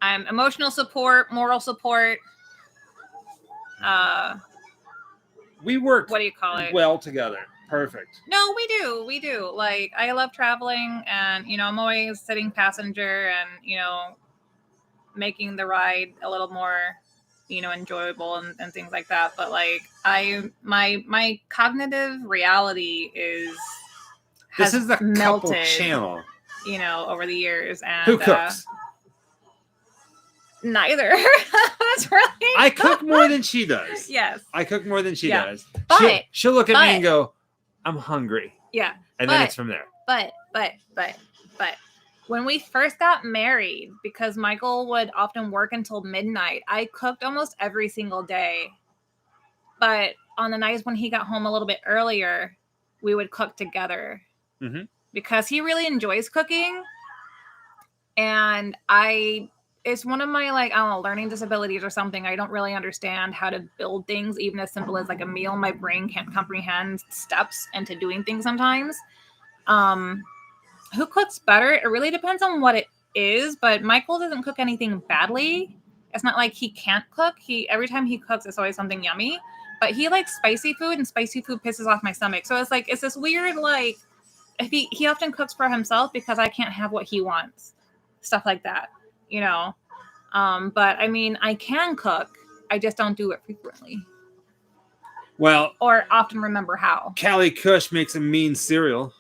I'm emotional support, moral support. We work. What do you call it? Well together. Perfect. No, we do. Like I love traveling, and I'm always sitting passenger, and making the ride a little more, enjoyable and things like that. But like my cognitive reality this is the melted, couple channel. Over the years. And who cooks? Neither. That's really. I cook more than she does. Yes. I cook more than she does. But she'll look at me and go, I'm hungry. Yeah. And then it's from there. But when we first got married, because Michael would often work until midnight, I cooked almost every single day. But on the nights when he got home a little bit earlier, we would cook together. Mm-hmm. Because he really enjoys cooking. And it's one of my, like, I don't know, learning disabilities or something. I don't really understand how to build things, even as simple as like a meal. My brain can't comprehend steps into doing things sometimes. Who cooks better? It really depends on what it is, but Michael doesn't cook anything badly. It's not like he can't cook. Every time he cooks, it's always something yummy. But he likes spicy food, and spicy food pisses off my stomach. So it's this weird, like, if he often cooks for himself because I can't have what he wants. Stuff like that, But I mean, I can cook. I just don't do it frequently. Well, or often remember how. Callie Cush makes a mean cereal.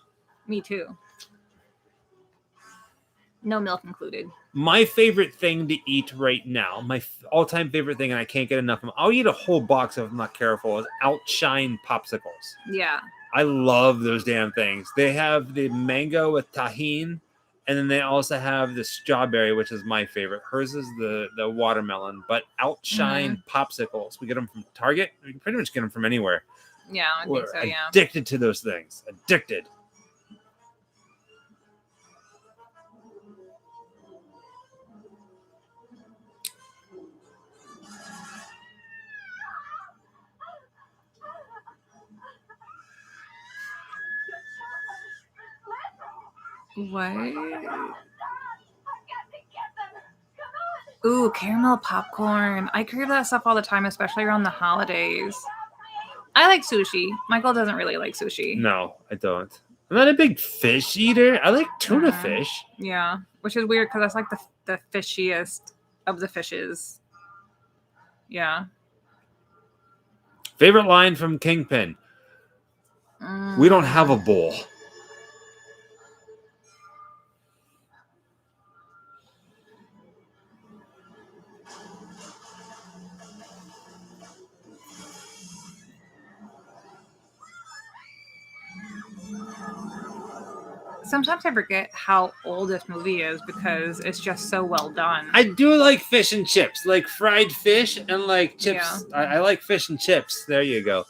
Me too. No milk included. My favorite thing to eat right now, my all-time favorite thing, and I can't get enough of them. I'll eat a whole box if I'm not careful. Is Outshine popsicles. Yeah. I love those damn things. They have the mango with tahini, and then they also have the strawberry, which is my favorite. Hers is the watermelon, but Outshine popsicles. We get them from Target. We can pretty much get them from anywhere. Yeah, I think so, yeah. Addicted to those things. Addicted. What? Ooh, caramel popcorn. I crave that stuff all the time, especially around the holidays. I like sushi. Michael doesn't really like sushi. No, I don't. I'm not a big fish eater. I like tuna fish. Yeah, which is weird because that's like the fishiest of the fishes. Yeah. Favorite line from Kingpin? We don't have a bowl. Sometimes I forget how old this movie is because it's just so well done. I do like fish and chips, like fried fish and like chips. Yeah. I like fish and chips. There you go.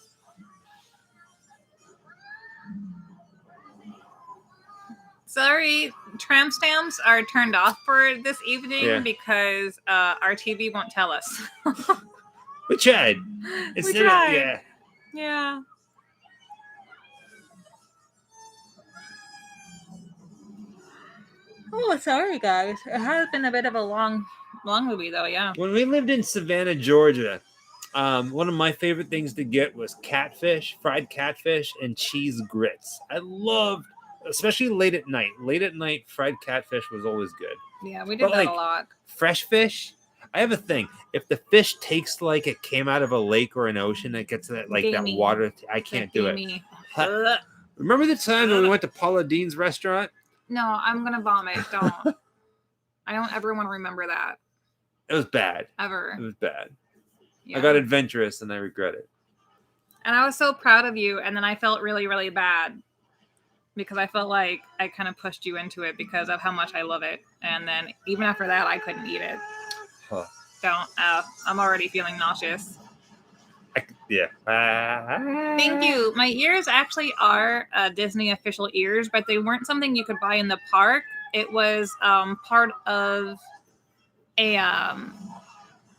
Sorry, tramp stamps are turned off for this evening because our TV won't tell us. We tried. We tried. Yeah. Yeah. Oh, sorry, guys. It has been a bit of a long movie, though. Yeah. When we lived in Savannah, Georgia, one of my favorite things to get was catfish, fried catfish, and cheese grits. I loved, especially late at night. Late at night, fried catfish was always good. Yeah, we did that a lot. Fresh fish. I have a thing. If the fish tastes like it came out of a lake or an ocean, it gets that that water. I can't do it. Remember the time when we went to Paula Dean's restaurant? No, I'm gonna vomit. Don't. I don't ever want to remember that. It was bad. Ever. It was bad. Yeah. I got adventurous and I regret it. And I was so proud of you, and then I felt really, really bad because I felt like I kind of pushed you into it because of how much I love it. And then even after that, I couldn't eat it. Huh. Don't. I'm already feeling nauseous. Yeah. Thank you. My ears actually are Disney official ears, but they weren't something you could buy in the park. It was part of a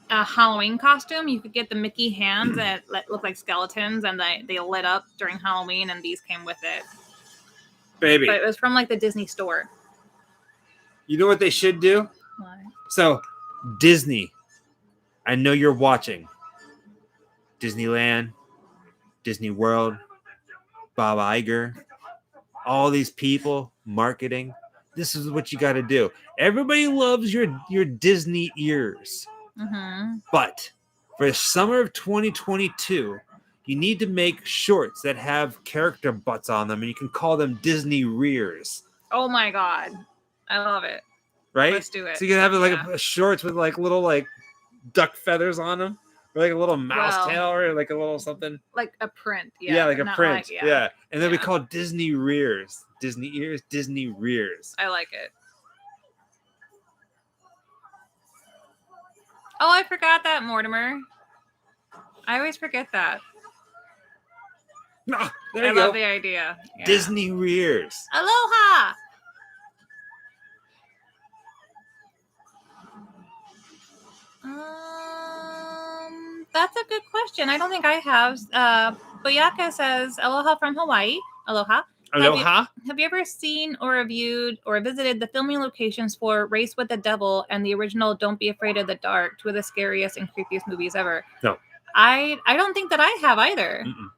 Halloween costume. You could get the Mickey hands that look like skeletons, and they lit up during Halloween, and these came with it. Baby. But it was from like the Disney store. You know what they should do? What? So, Disney, I know you're watching. Disneyland, Disney World, Bob Iger, all these people, marketing. This is what you got to do. Everybody loves your Disney ears. Mm-hmm. But for the summer of 2022, you need to make shorts that have character butts on them, and you can call them Disney rears. Oh my God. I love it. Right? Let's do it. So you can have a shorts with like little duck feathers on them. Or like a little mouse tail or like a little something. Like a print. Yeah, like a print. Like, yeah. And then we call Disney rears. Disney ears, Disney rears. I like it. Oh, I forgot that, Mortimer. I always forget that. No, there you go. I love the idea. Yeah. Disney rears. Aloha! That's a good question. I don't think I have. Boyaka says, aloha from Hawaii. Aloha. Aloha. Have you ever seen or reviewed or visited the filming locations for Race with the Devil and the original Don't Be Afraid of the Dark, two of the scariest and creepiest movies ever? No. I don't think that I have either. Mm-mm.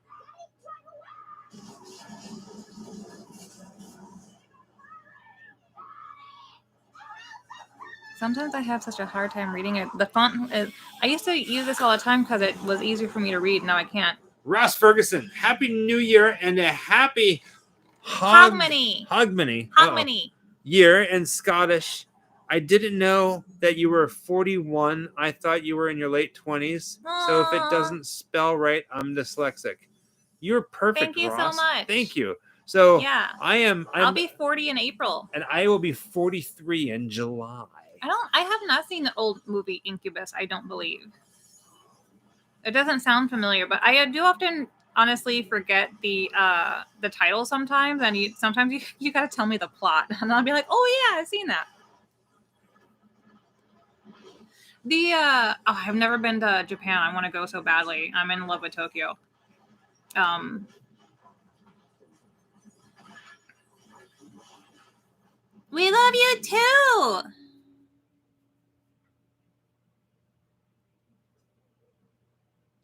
Sometimes I have such a hard time reading it. The font is, I used to use this all the time because it was easier for me to read. Now I can't. Ross Ferguson, Happy New Year and a happy Hogmanay. Hogmanay. Hogmanay. year in Scottish. I didn't know that you were 41. I thought you were in your late 20s. So if it Aw. doesn't spell right, I'm dyslexic. You're perfect, Thank you so Ross. much. Thank you. So Yeah. I'm I'll be 40 in April. and I will be 43 in July. I have not seen the old movie Incubus, I don't believe. It doesn't sound familiar, but I do often honestly forget the title sometimes, and sometimes you gotta tell me the plot, and I'll be like, oh yeah, I've seen that. I've never been to Japan. I want to go so badly. I'm in love with Tokyo. We love you too.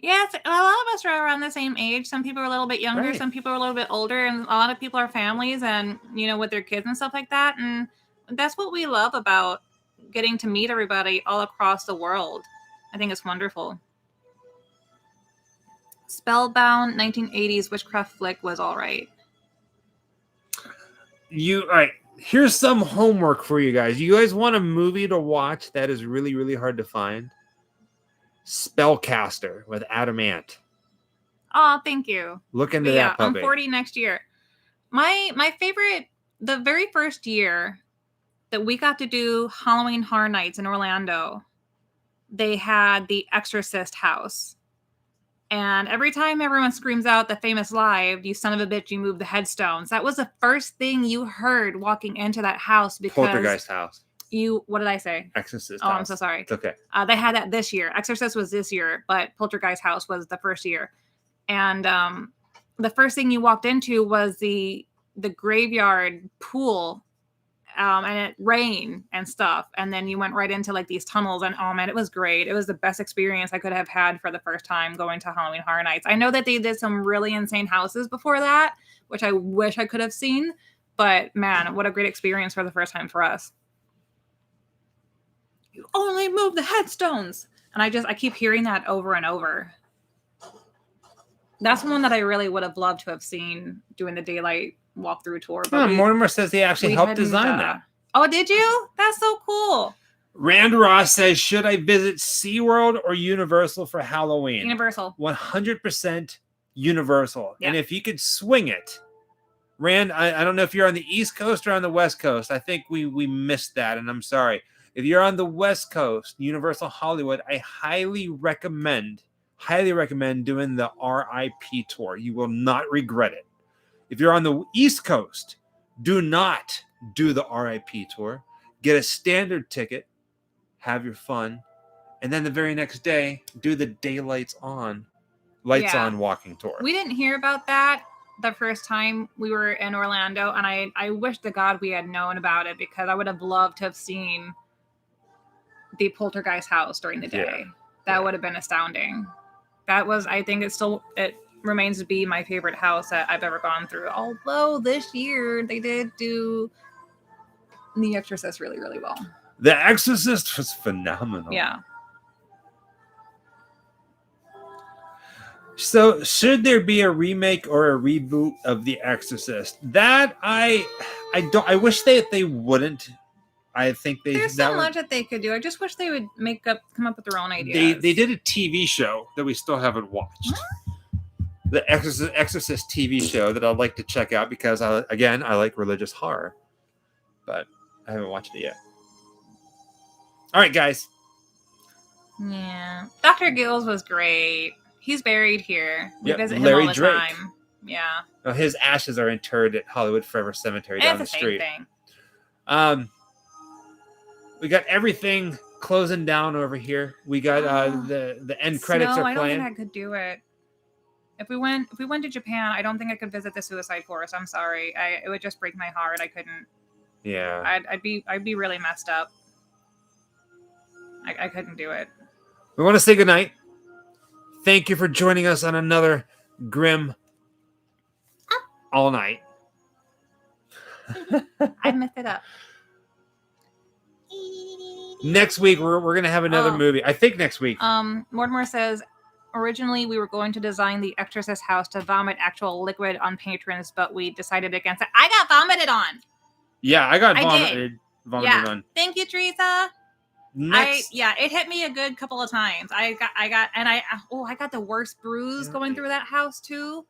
Yes, a lot of us are around the same age. Some people are a little bit younger, Right. some people are a little bit older, and a lot of people are families and, with their kids and stuff like that. And that's what we love about getting to meet everybody all across the world. I think it's wonderful. Spellbound 1980s witchcraft flick was all right. All right. Here's some homework for you guys. You guys want a movie to watch that is really, really hard to find? Spellcaster with Adam Ant. Oh, thank you. Look into But that puppy. I'm 40 next year. My favorite, the very first year that we got to do Halloween Horror Nights in Orlando, they had the Exorcist house. And every time everyone screams out the famous line, "You son of a bitch, you moved the headstones," that was the first thing you heard walking into that house because Poltergeist house. What did I say? Exorcist Oh, house. I'm so sorry. It's okay. They had that this year. Exorcist was this year, but Poltergeist house was the first year. And the first thing you walked into was the graveyard pool, and it rained and stuff. And then you went right into like these tunnels, and oh man, it was great. It was the best experience I could have had for the first time going to Halloween Horror Nights. I know that they did some really insane houses before that, which I wish I could have seen, but man, what a great experience for the first time for us. You only move the headstones. And I keep hearing that over and over. That's one that I really would have loved to have seen doing the daylight walkthrough tour. But Mortimer says he actually helped design that. Oh, did you? That's so cool. Rand Ross says, should I visit SeaWorld or Universal for Halloween? Universal. 100% Universal. Yeah. And if you could swing it, Rand, I don't know if you're on the East Coast or on the West Coast. I think we missed that, and I'm sorry. If you're on the West Coast, Universal Hollywood, I highly recommend doing the RIP tour. You will not regret it. If you're on the East Coast, do not do the RIP tour. Get a standard ticket, have your fun, and then the very next day, do the lights on walking tour. We didn't hear about that the first time we were in Orlando, and I wish to God we had known about it, because I would have loved to have seen the Poltergeist house during the day. Yeah. That would have been astounding. That was, I think it remains to be my favorite house that I've ever gone through. Although this year they did do The Exorcist really, really well. The Exorcist was phenomenal. Yeah. So, should there be a remake or a reboot of The Exorcist? That I wish they wouldn't. I think there's so much that they could do. I just wish they would come up with their own ideas. They did a TV show that we still haven't watched. The Exorcist TV show that I'd like to check out, because I like religious horror, but I haven't watched it yet. All right, guys. Yeah, Dr. Gills was great. He's buried here. We visit him Larry all the Drake. time. Yeah. Well, his ashes are interred at Hollywood Forever Cemetery down the street. Same thing. We got everything closing down over here. We got the end credits are I don't playing. think I could do it. If we went to Japan, I don't think I could visit the Suicide Forest. I'm sorry. It would just break my heart. I couldn't. Yeah. I'd be really messed up. I couldn't do it. We want to say goodnight. Thank you for joining us on another Grim All Night. I messed it up. Next week we're gonna have another movie. I think next week. Mortimer says, originally we were going to design the Exorcist house to vomit actual liquid on patrons, but we decided against it. I got vomited on. Yeah, I got I vomited Yeah. on. Thank you, Teresa. Next, It hit me a good couple of times. I got the worst bruise going through that house too.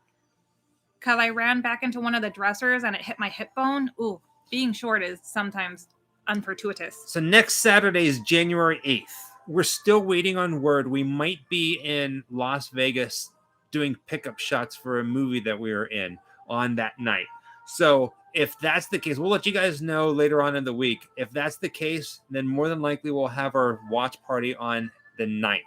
Cause I ran back into one of the dressers and it hit my hip bone. Ooh, being short is sometimes unfortuitous. so next Saturday is January 8th. We're still waiting on word. We might be in Las Vegas doing pickup shots for a movie that we were in on that night. So if that's the case, we'll let you guys know later on in the week. If that's the case, then more than likely we'll have our watch party on the 9th.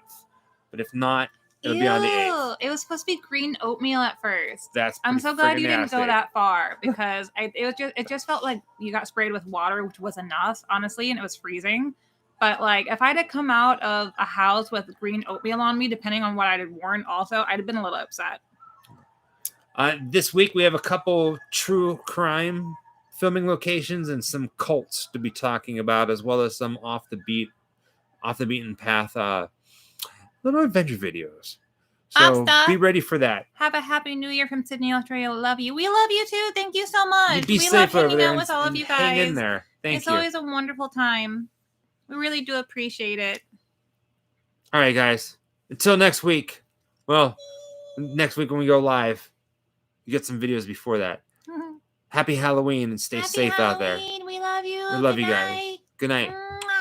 But if not, it'll be on the 8th. It was supposed to be green oatmeal at first. That's I'm pretty so glad friggin' you didn't go nasty. that far because it just felt like you got sprayed with water, which was enough, honestly, and it was freezing. But like if I'd have come out of a house with green oatmeal on me, depending on what I'd have worn, also I'd have been a little upset. This week we have a couple true crime filming locations and some cults to be talking about, as well as some off the beaten path little adventure videos. So Asta. be ready for that. Have a happy new year from Sydney, Australia. Love you. We love you too. Thank you so much. You be we safe love over hanging there out with all of and you guys. hang in there. Thank It's you. always a wonderful time. We really do appreciate it. All right, guys. Until next week. Well, next week when we go live, you get some videos before that. Happy Halloween and stay Happy safe out there. Halloween. We love you. We love Good you guys. night. Good night. Mwah.